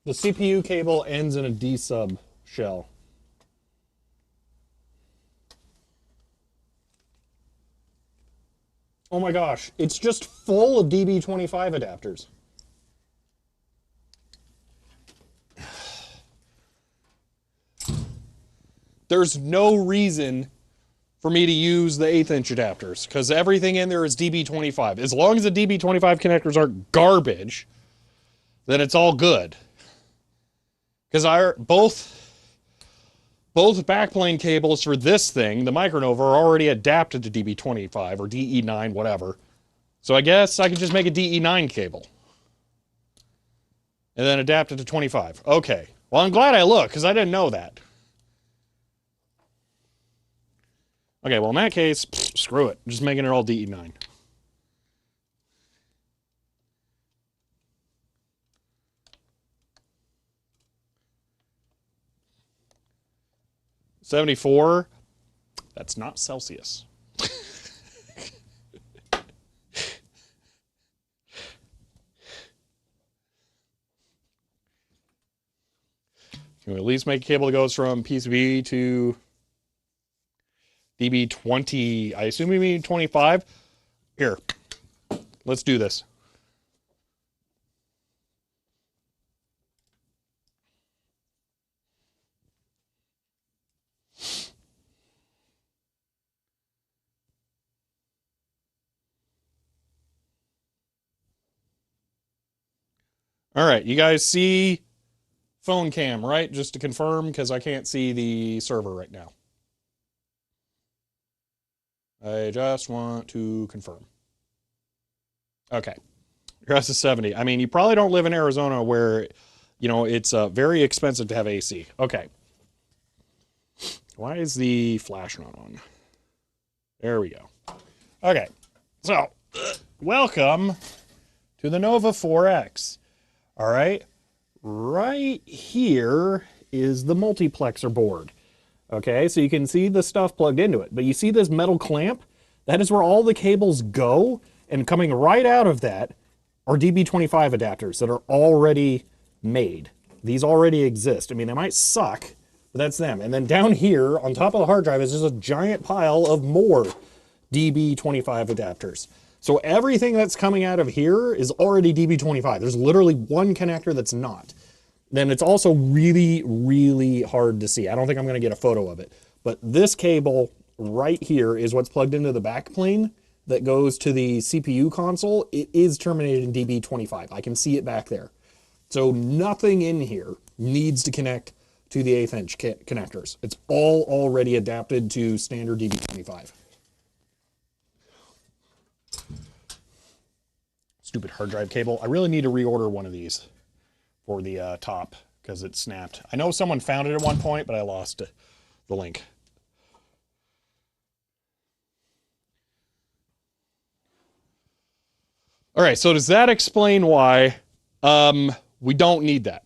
The CPU cable ends in a D-sub shell. Oh my gosh, it's just full of DB25 adapters. There's no reason for me to use the 1/8 inch adapters because everything in there is DB25. As long as the DB25 connectors aren't garbage, then it's all good. Because both backplane cables for this thing, the Micronova, are already adapted to DB25 or DE9, whatever. So I guess I can just make a DE9 cable. And then adapt it to 25. Okay. Well, I'm glad I looked, because I didn't know that. Okay, well, in that case, screw it. Just making it all DE9. $74. That's not Celsius. Can we at least make a cable that goes from PCB to DB20? I assume we mean 25. Here, let's do this. All right, you guys see phone cam, right? Just to confirm, because I can't see the server right now. I just want to confirm. Okay. Yours is 70. I mean, you probably don't live in Arizona where, you know, it's very expensive to have AC. Okay. Why is the flash not on? There we go. Okay. So, welcome to the Nova 4X. All right. Right here is the multiplexer board. Okay, so you can see the stuff plugged into it. But you see this metal clamp? That is where all the cables go. And coming right out of that are DB25 adapters that are already made. These already exist. I mean, they might suck, but that's them. And then down here on top of the hard drive is just a giant pile of more DB25 adapters. So everything that's coming out of here is already DB25. There's literally one connector that's not. Then it's also really, really hard to see. I don't think I'm going to get a photo of it. But this cable right here is what's plugged into the backplane that goes to the CPU console. It is terminated in DB25. I can see it back there. So nothing in here needs to connect to the 1/8 inch connectors. It's all already adapted to standard DB25. Stupid hard drive cable. I really need to reorder one of these for the top because it snapped. I know someone found it at one point, but I lost the link. All right, so does that explain why we don't need that?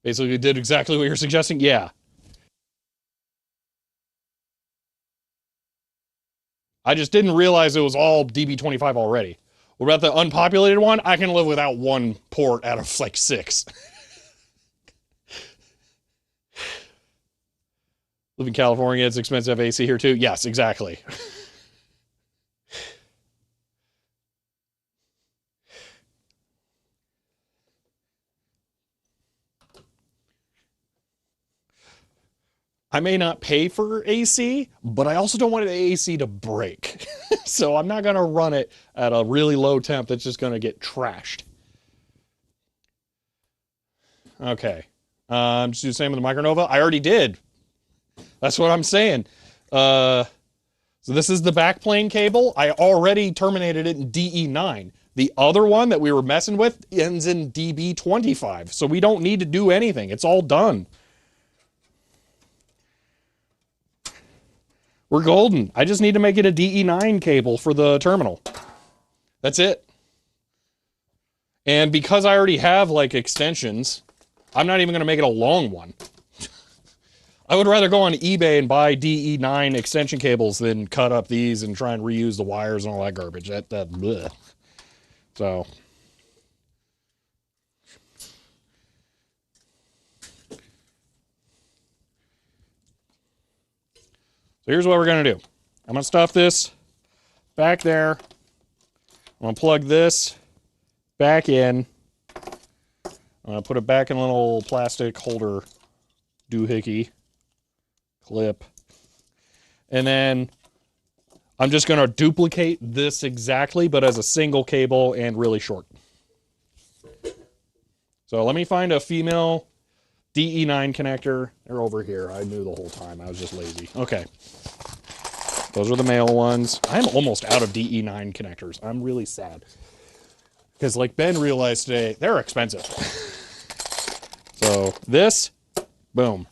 Basically, we did exactly what you're suggesting? Yeah. I just didn't realize it was all DB25 already. What about the unpopulated one? I can live without one port out of like 6. Live in California, it's expensive to have AC here too. Yes, exactly. I may not pay for AC, but I also don't want the AC to break. So I'm not going to run it at a really low temp that's just going to get trashed. Okay. Just do the same with the Micronova. I already did. That's what I'm saying. So this is the backplane cable. I already terminated it in DE9. The other one that we were messing with ends in DB25. So we don't need to do anything. It's all done. We're golden. I just need to make it a DE9 cable for the terminal. That's it. And because I already have like extensions, I'm not even going to make it a long one. I would rather go on eBay and buy DE9 extension cables than cut up these and try and reuse the wires and all that garbage. That bleh. So here's what we're going to do. I'm going to stuff this back there. I'm going to plug this back in. I'm going to put it back in a little plastic holder doohickey clip. And then I'm just going to duplicate this exactly, but as a single cable and really short. So let me find a female DE9 connector. They're over here. I knew the whole time. I was just lazy. Okay. Those are the male ones. I'm almost out of DE9 connectors. I'm really sad. Because like Ben realized today, they're expensive. So this, boom.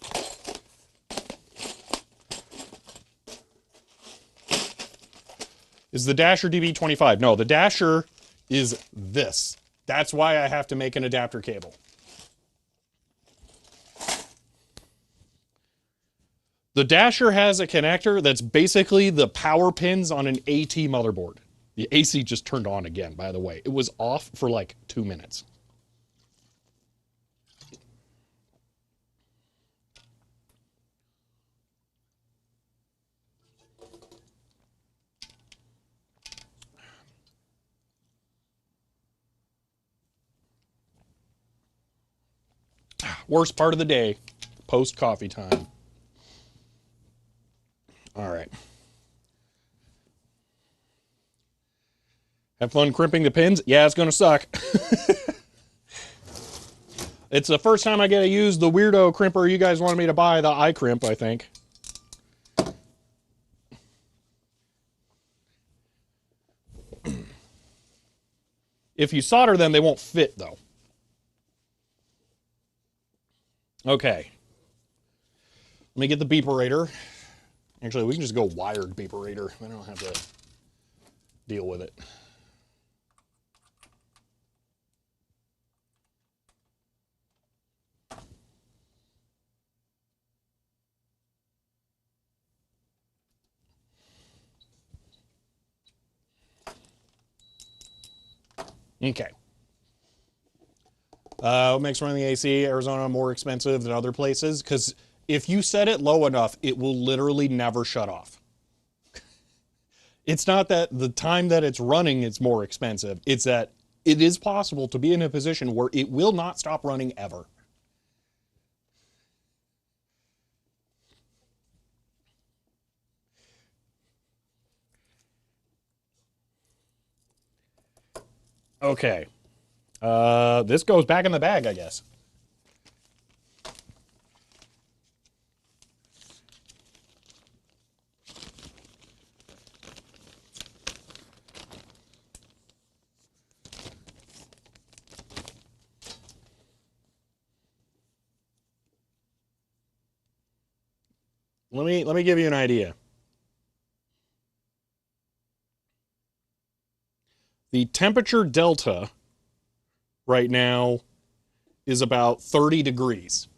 Is the Dasher DB25? No, the Dasher is this. That's why I have to make an adapter cable. The Dasher has a connector that's basically the power pins on an AT motherboard. The AC just turned on again, by the way. It was off for like 2 minutes. Worst part of the day, post coffee time. All right. Have fun crimping the pins? Yeah, it's going to suck. It's the first time I get to use the weirdo crimper you guys wanted me to buy, the iCrimp, I think. If you solder them, they won't fit, though. Okay. Let me get the beeperator. Actually, we can just go wired beeperator. I don't have to deal with it. Okay. What makes running the AC Arizona more expensive than other places? Because if you set it low enough, it will literally never shut off. It's not that the time that it's running it's more expensive. It's that it is possible to be in a position where it will not stop running ever. Okay. This goes back in the bag, I guess. let me give you an idea. The temperature delta right now is about 30 degrees.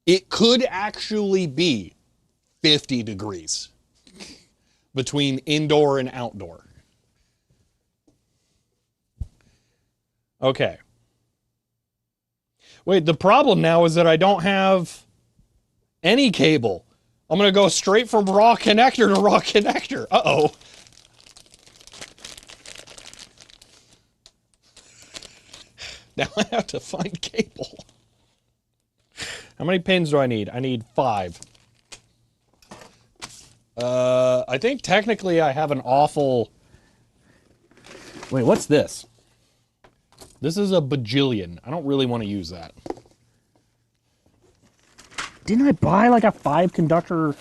It could actually be 50 degrees between indoor and outdoor. Okay. Wait, the problem now is that I don't have any cable. I'm going to go straight from raw connector to raw connector. Uh-oh. Now I have to find cable. How many pins do I need? I need 5. I think technically I have an awful... Wait, what's this? This is a bajillion. I don't really want to use that. Didn't I buy like a 5 conductor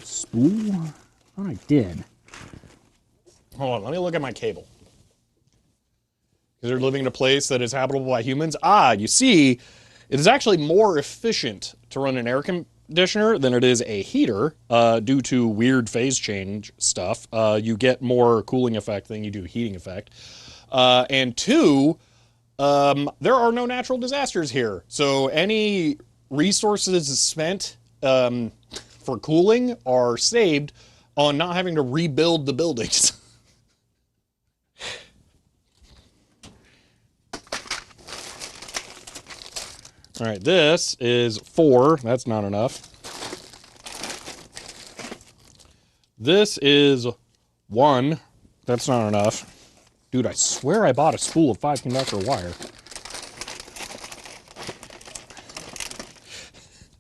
spool? I thought I did. Hold on, let me look at my cable. Because they're living in a place that is habitable by humans. Ah, you see, it is actually more efficient to run an air conditioner than it is a heater due to weird phase change stuff. You get more cooling effect than you do heating effect. And 2, there are no natural disasters here. So any resources spent for cooling are saved on not having to rebuild the buildings. All right, this is 4. That's not enough. This is 1. That's not enough. Dude, I swear I bought a spool of 5 conductor wire.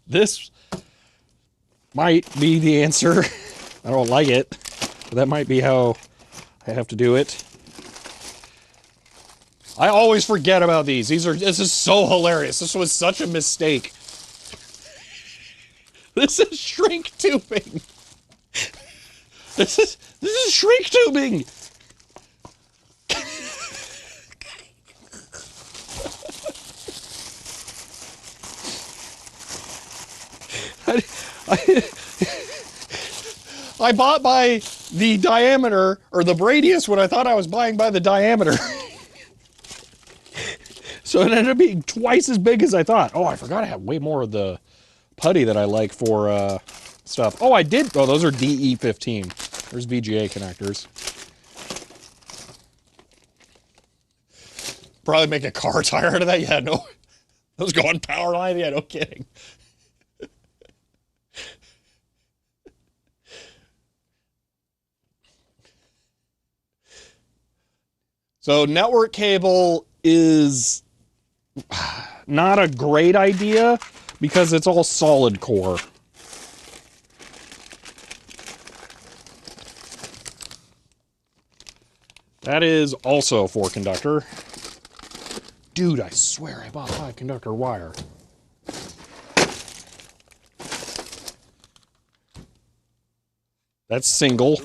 This might be the answer. I don't like it, but that might be how I have to do it. I always forget about these. This is so hilarious. This was such a mistake. This is shrink tubing. This is shrink tubing. I bought by the diameter, or the radius, when I thought I was buying by the diameter. So it ended up being twice as big as I thought. Oh, I forgot I have way more of the putty that I like for stuff. Oh, I did. Oh, those are DE15. There's VGA connectors. Probably make a car tire out of that. Yeah, no. Those go on power line. Yeah, no kidding. So network cable is not a great idea because it's all solid core. That is also 4 conductor. Dude, I swear I bought 5 conductor wire. That's single.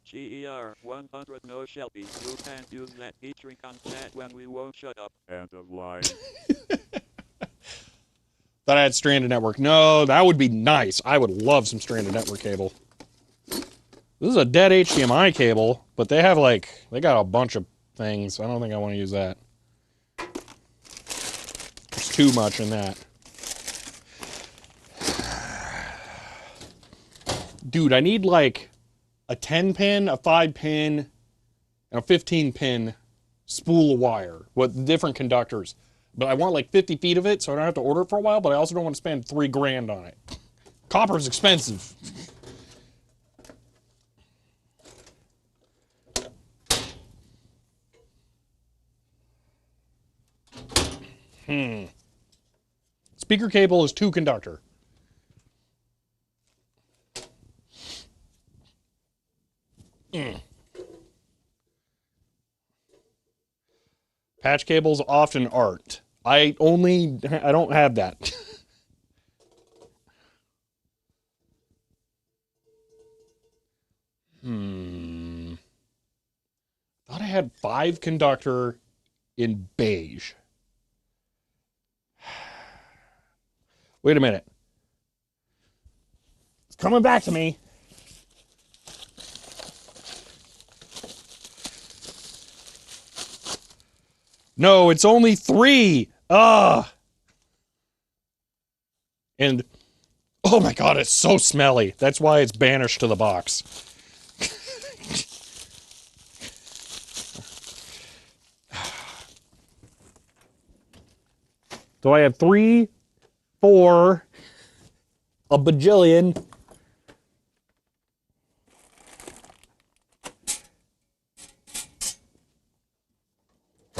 CHER 100 no Shelby. You can't use that featuring on chat when we won't shut up. End of line. Thought I had stranded network. No, that would be nice. I would love some stranded network cable. This is a dead HDMI cable, but they have they got a bunch of things. I don't think I want to use that. There's too much in that. Dude, I need a 10 pin, a 5 pin, and a 15 pin spool of wire with different conductors. But I want 50 feet of it, so I don't have to order it for a while, but I also don't want to spend $3 grand on it. Copper's expensive. Speaker cable is 2 conductor. Patch cables often aren't. I don't have that. Thought I had 5 conductor in beige. Wait a minute. coming back to me. No, it's only 3. Ugh. And, oh my god, it's so smelly. That's why it's banished to the box. So I have 3, 4, a bajillion.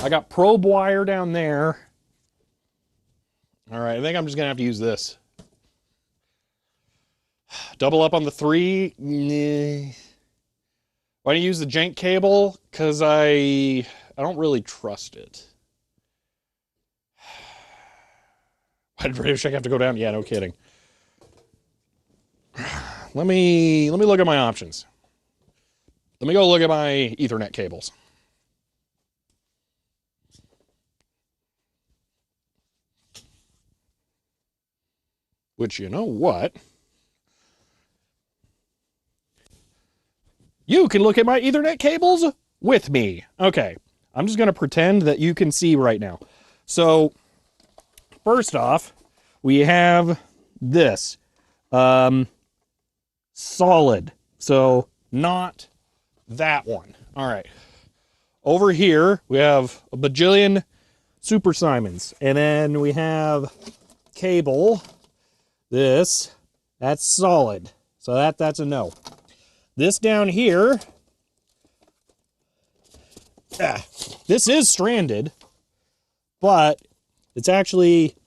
I got probe wire down there. All right, I think I'm just going to have to use this. Double up on the 3. Nah. Why don't you use the jank cable? Because I don't really trust it. Why did Radio Shack have to go down? Yeah, no kidding. Let me look at my options. Let me go look at my Ethernet cables. Which, you know what? You can look at my Ethernet cables with me. Okay, I'm just going to pretend that you can see right now. So, first off, we have this. Solid. So, not that one. All right. Over here, we have a bajillion Super Simons. And then we have cable. This. That's solid. So that's a no. This down here, this is stranded, but it's actually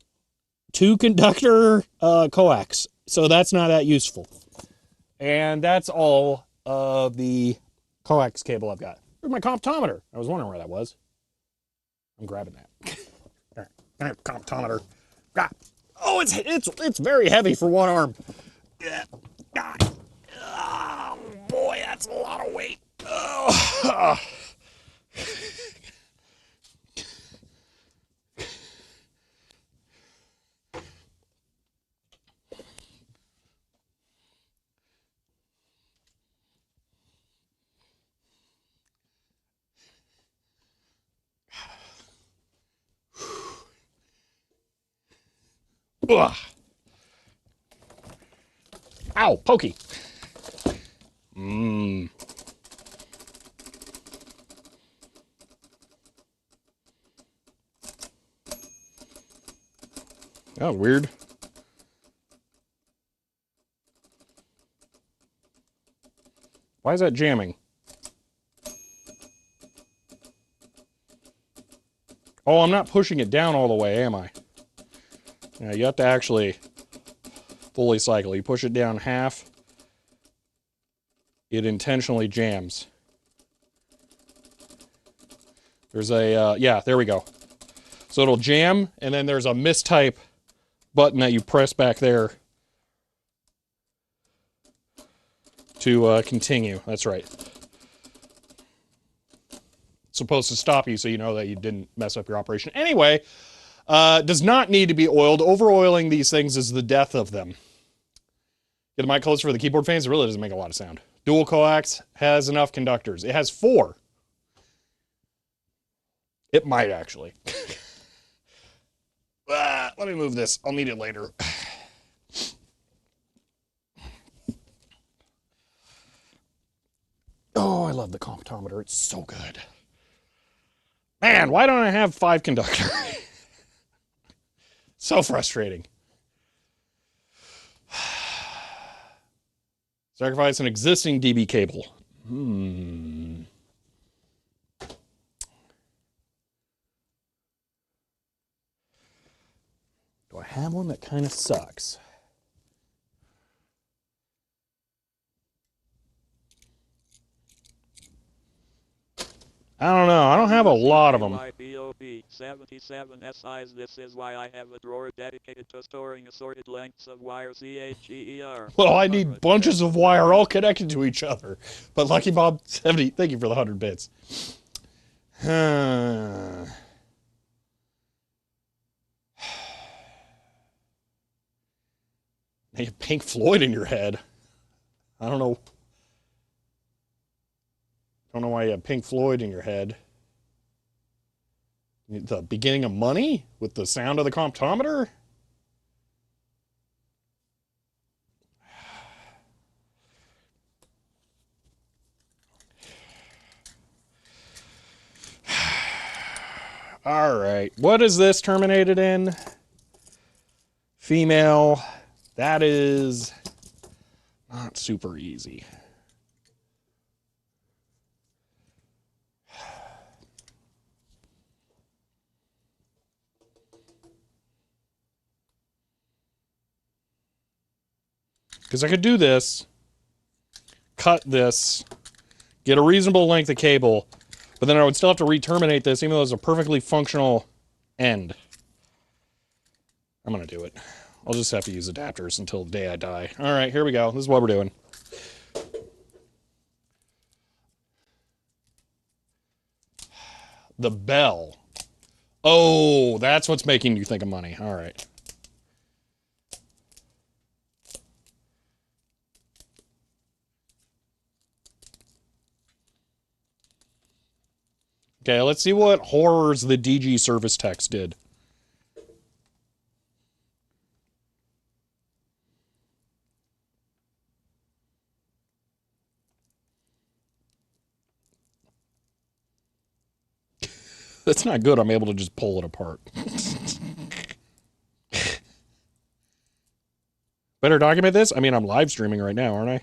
2-conductor coax, so that's not that useful. And that's all of the coax cable I've got. Where's my comptometer? I was wondering where that was. I'm grabbing that. All right, comptometer. Oh, it's very heavy for one arm. Oh, boy, that's a lot of weight. Oh. Ugh. Ow, pokey. That was weird. Why is that jamming? Oh, I'm not pushing it down all the way, am I? Yeah, you have to actually fully cycle. You push it down half, it intentionally jams. There's a, yeah, there we go. So it'll jam, and then there's a mistype button that you press back there to continue. That's right. It's supposed to stop you so you know that you didn't mess up your operation. Anyway, does not need to be oiled. Over-oiling these things is the death of them. Get the mic closer for the keyboard fans. It really doesn't make a lot of sound. Dual coax has enough conductors. It has 4. It might actually. Let me move this. I'll need it later. Oh, I love the comptometer. It's so good. Man, why don't I have 5 conductor? So frustrating. Sacrifice an existing DB cable. Do I have one that kind of sucks? I don't know. I don't have a lot of them. 77 SIs. This is why I have a drawer dedicated to storing assorted lengths of wire. CHER. Well, I need bunches of wire all connected to each other. But Lucky Bob 70, thank you for the 100 bits. You have Pink Floyd in your head. I don't know. Don't know why you have Pink Floyd in your head. The beginning of Money with the sound of the comptometer? All right. What is this terminated in? Female. That is not super easy. Because I could do this, cut this, get a reasonable length of cable, but then I would still have to re-terminate this, even though it's a perfectly functional end. I'm going to do it. I'll just have to use adapters until the day I die. All right, here we go. This is what we're doing. The bell. Oh, that's what's making you think of money. All right. Okay, let's see what horrors the DG service text did. That's not good. I'm able to just pull it apart. Better document this? I mean, I'm live streaming right now, aren't I?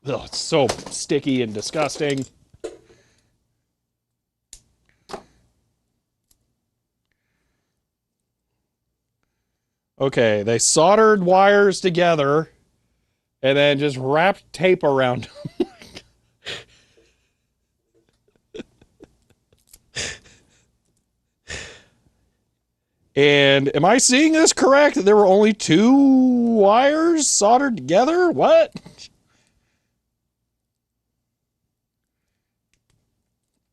Ugh, it's so sticky and disgusting. Okay, they soldered wires together and then just wrapped tape around them. And am I seeing this correct? There were only 2 wires soldered together? What?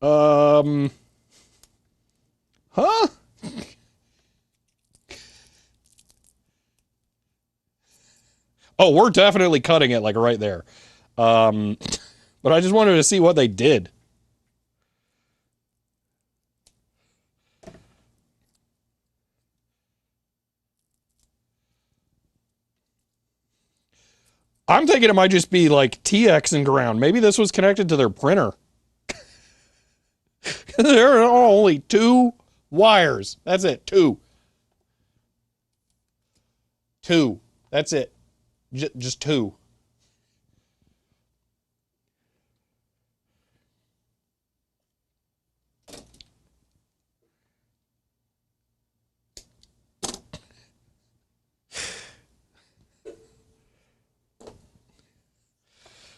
Huh? Oh, we're definitely cutting it like right there. But I just wanted to see what they did. I'm thinking it might just be like TX and ground. Maybe this was connected to their printer. There are only 2 wires. That's it. 2. 2. That's it. Just 2.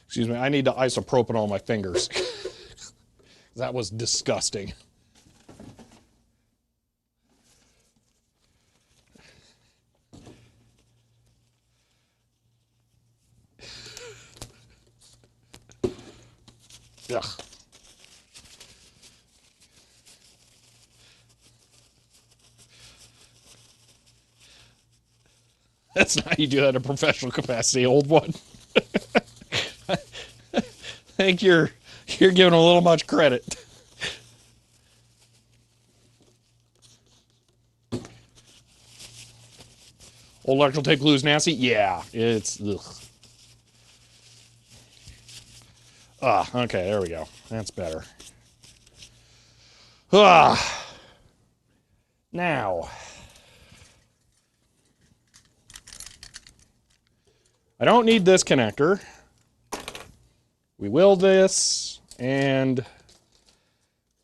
Excuse me, I need to isopropanol my fingers. That was disgusting. Ugh. That's not how you do that in a professional capacity, old one. I think you're giving a little much credit. Old electrical tape glue is nasty? Yeah, it's ugh. Ah, okay, there we go. That's better. Ah. Now, I don't need this connector. We will this, and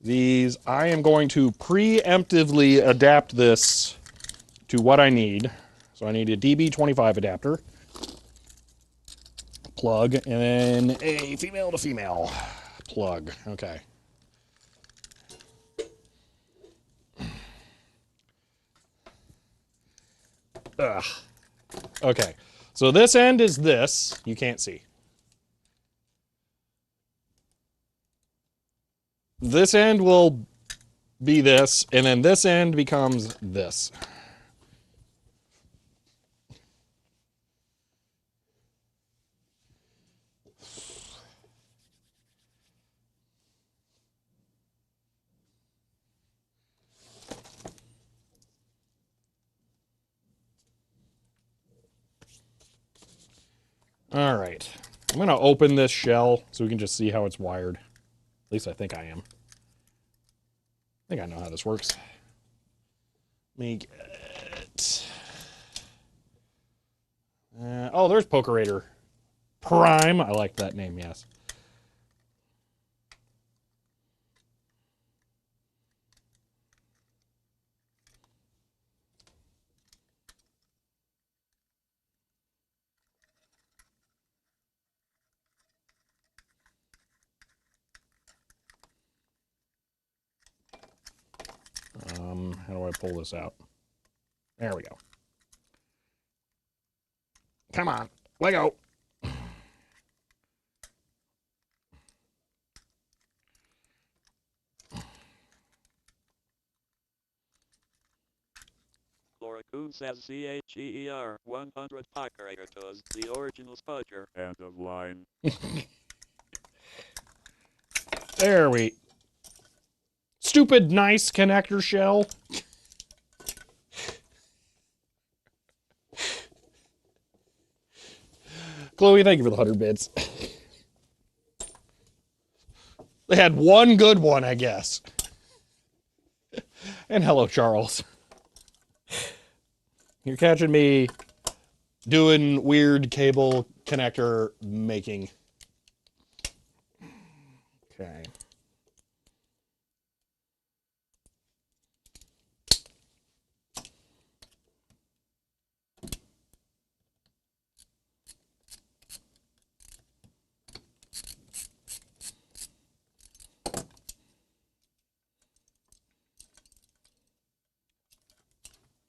these, I am going to preemptively adapt this to what I need. So I need a DB25 adapter, plug, and then a female to female plug. Okay. Ugh. Okay. So this end is this. You can't see. This end will be this, and then this end becomes this. All right, I'm going to open this shell so we can just see how it's wired. At least I think I am. I think I know how this works. Make it. Oh, there's Pokerator Prime. I like that name, yes. How do I pull this out? There we go. Come on, let go. Loraccoon says CHEER 100 Pockerators, the original spudger. End of line. There we. Stupid nice connector shell. Chloe, thank you for the 100 bits. They had one good one, I guess. And hello, Charles. You're catching me doing weird cable connector making. Okay.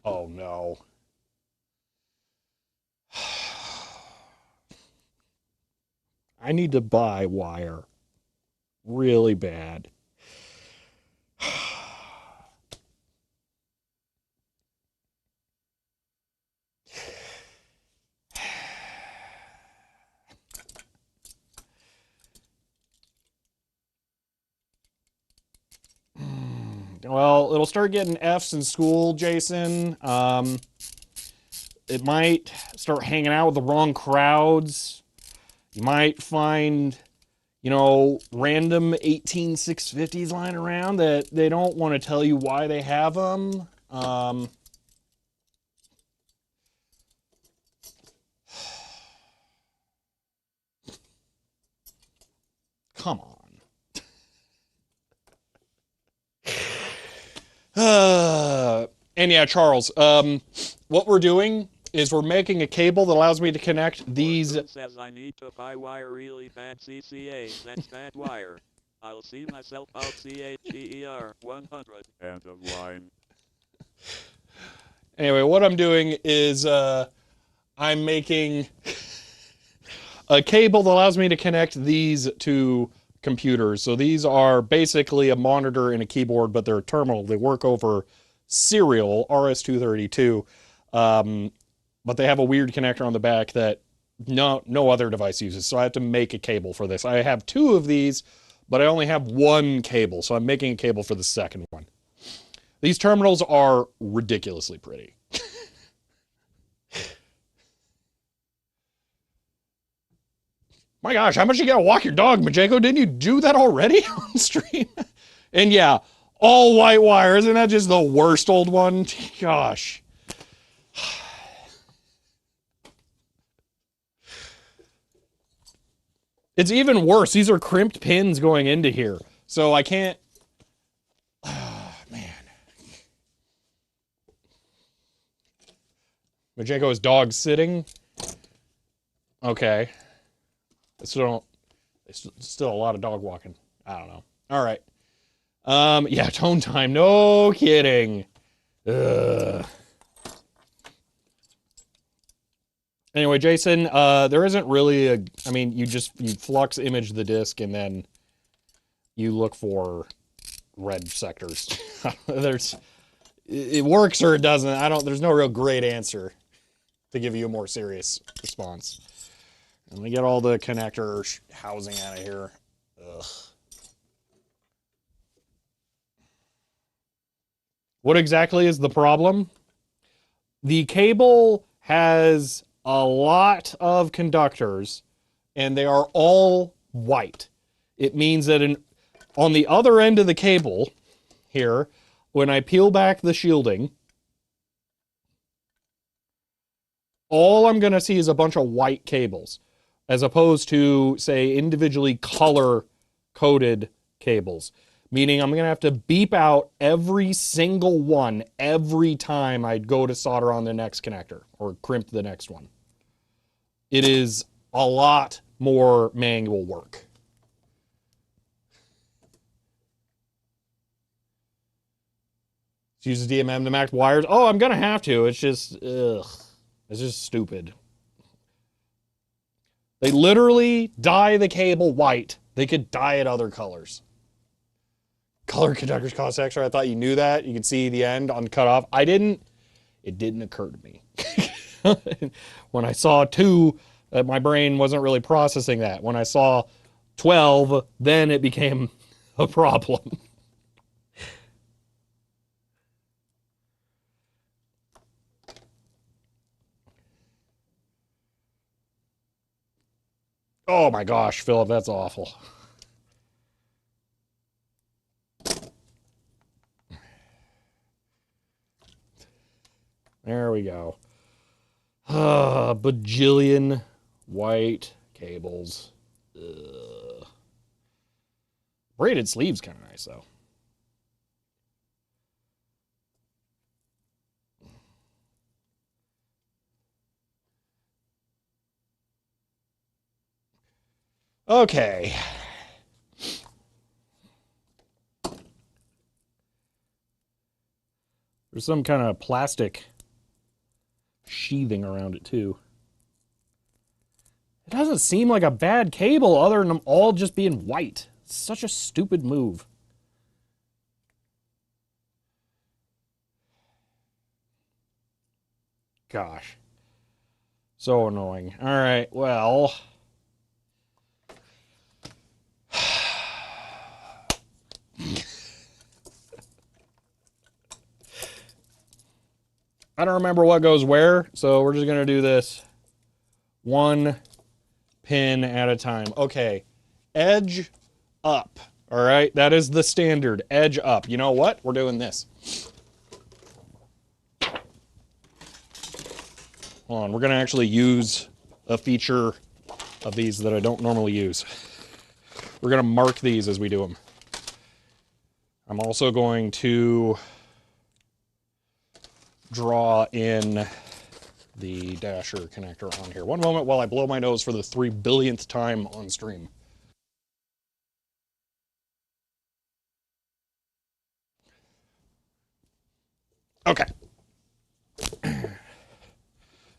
Oh no. I need to buy wire really bad. Well, it'll start getting F's in school, Jason. It might start hanging out with the wrong crowds. You might find, random 18650s lying around that they don't want to tell you why they have them. Come on. And yeah, Charles, what we're doing is we're making a cable that allows me to connect these. Loraccoon says I need to buy wire really bad CCA. That's bad wire. I'll see myself out CHEER 100. End of line. Anyway, what I'm doing is I'm making a cable that allows me to connect these to computers. So these are basically a monitor and a keyboard, but they're a terminal. They work over serial RS-232, but they have a weird connector on the back that no other device uses. So I have to make a cable for this. I have two of these, but I only have one cable. So I'm making a cable for the second one. These terminals are ridiculously pretty. My gosh, how much you gotta walk your dog, Majenko? Didn't you do that already on stream? And yeah, all white wire. Isn't that just the worst old one? Gosh. It's even worse. These are crimped pins going into here. So I can't... Oh, man. Majenko is dog sitting. Okay. Still a lot of dog walking. I don't know. All right. Yeah, tone time. No kidding. Ugh. Anyway, Jason, there isn't really you flux image the disk and then you look for red sectors. It works or it doesn't. There's no real great answer to give you a more serious response. Let me get all the connector housing out of here. Ugh. What exactly is the problem? The cable has a lot of conductors, and they are all white. It means that on the other end of the cable here, when I peel back the shielding, all I'm going to see is a bunch of white cables, as opposed to, say, individually color-coded cables. Meaning I'm going to have to beep out every single one every time I go to solder on the next connector or crimp the next one. It is a lot more manual work. Use DMM to match wires. Oh, I'm going to have to. It's just, ugh. It's just stupid. They literally dye the cable white. They could dye it other colors. Color conductors cost extra. I thought you knew that. You could see the end on cutoff. I didn't. It didn't occur to me. When I saw 2, my brain wasn't really processing that. When I saw 12, then it became a problem. Oh my gosh, Philip, that's awful. There we go. Bajillion white cables. Ugh. Braided sleeves kind of nice, though. Okay. There's some kind of plastic sheathing around it, too. It doesn't seem like a bad cable other than them all just being white. It's such a stupid move. Gosh. So annoying. All right, well. I don't remember what goes where, so we're just going to do this one pin at a time. Okay, edge up. All right, that is the standard, edge up. You know what? We're doing this. Hold on, we're going to actually use a feature of these that I don't normally use. We're going to mark these as we do them. I'm also going to draw in the dasher connector on here. One moment while I blow my nose for the 3 billionth time on stream. Okay.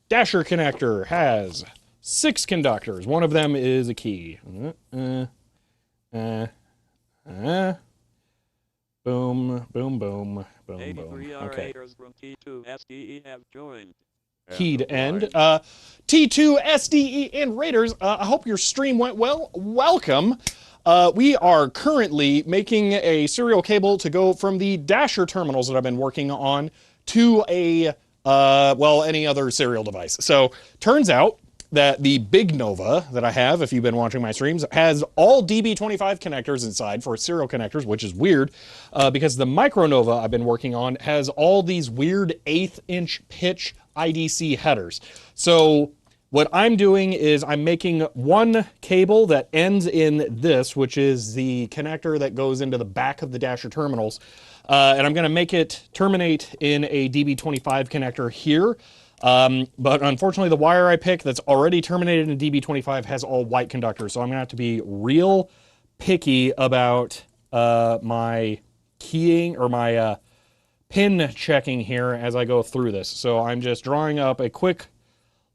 Dasher connector has 6 conductors. One of them is a key. Boom, boom, boom, boom, 83 boom. Okay. from T2 SDE have joined. Keyed end. T2 SDE and Raiders, I hope your stream went well. Welcome. We are currently making a serial cable to go from the Dasher terminals that I've been working on to a, well, any other serial device. So, turns out that the Big Nova that I have, if you've been watching my streams, has all DB25 connectors inside for serial connectors, which is weird, because the Micro Nova I've been working on has all these weird 1/8 inch pitch IDC headers. So what I'm doing is I'm making one cable that ends in this, which is the connector that goes into the back of the Dasher terminals, and I'm going to make it terminate in a DB25 connector here. But unfortunately, the wire I pick that's already terminated in DB25 has all white conductors, so I'm going to have to be real picky about my keying or my pin checking here as I go through this. So I'm just drawing up a quick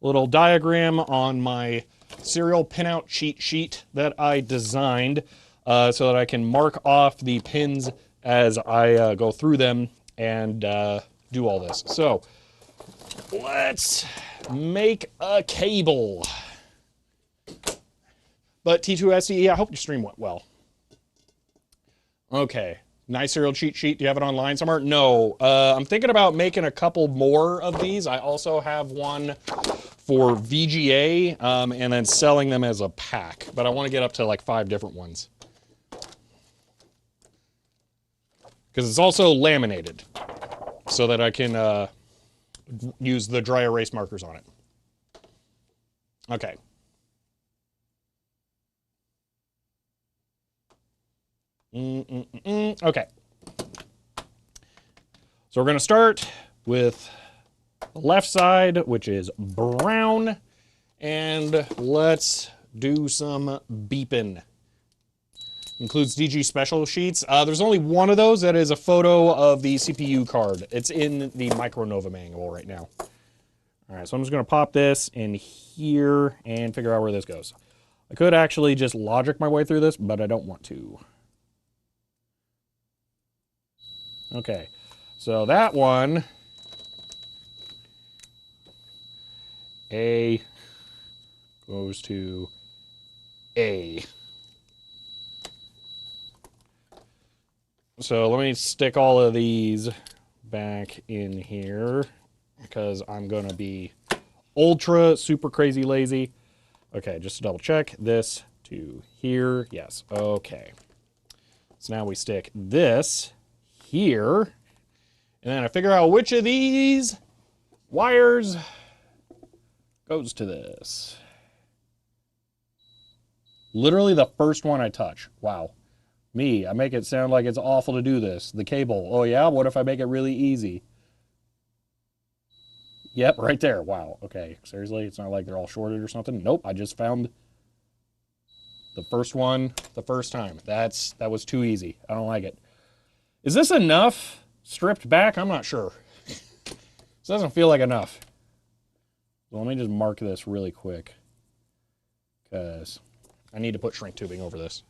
little diagram on my serial pinout cheat sheet that I designed so that I can mark off the pins as I go through them and do all this. So let's make a cable. But T2SE, I hope your stream went well. Okay. Nice serial cheat sheet. Do you have it online somewhere? No. I'm thinking about making a couple more of these. I also have one for VGA and then selling them as a pack. But I want to get up to like 5 different ones. Because it's also laminated so that I can use the dry erase markers on it. Okay. Okay. So we're going to start with the left side, which is brown. And let's do some beeping. Includes DG special sheets. There's only one of those that is a photo of the CPU card. It's in the Micronova manual right now. All right, so I'm just going to pop this in here and figure out where this goes. I could actually just logic my way through this, but I don't want to. Okay, so that one, A goes to A. So let me stick all of these back in here because I'm going to be ultra super crazy lazy. Okay, just to double check, this to here. Yes, okay. So now we stick this here, and then I figure out which of these wires goes to this. Literally the first one I touch. Wow. Me, I make it sound like it's awful to do this. The cable. Oh yeah, what if I make it really easy? Yep, right there. Wow. Okay, seriously? It's not like they're all shorted or something? Nope, I just found the first one the first time. That was too easy. I don't like it. Is this enough stripped back? I'm not sure. This doesn't feel like enough. So let me just mark this really quick because I need to put shrink tubing over this.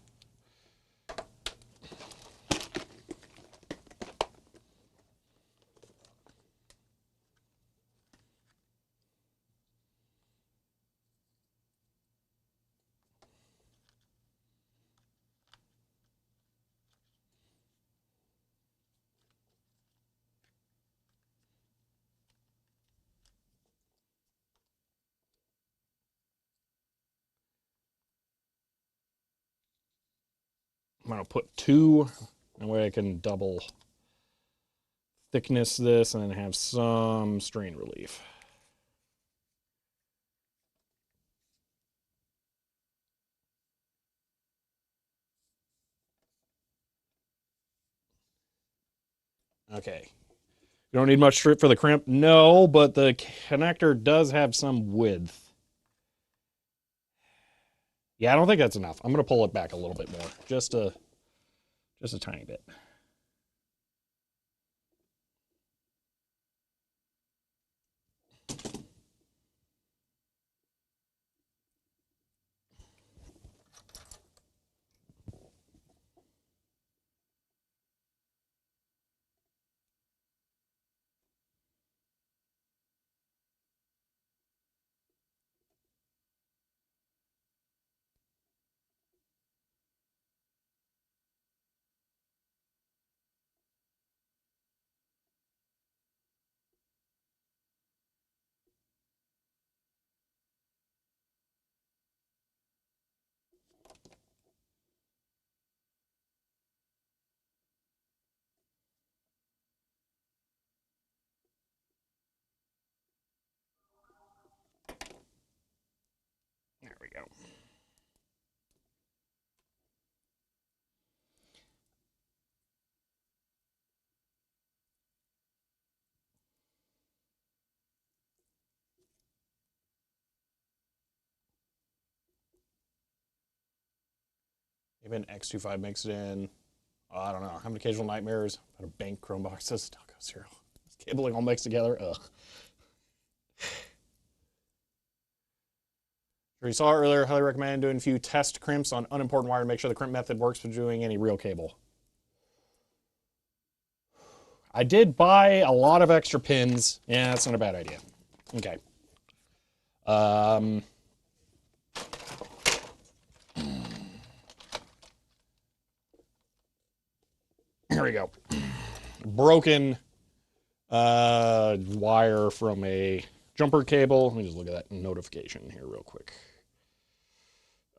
I'm going to put 2, that way I can double thickness this and then have some strain relief. Okay. You don't need much strip for the crimp? No, but the connector does have some width. Yeah, I don't think that's enough. I'm going to pull it back a little bit more. Just a tiny bit. There we go. Even X25 makes it in. Oh, I don't know. Having occasional nightmares. Out of bank Chrome boxes. Taco cereal. This cabling all mixed together. Ugh. You saw earlier, highly recommend doing a few test crimps on unimportant wire to make sure the crimp method works for doing any real cable. I did buy a lot of extra pins. Yeah, that's not a bad idea. Okay. Here we go. Broken wire from a jumper cable. Let me just look at that notification here real quick.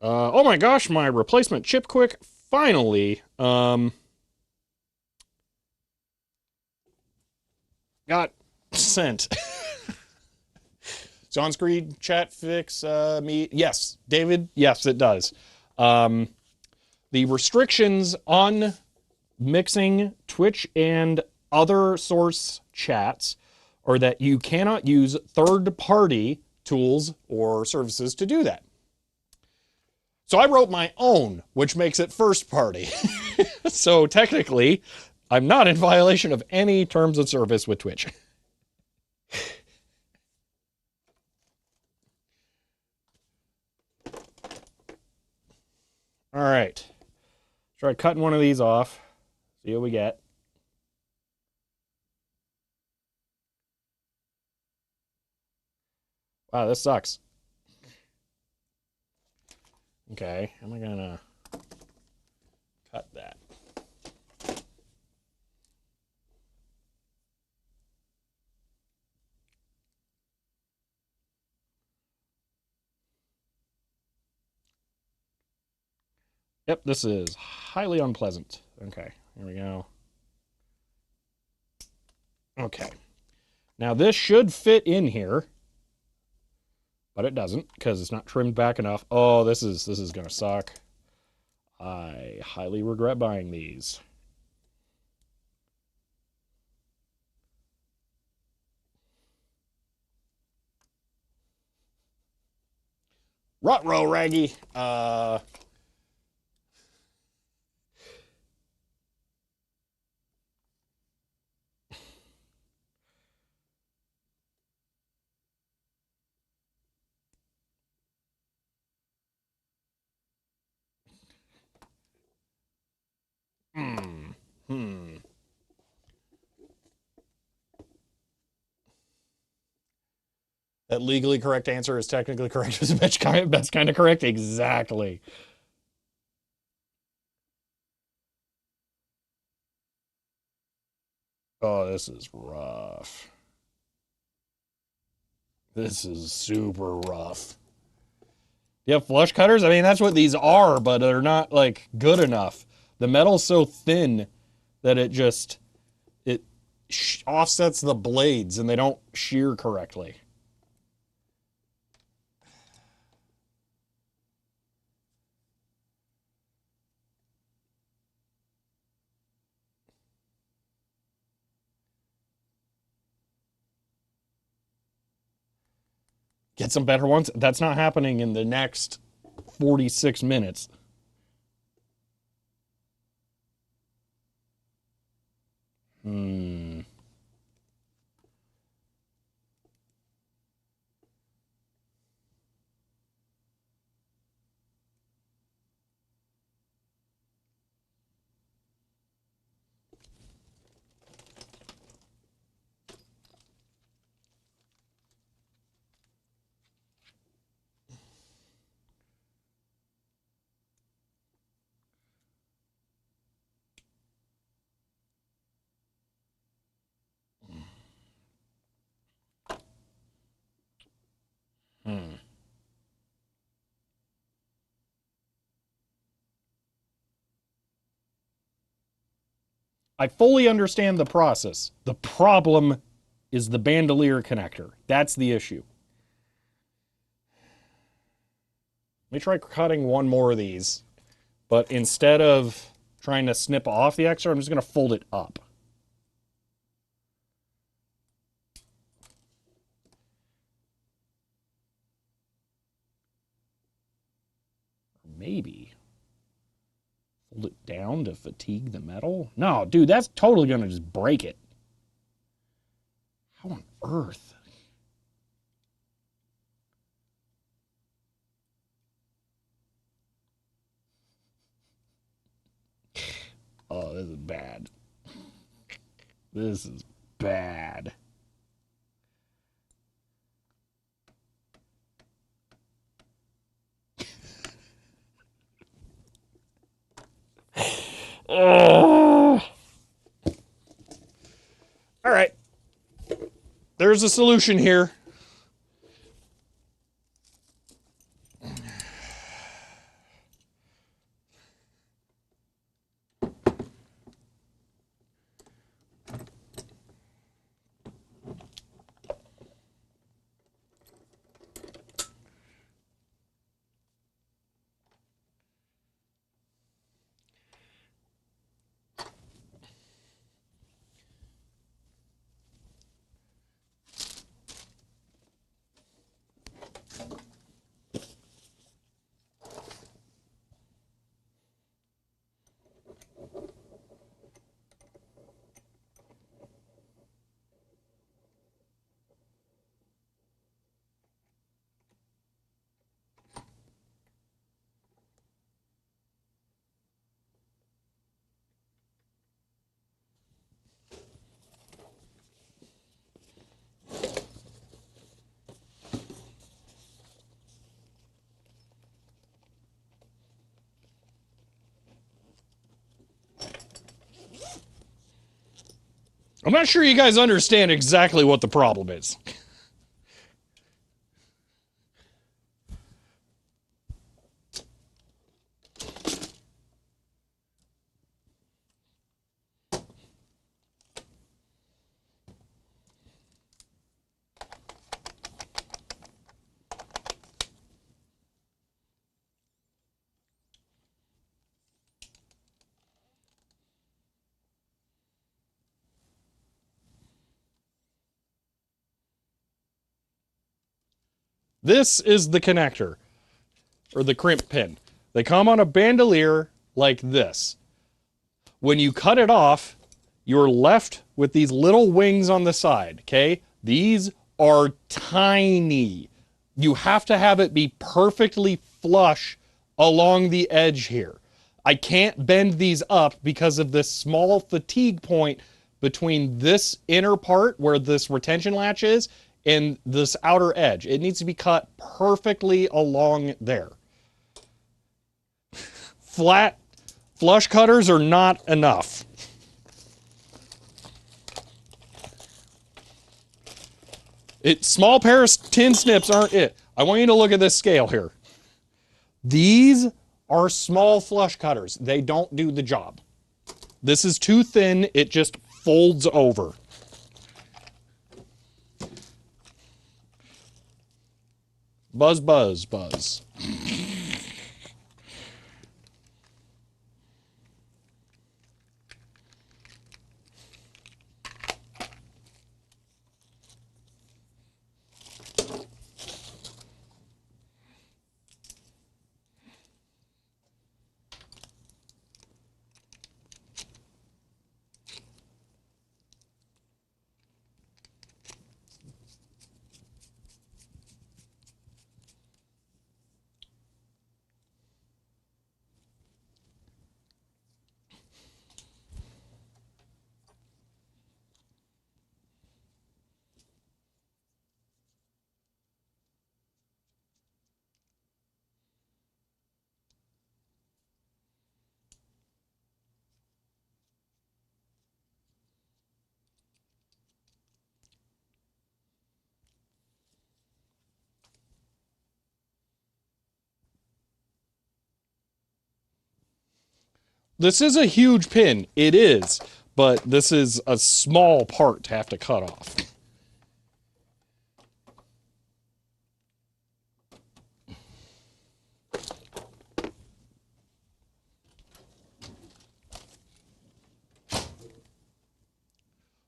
Oh my gosh, my replacement chip quick finally got sent. So on screen chat fix me. Yes, David. Yes, it does. The restrictions on mixing Twitch and other source chats are that you cannot use third-party tools or services to do that. So I wrote my own, which makes it first party. So technically, I'm not in violation of any terms of service with Twitch. All right. Try cutting one of these off. See what we get. Wow, this sucks. Okay, how am I gonna cut that? Yep, this is highly unpleasant. Okay, here we go. Okay. Now this should fit in here, but it doesn't because it's not trimmed back enough. Oh, this is gonna suck. I highly regret buying these. Ruh-roh, Raggy. That legally correct answer is technically correct as best kind of correct. Exactly. Oh, this is rough. This is super rough. You have flush cutters? I mean, that's what these are, but they're not like good enough. The metal's so thin that it offsets the blades and they don't shear correctly. Get some better ones. That's not happening in the next 46 minutes. Hmm. Hmm. I fully understand the process. The problem is the bandolier connector. That's the issue. Let me try cutting one more of these, but instead of trying to snip off the extra, I'm just going to fold it up. Maybe fold it down to fatigue the metal? No, dude, that's totally going to just break it. How on earth? Oh, this is bad. This is bad. All right. There's a solution here. I'm not sure you guys understand exactly what the problem is. This is the connector, or the crimp pin. They come on a bandolier like this. When you cut it off, you're left with these little wings on the side, okay? These are tiny. You have to have it be perfectly flush along the edge here. I can't bend these up because of this small fatigue point between this inner part where this retention latch is and this outer edge. It needs to be cut perfectly along there. Flat flush cutters are not enough. Small pair of tin snips aren't it. I want you to look at this scale here. These are small flush cutters. They don't do the job. This is too thin. It just folds over. Buzz, buzz, buzz. This is a huge pin. It is. But this is a small part to have to cut off.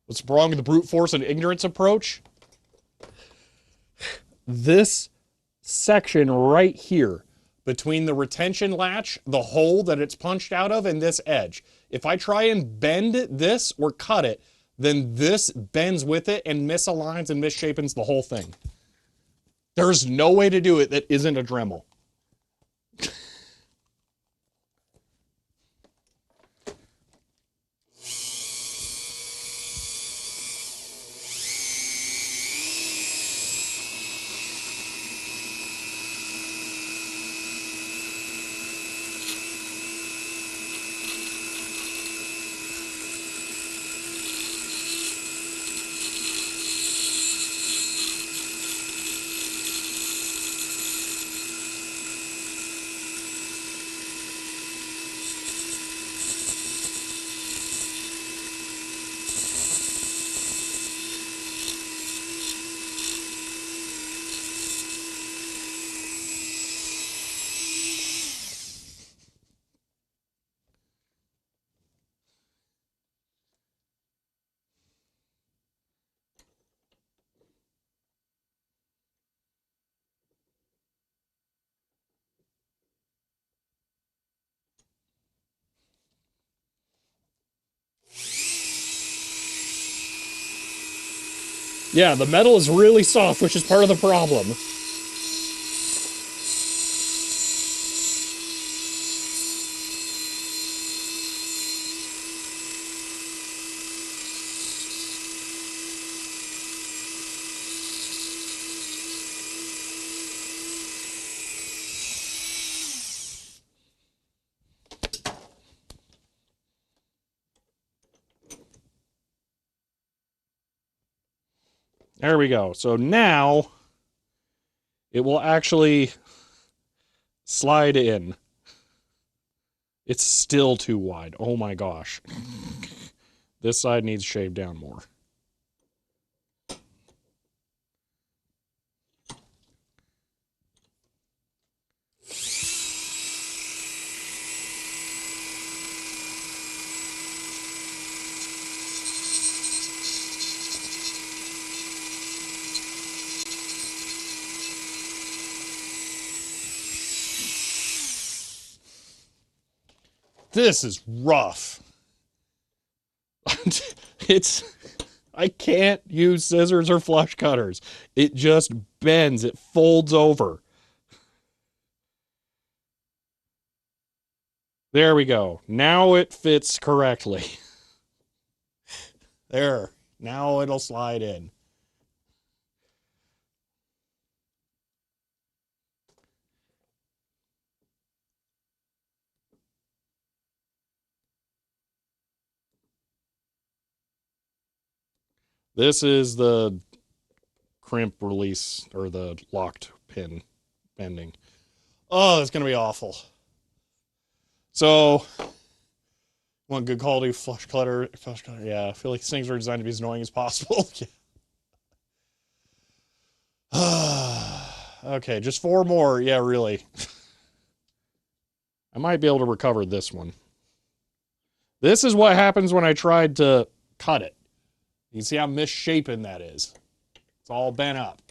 What's wrong with the brute force and ignorance approach? This section right here between the retention latch, the hole that it's punched out of, and this edge. If I try and bend this or cut it, then this bends with it and misaligns and misshapens the whole thing. There's no way to do it that isn't a Dremel. Yeah, the metal is really soft, which is part of the problem. There we go. So now it will actually slide in. It's still too wide. Oh my gosh. This side needs shaved down more. This is rough. I can't use scissors or flush cutters. It just bends. It folds over. There we go. Now it fits correctly. There. Now it'll slide in. This is the crimp release, or the locked pin bending. Oh, it's going to be awful. So, want good quality flush cutter? Yeah, I feel like these things are designed to be as annoying as possible. Okay, just 4 more. Yeah, really. I might be able to recover this one. This is what happens when I tried to cut it. You can see how misshapen that is. It's all bent up.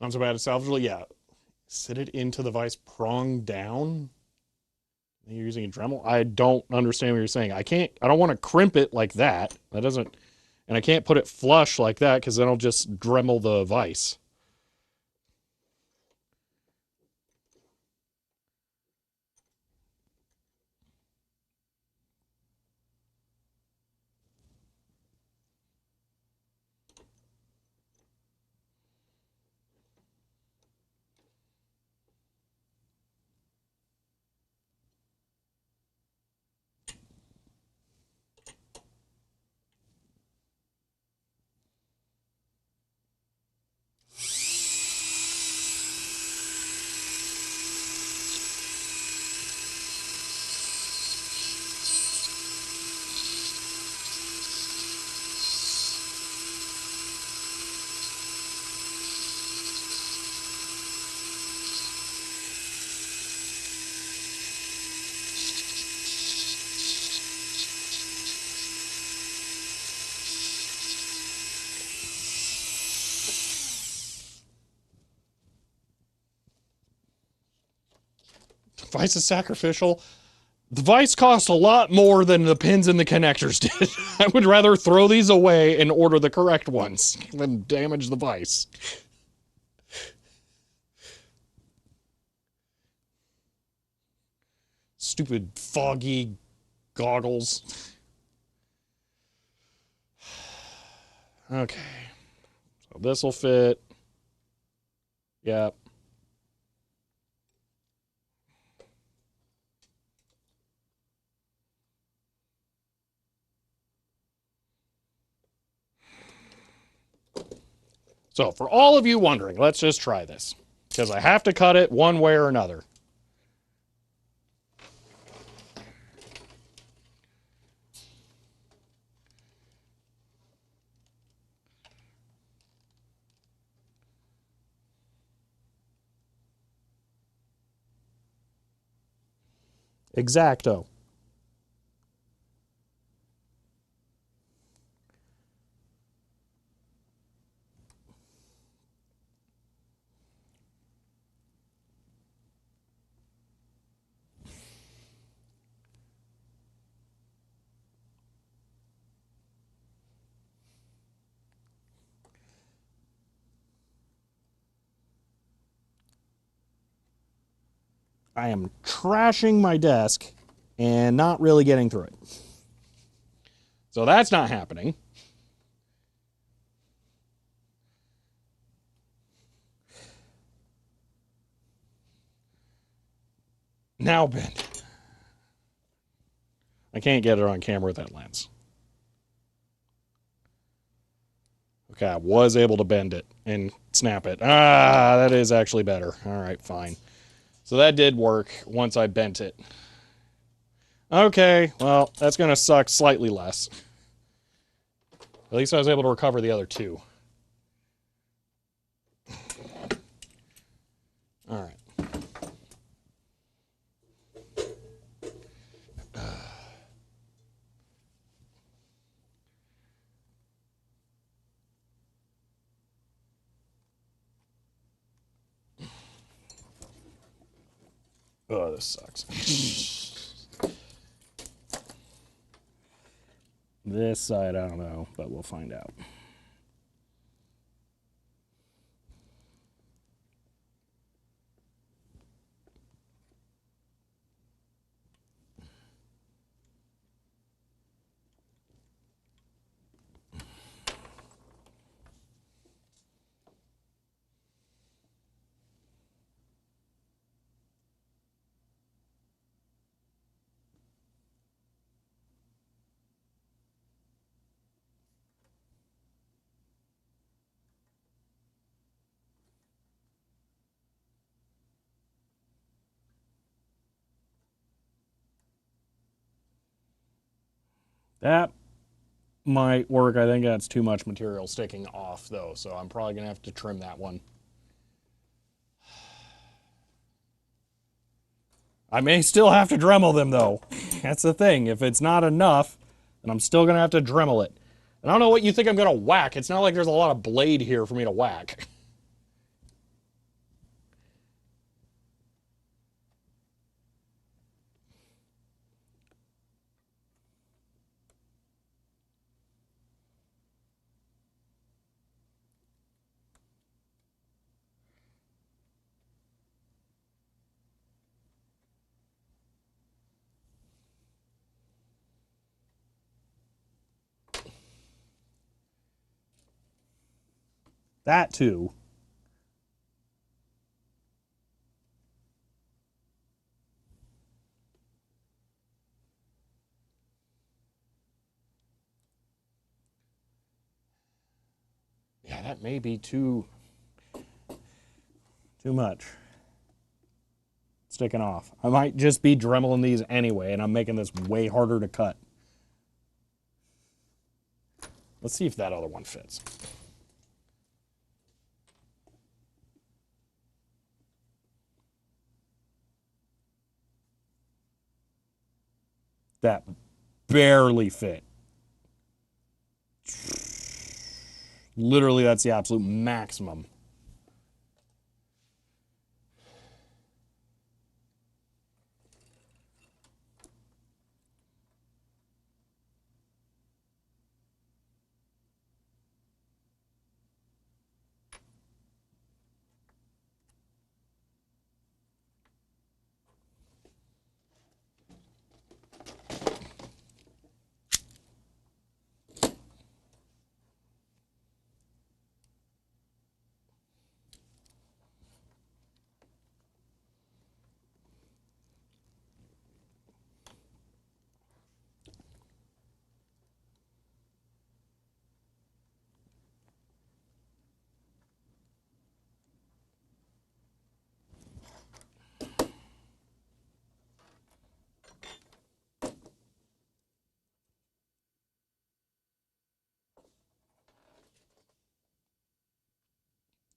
Not so bad as salvageable. Yeah. Sit it into the vise prong down. You're using a Dremel. I don't understand what you're saying. I don't want to crimp it like that. That doesn't, and I can't put it flush like that because then I'll just Dremel the vise. The vise is sacrificial. The vise cost a lot more than the pins and the connectors did. I would rather throw these away and order the correct ones than damage the vise. Stupid foggy goggles. Okay. So this will fit. Yep. So for all of you wondering, let's just try this. Because I have to cut it one way or another. Exacto. I am trashing my desk and not really getting through it. So that's not happening. Now bend. I can't get it on camera with that lens. Okay, I was able to bend it and snap it. Ah, that is actually better. All right, fine. So that did work once I bent it. Okay, well, that's going to suck slightly less. At least I was able to recover the other two. All right. Oh, this sucks. This side, I don't know, but we'll find out. That might work. I think that's too much material sticking off, though, so I'm probably going to have to trim that one. I may still have to Dremel them, though. That's the thing. If it's not enough, then I'm still going to have to Dremel it. And I don't know what you think I'm going to whack. It's not like there's a lot of blade here for me to whack. That, too. Yeah, that may be too much sticking off. I might just be Dremeling these anyway, and I'm making this way harder to cut. Let's see if that other one fits. That barely fit. Literally, that's the absolute maximum.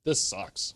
This sucks.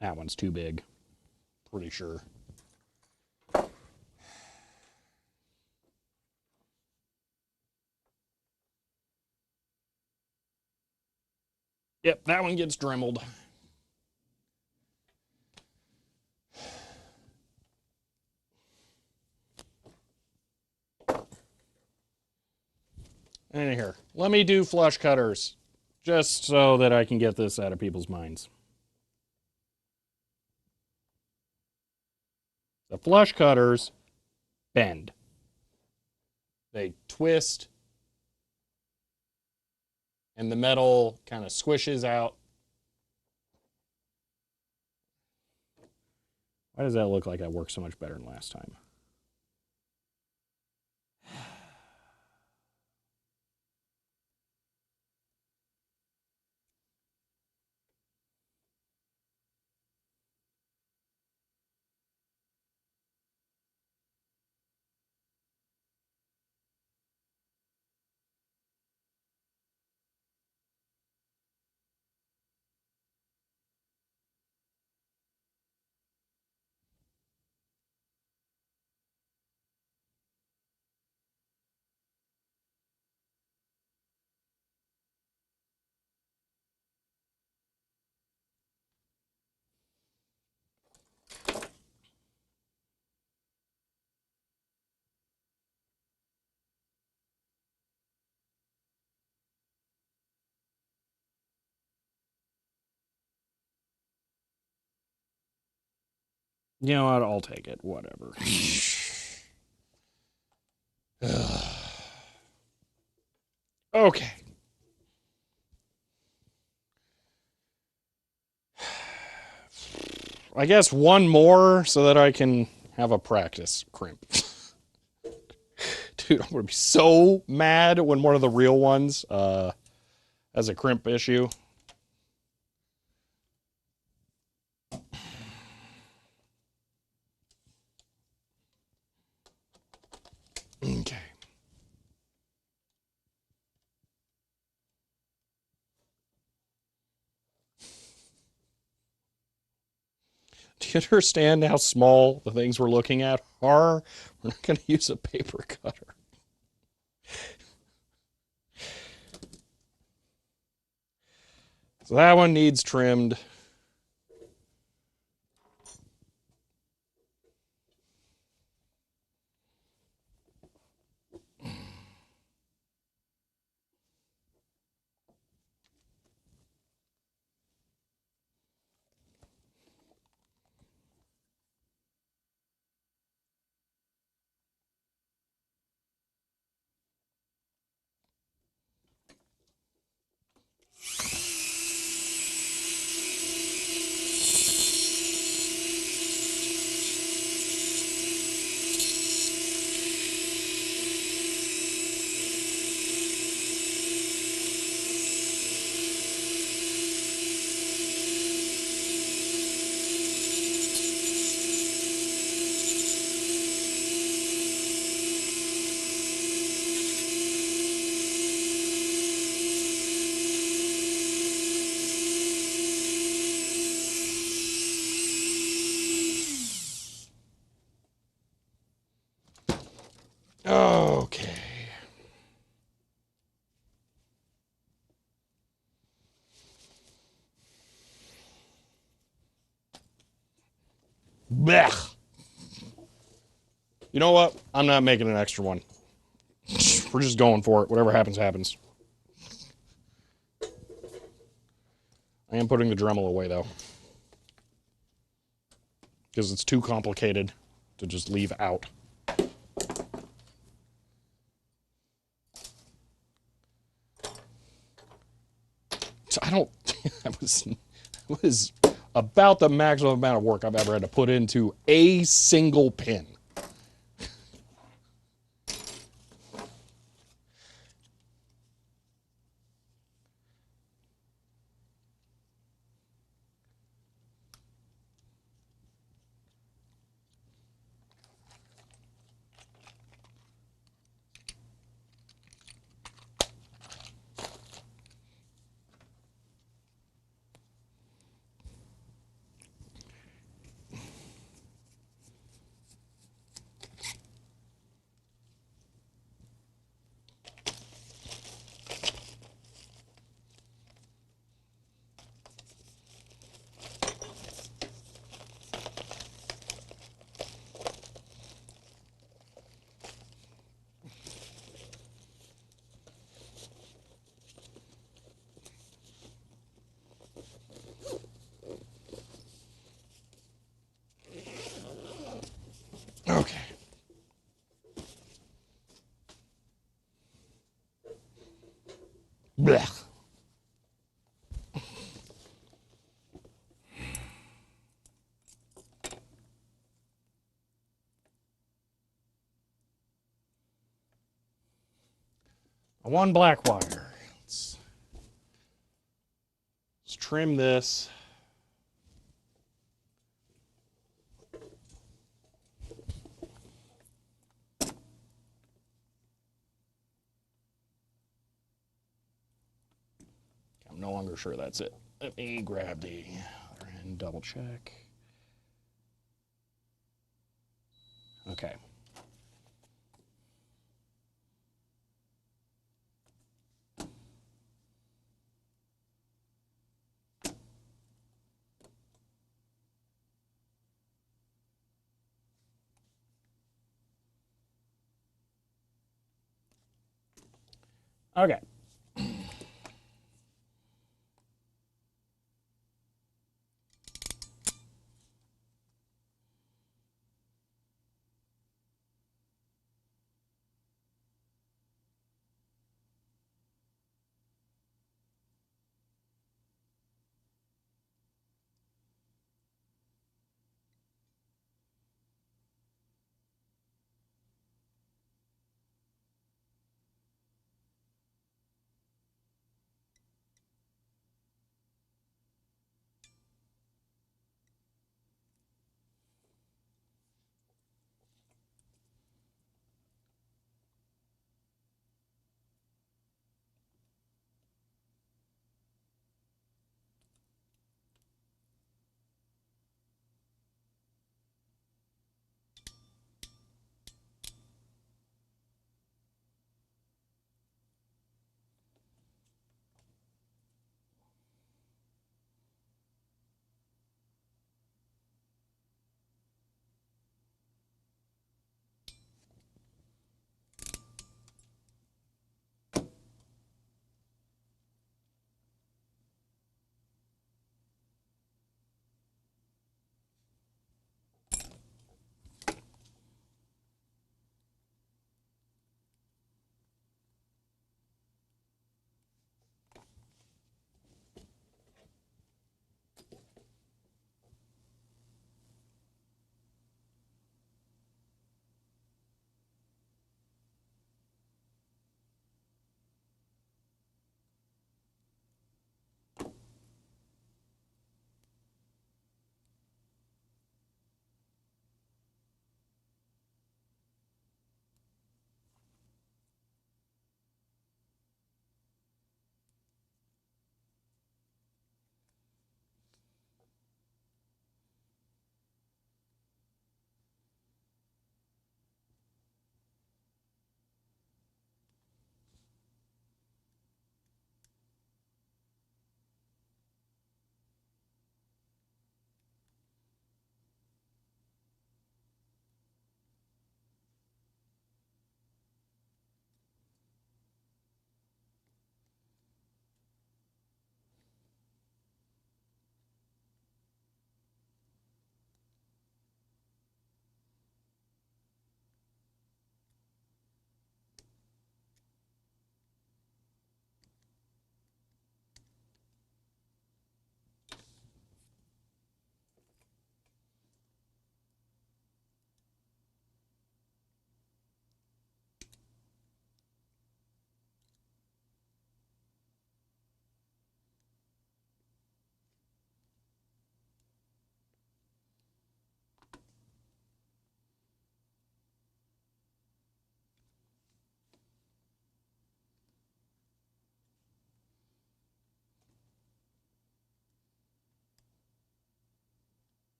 That one's too big. Pretty sure. Yep, that one gets dremeled. And here, let me do flush cutters, just so that I can get this out of people's minds. The flush cutters bend. They twist, and the metal kind of squishes out. Why does that look like that worked so much better than last time? You know what? I'll take it. Whatever. Okay. I guess one more so that I can have a practice crimp. Dude, I'm going to be so mad when one of the real ones has a crimp issue. Okay. Do you understand how small the things we're looking at are? We're not going to use a paper cutter. So that one needs trimmed. Okay. Blech. You know what? I'm not making an extra one. We're just going for it. Whatever happens, happens. I am putting the Dremel away, though. Because it's too complicated to just leave out. So I don't... That was about the maximum amount of work I've ever had to put into a single pin. Okay. Blech. One black wire. Let's trim this. I'm no longer sure that's it. Let me grab the other end, double check. Okay. Okay.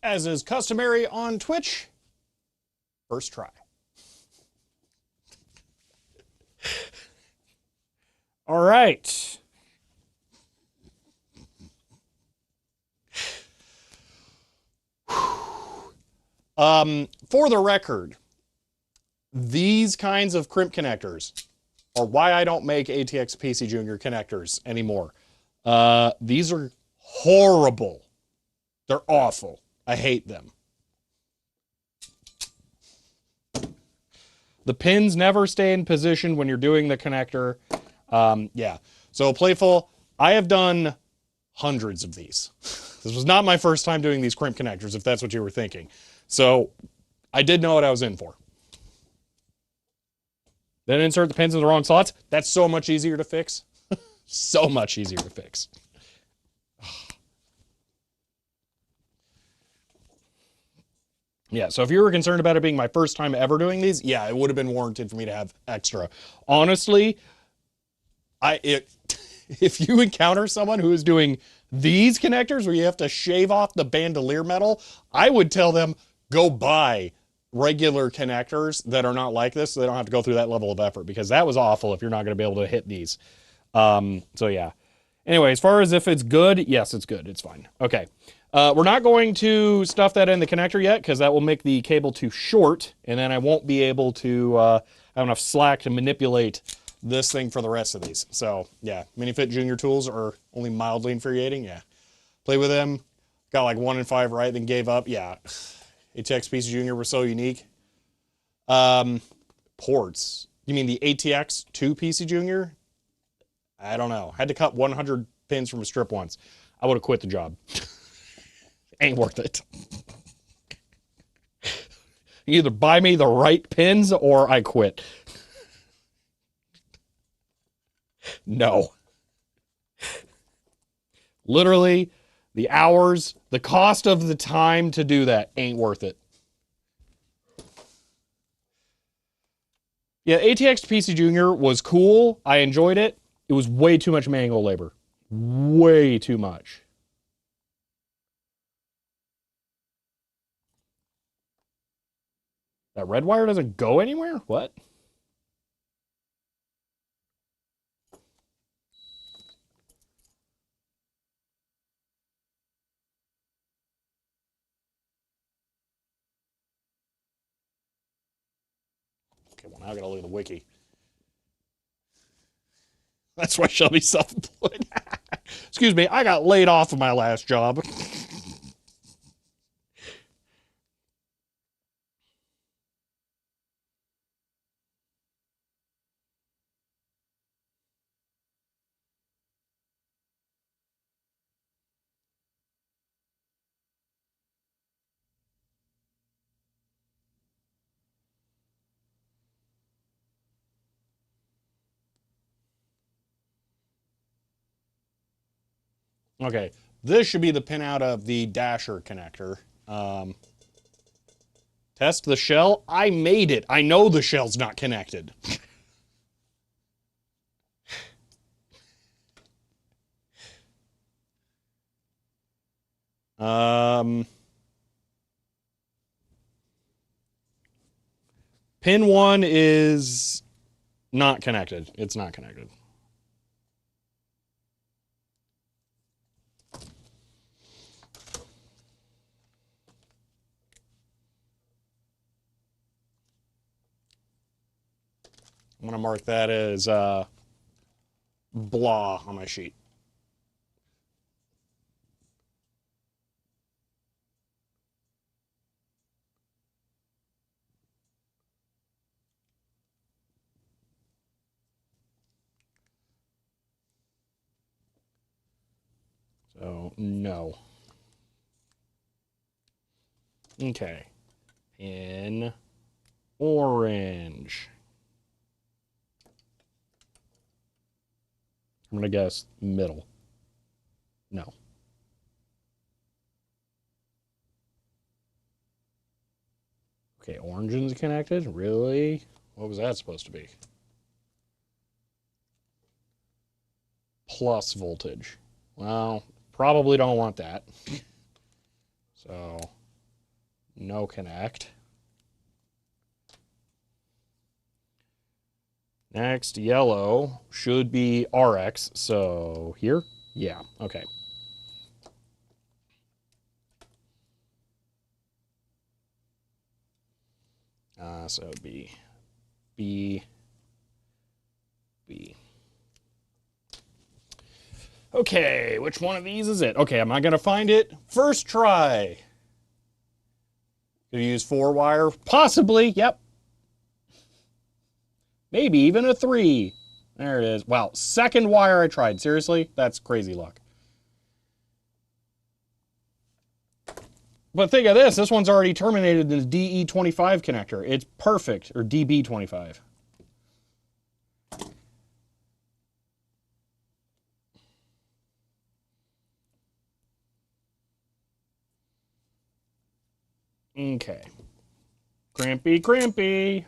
as is customary on Twitch, first try. All right. For the record, these kinds of crimp connectors are why I don't make ATX PC Junior connectors anymore. These are horrible. They're awful. I hate them. The pins never stay in position when you're doing the connector. Yeah. So Playful, I have done hundreds of these. This was not my first time doing these crimp connectors, if that's what you were thinking. So I did know what I was in for. Then insert the pins in the wrong slots. That's so much easier to fix. So much easier to fix. Yeah, so if you were concerned about it being my first time ever doing these, yeah, it would have been warranted for me to have extra. Honestly, if you encounter someone who is doing these connectors where you have to shave off the bandolier metal, I would tell them, go buy regular connectors that are not like this so they don't have to go through that level of effort, because that was awful if you're not going to be able to hit these. So yeah. Anyway, as far as if it's good, yes, it's good. It's fine. Okay. We're not going to stuff that in the connector yet because that will make the cable too short, and then I won't be able to have enough slack to manipulate this thing for the rest of these. So yeah, Minifit Junior tools are only mildly infuriating. Yeah. Play with them. Got like 1 in 5 right, then gave up. Yeah. ATX PC Junior were so unique. Ports. You mean the ATX to PC Junior? I don't know. Had to cut 100 pins from a strip once. I would have quit the job. Ain't worth it. Either buy me the right pins or I quit. No. Literally, the hours, the cost of the time to do that ain't worth it. Yeah, ATX to PC Junior was cool. I enjoyed it. It was way too much manual labor. Way too much. That red wire doesn't go anywhere? What? Okay, well, now I gotta look at the wiki. That's why Shelby's self-employed. Excuse me, I got laid off of my last job. Okay, this should be the pinout of the dasher connector. Test the shell. I made it. I know the shell's not connected. Pin 1 is not connected. It's not connected. I'm going to mark that as blah on my sheet. So, no. Okay. Pin orange. I'm going to guess middle. No. Okay, orange is connected? Really? What was that supposed to be? Plus voltage. Well, probably don't want that. So, No connect. Next, yellow should be RX. So here? Yeah, okay. So it'd be B, B. Okay, which one of these is it? Okay, am I going to find it? First try. Could you use 4-wire? Possibly, yep. Maybe even a 3. There it is. Wow, second wire I tried. Seriously? That's crazy luck. But think of this. This one's already terminated in the DE25 connector. It's perfect. Or DB25. Okay. Crampy, crampy.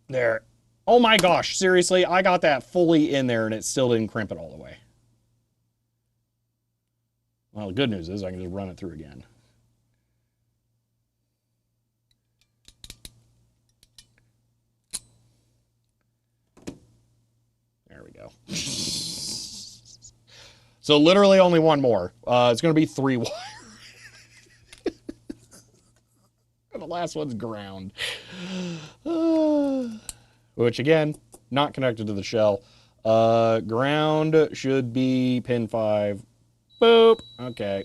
There. Oh my gosh, seriously, I got that fully in there and it still didn't crimp it all the way. Well, the good news is I can just run it through again. There we go. So literally only one more. It's going to be 3 wire. The last one's ground. Which again, not connected to the shell. Ground should be pin 5. Boop. Okay.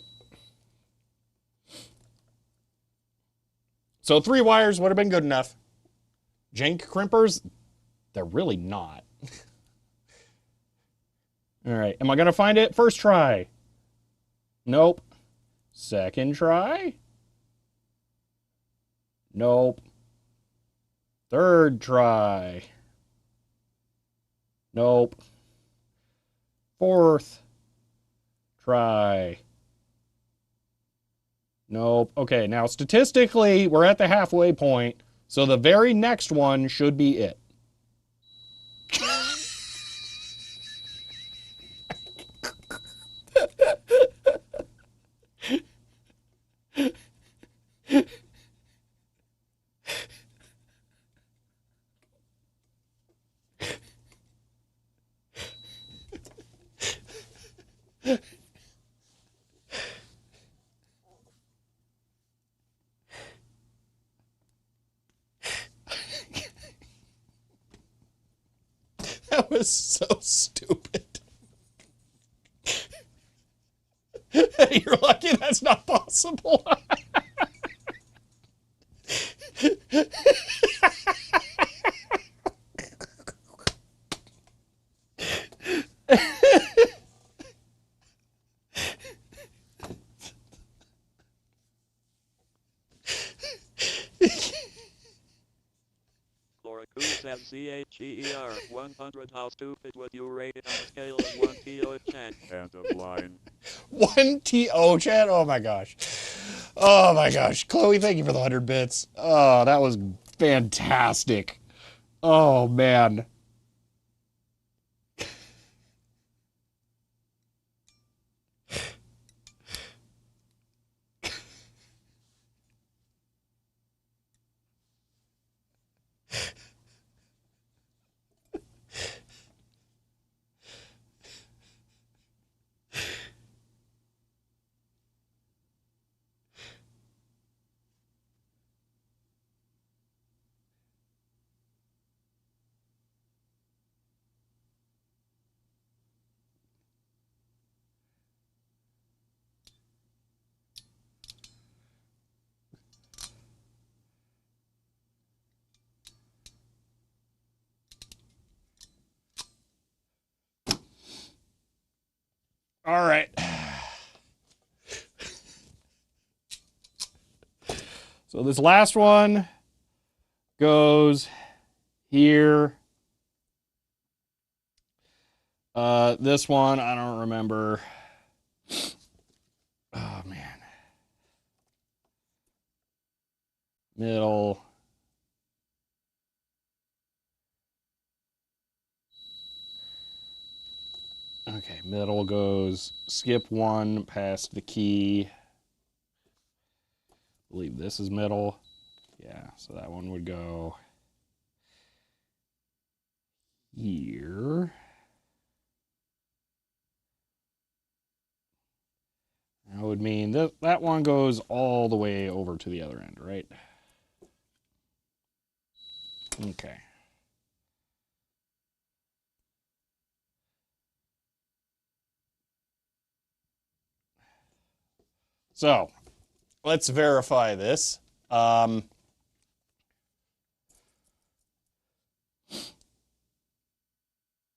So 3 wires would have been good enough. Jank crimpers, they're really not. All right. Am I going to find it? First try. Nope. Second try. Nope. Third try. Nope. Fourth try. Nope. Okay, now statistically, we're at the halfway point, so the very next one should be it. That was so stupid. You're lucky that's not possible. Says CHER 100. How stupid would you rate it on a scale of 1 to 10? End of line. 1 TO chat? Oh my gosh. Oh my gosh. Chloe, thank you for the 100 bits. Oh, that was fantastic. Oh man. All right. So this last one goes here This one, I don't remember. Oh, man. Middle. Okay, middle goes skip one past the key. I believe this is middle. Yeah, so that one would go here. That would mean that one goes all the way over to the other end, right? Okay. So, let's verify this.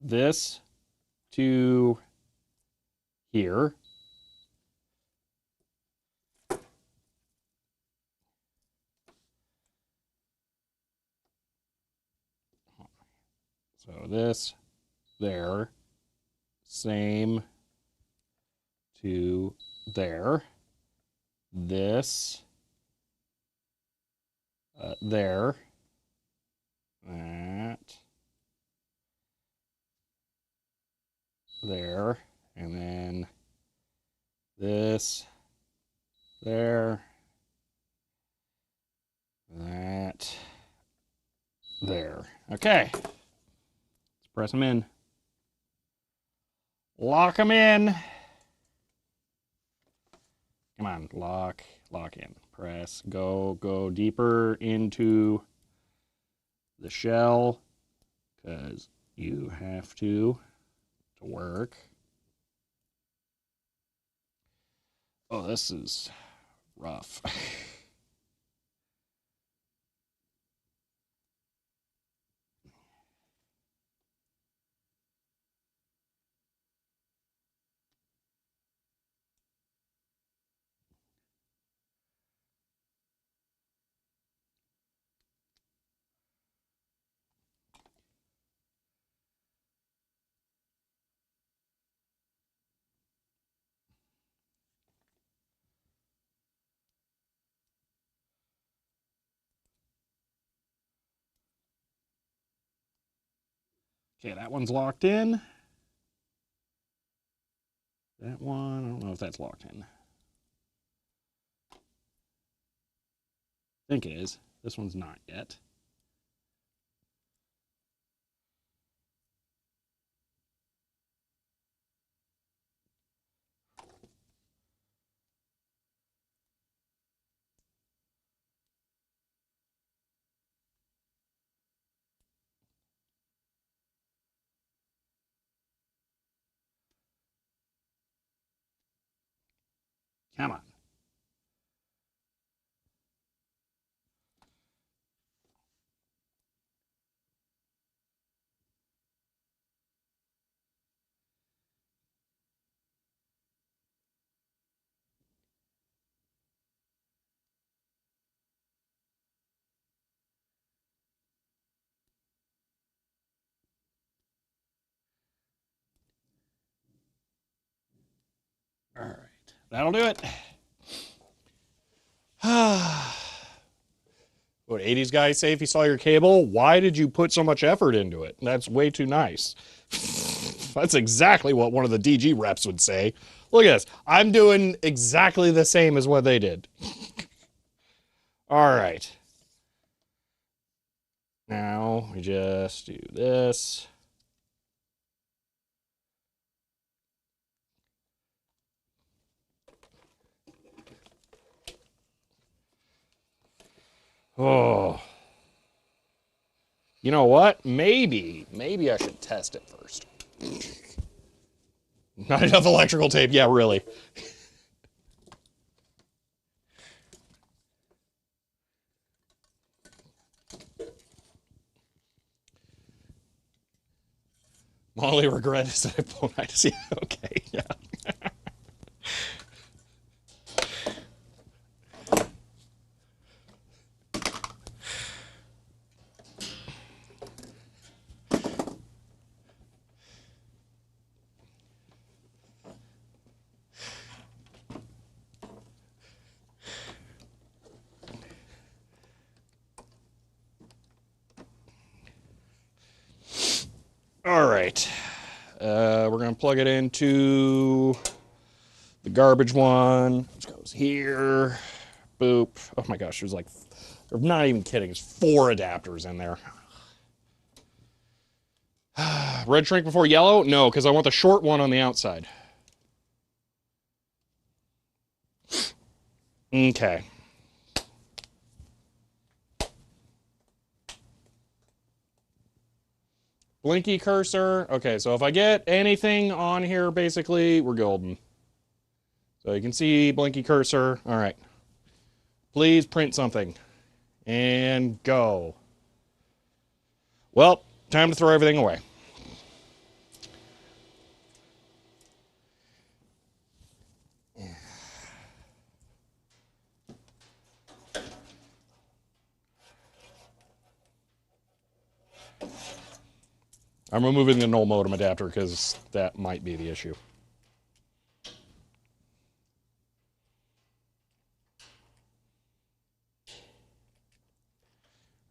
This to here. So this there. Same to there. This there. That there. And then this there. That there. Okay. Let's press them in. Lock them in. Come on, lock in. Press, go deeper into the shell, because you have to work. Oh, this is rough. Okay, that one's locked in. That one, I don't know if that's locked in. I think it is. This one's not yet. Come on. All right, that'll do it. What 80s guy say if he saw your cable? Why did you put so much effort into it? That's way too nice. That's exactly what one of the DG reps would say. Look at this. I'm doing exactly the same as what they did. All right. Now we just do this. Oh. You know what? Maybe I should test it first. Not enough electrical tape. Yeah, really. My only regret is that I pulled night. Yeah, okay, yeah. All right. We're going to plug it into the garbage one, which goes here. Boop. Oh my gosh, there's like, I'm not even kidding, there's 4 adapters in there. Red shrink before yellow? No, because I want the short one on the outside. Okay. Blinky cursor. Okay, so if I get anything on here, basically, we're golden. So you can see blinky cursor. All right. Please print something. And go. Well, time to throw everything away. I'm removing the null modem adapter because that might be the issue.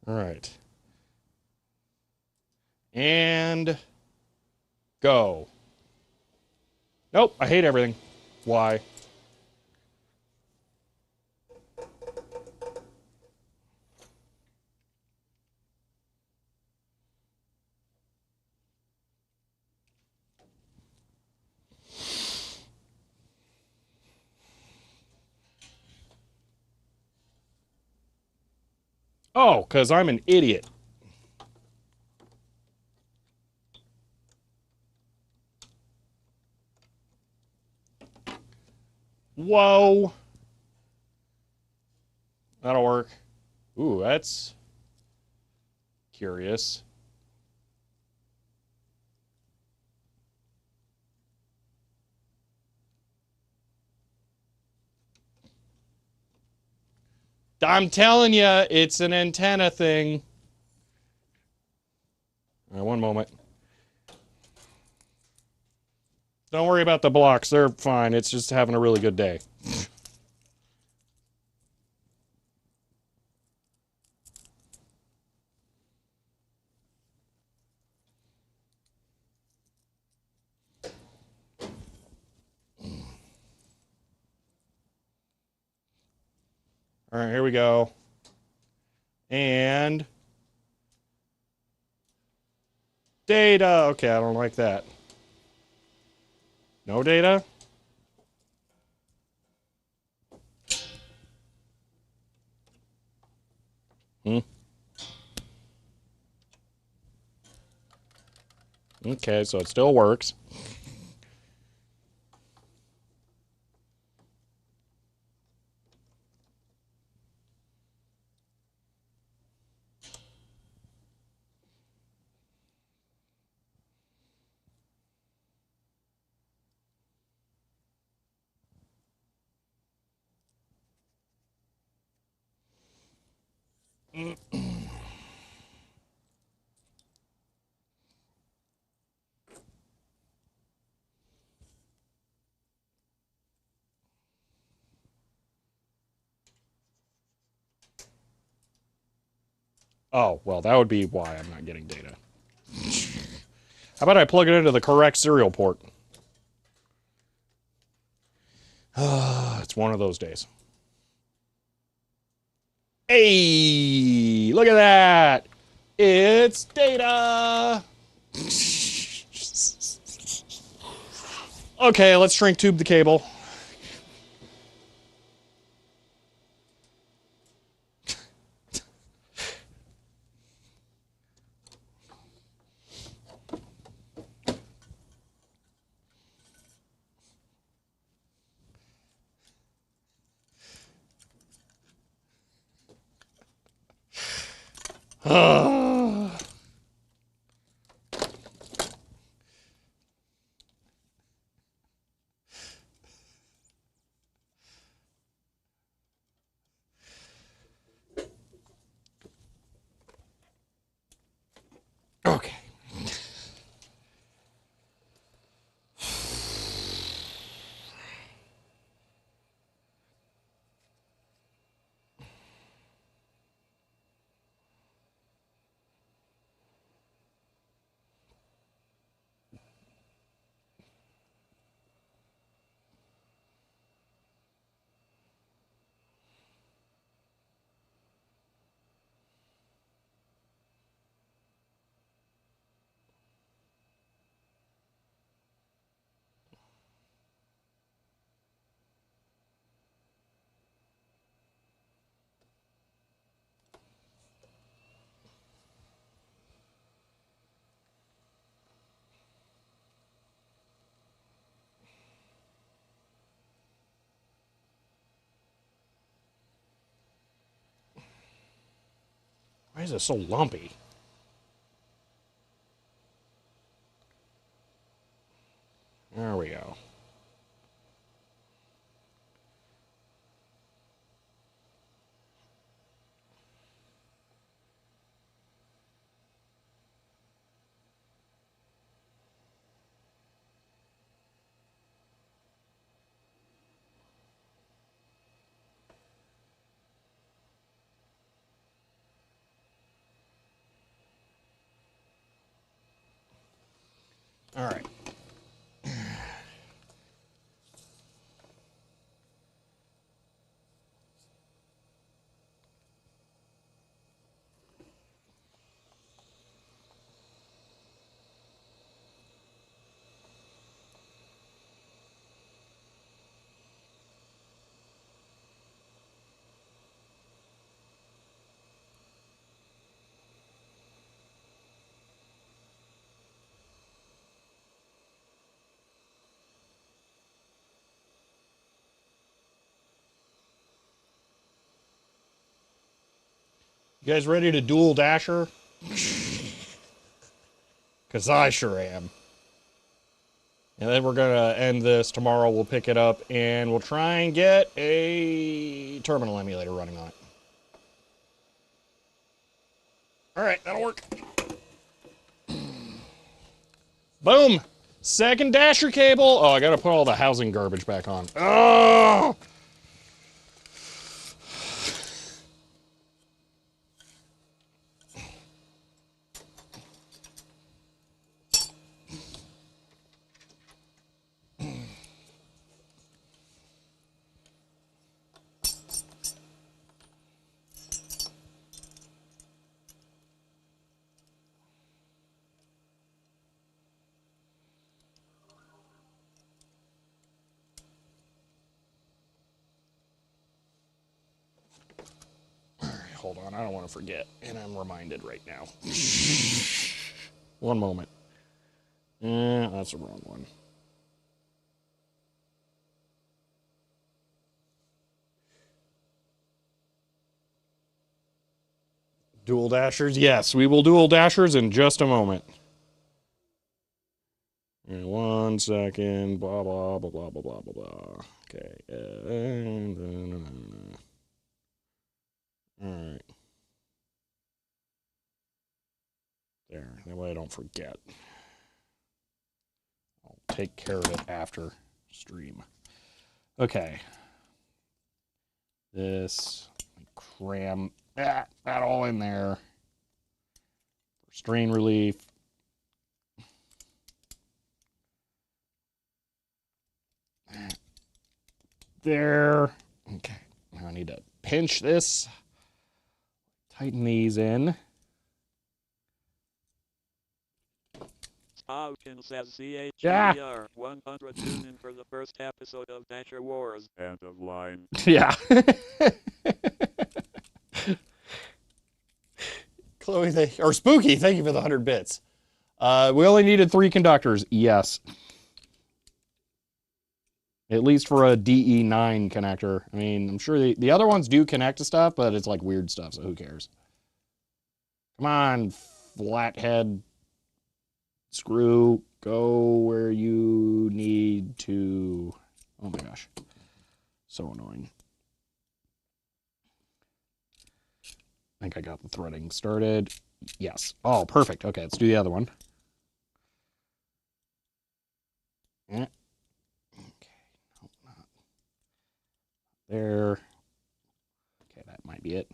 All right. And go. Nope, I hate everything. Why? Oh, because I'm an idiot. Whoa. That'll work. Ooh, that's curious. I'm telling you, it's an antenna thing. All right, one moment. Don't worry about the blocks. They're fine. It's just having a really good day. All right, here we go. And data. Okay, I don't like that. No data? Hmm. Okay, so it still works. Oh, well, that would be why I'm not getting data. How about I plug it into the correct serial port? It's one of those days. Hey, look at that. It's data. Okay, let's shrink tube the cable. Okay. is it so lumpy? There we go. All right. You guys ready to dual dasher? Because I sure am. And then we're going to end this tomorrow. We'll pick it up and we'll try and get a terminal emulator running on it. All right, that'll work. Boom. Second dasher cable. Oh, I got to put all the housing garbage back on. Oh! Hold on, I don't want to forget, and I'm reminded right now. One moment. That's the wrong one. Dual dashers? Yes, we will dual dashers in just a moment. 1 second. Blah, blah, blah, blah, blah, blah, blah, blah. Okay. All right. There. That way I don't forget. I'll take care of it after stream. Okay. This. Cram that all in there. Strain relief. There. Okay. Now I need to pinch this. Tighten these in. Hawkins says CHER 100 tune in for the first episode of Dasher Wars. End of line. Yeah. Chloe, or Spooky, thank you for the 100 bits. We only needed 3 conductors. Yes. At least for a DE9 connector. I mean, I'm sure the other ones do connect to stuff, but it's like weird stuff, so who cares? Come on, flathead. Screw. Go where you need to. Oh my gosh. So annoying. I think I got the threading started. Yes. Oh, perfect. Okay, let's do the other one. Yeah. Okay. Nope, not there. Okay, that might be it.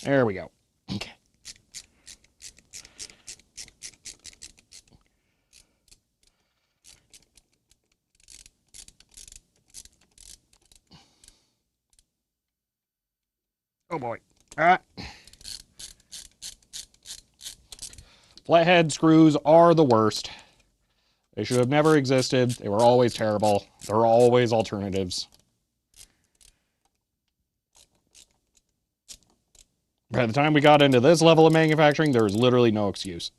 There we go. Okay. Oh boy. All right. Flathead screws are the worst. They should have never existed. They were always terrible. There are always alternatives. By the time we got into this level of manufacturing, there was literally no excuse.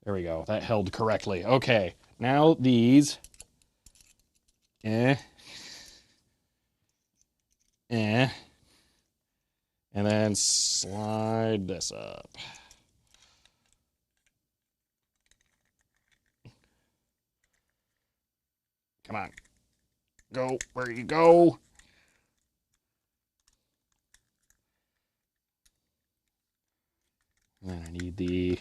There we go. That held correctly. Okay. Now these. And then slide this up. Come on. Go where you go. And then I need the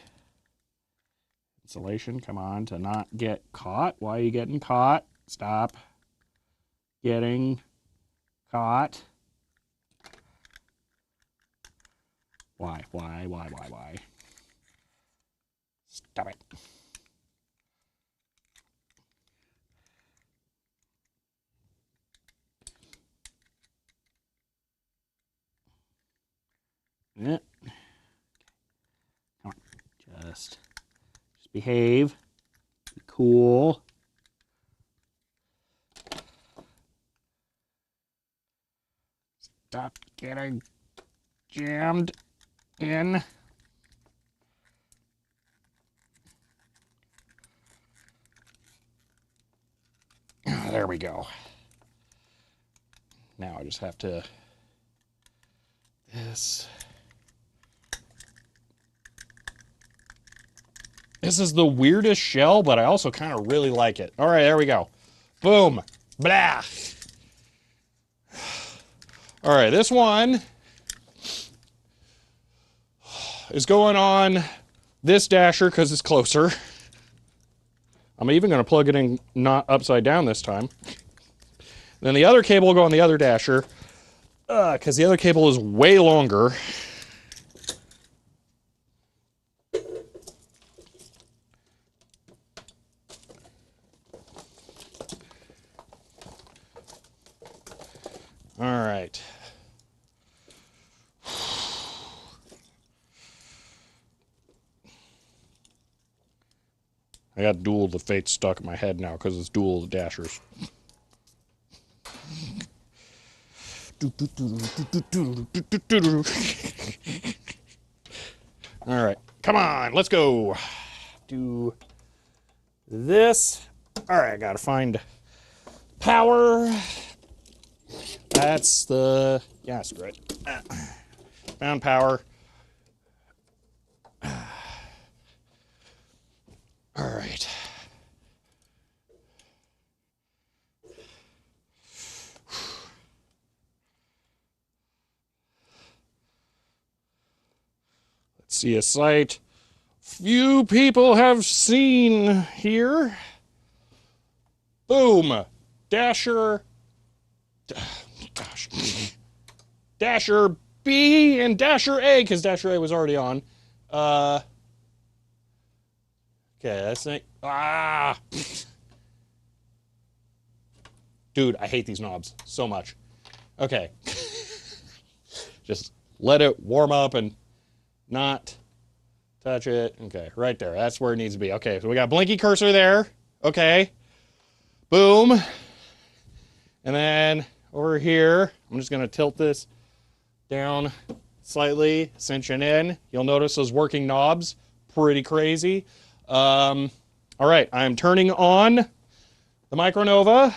insulation, come on, to not get caught. Why are you getting caught? Stop getting caught. Why? Stop it. Yeah. Come on. Just behave. Be cool. Stop getting jammed in. There we go. Now I just have to this. This is the weirdest shell, but I also kind of really like it. All right, there we go. Boom. Blah. All right, this one is going on this dasher because it's closer. I'm even going to plug it in not upside down this time. Then the other cable will go on the other dasher because the other cable is way longer. All right. I got Duel of the Fates stuck in my head now because it's Duel of the Dashers. All right, come on, let's go. Do this. All right, I gotta find power. That's the, yeah, screw it. Found power. All right. Let's see a site few people have seen here. Boom. Dasher. Gosh. Dasher B and Dasher A, because Dasher A was already on. Okay, that's it. Ah! Dude, I hate these knobs so much. Okay. Just let it warm up and not touch it. Okay, right there. That's where it needs to be. Okay, so we got blinky cursor there. Okay. Boom. And then over here, I'm just going to tilt this down slightly, cinch it in. You'll notice those working knobs. Pretty crazy. All right, I'm turning on the Micronova.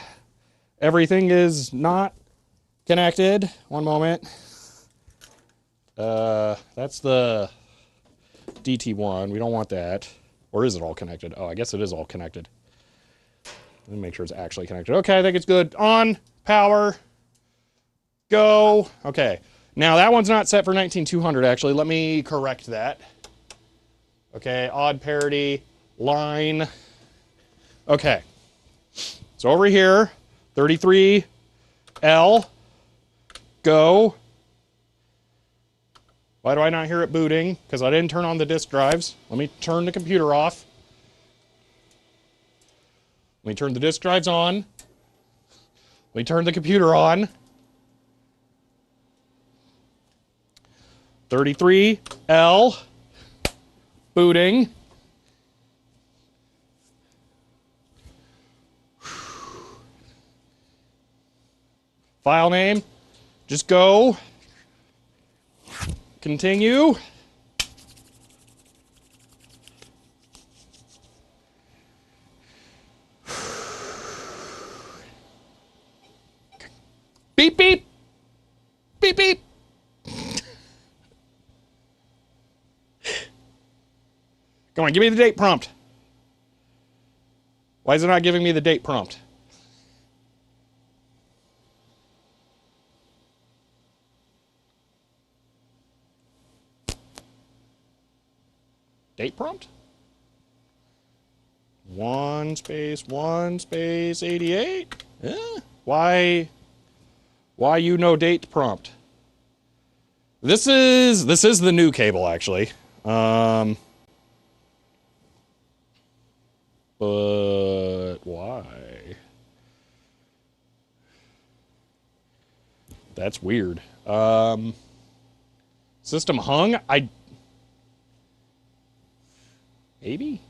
Everything is not connected. One moment. That's the DT1. We don't want that. Or is it all connected? Oh, I guess it is all connected. Let me make sure it's actually connected. Okay, I think it's good. On, power, go. Okay, now that one's not set for 19200 actually. Let me correct that. Okay, odd parity, line. Okay, so over here, 33L, go. Why do I not hear it booting? Because I didn't turn on the disk drives. Let me turn the computer off. Let me turn the disk drives on. Let me turn the computer on. 33L, booting. File name, just go. Continue. Beep, beep. Beep, beep. Come on, give me the date prompt. Why is it not giving me the date prompt? Date prompt? 1 space 88? Yeah. Why you no date prompt? This is the new cable actually. But why? That's weird. System hung? Maybe?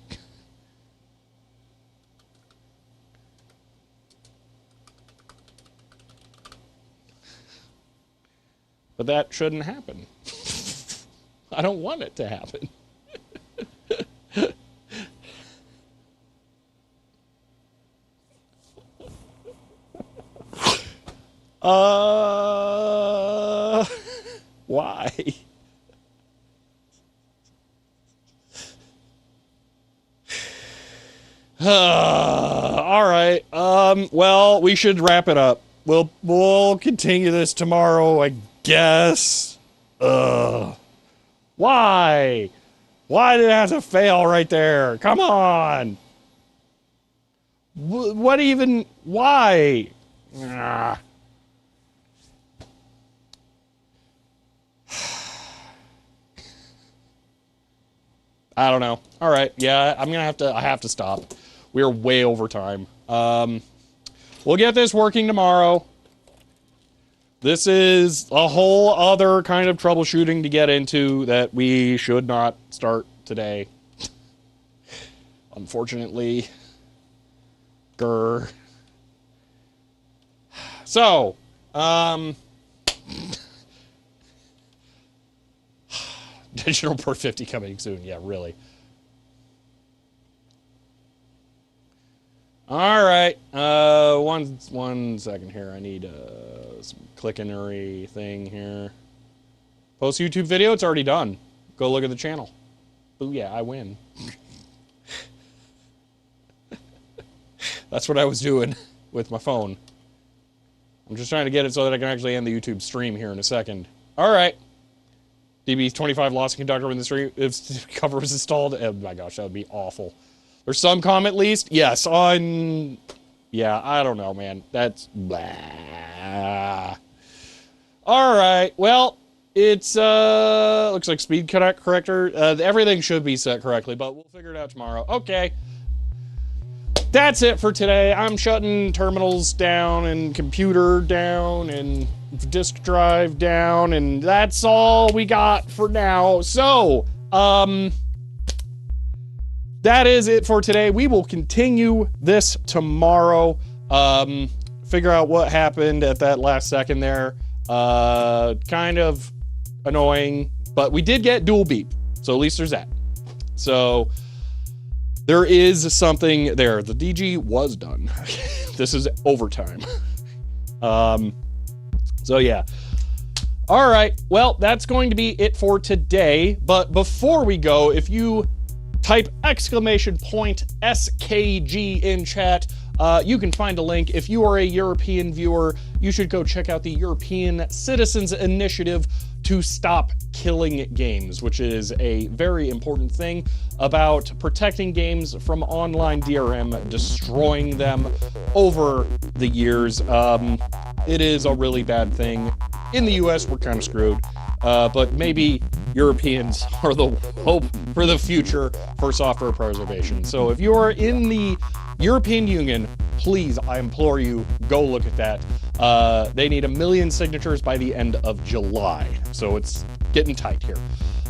But that shouldn't happen. I don't want it to happen. Why? All right. Well, we should wrap it up. We'll continue this tomorrow, I guess. Why? Why did it have to fail right there? Come on. What even? Why? Ah. I don't know. All right. Yeah, I have to stop. We're way over time. We'll get this working tomorrow. This is a whole other kind of troubleshooting to get into that we should not start today. Unfortunately. Grr. So, Digital Port 50 coming soon. Yeah, really. All right. One second here. I need some clickery thing here. Post YouTube video. It's already done. Go look at the channel. Booyah, I win. That's what I was doing with my phone. I'm just trying to get it so that I can actually end the YouTube stream here in a second. All right. DB25 lost conductor when the stream if cover was installed. Oh my gosh, that would be awful. There's some comment at least. Yes, on... Yeah, I don't know, man. That's... Blah. All right. Well, it's... looks like speed corrector. Everything should be set correctly, but we'll figure it out tomorrow. Okay. That's it for today. I'm shutting terminals down and computer down and disk drive down, and that's all we got for now. So, that is it for today. We will continue this tomorrow. Figure out what happened at that last second there. Kind of annoying, but we did get dual beep. So at least there's that. So there is something there. The DG was done. This is overtime. So yeah. All right. Well, that's going to be it for today. But before we go, if you type !SKG in chat, you can find a link. If you are a European viewer, you should go check out the European Citizens Initiative to Stop Killing Games, which is a very important thing about protecting games from online DRM destroying them over the years. It is a really bad thing. In the US, we're kind of screwed. But maybe Europeans are the hope for the future for software preservation. So if you are in the European Union, please, I implore you, go look at that. They need 1 million signatures by the end of July. So it's getting tight here.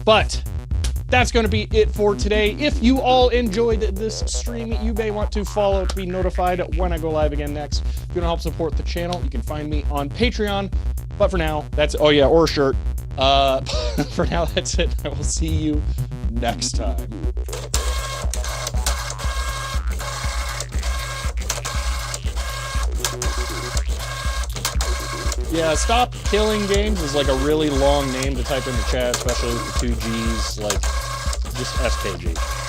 But that's going to be it for today. If you all enjoyed this stream, you may want to follow to be notified when I go live again next. If you want to help support the channel, you can find me on Patreon. But for now, that's, oh yeah, or a shirt. For now, that's it. I will see you next time. Yeah, Stop Killing Games is like a really long name to type into chat, especially with the two G's, like, just SKG.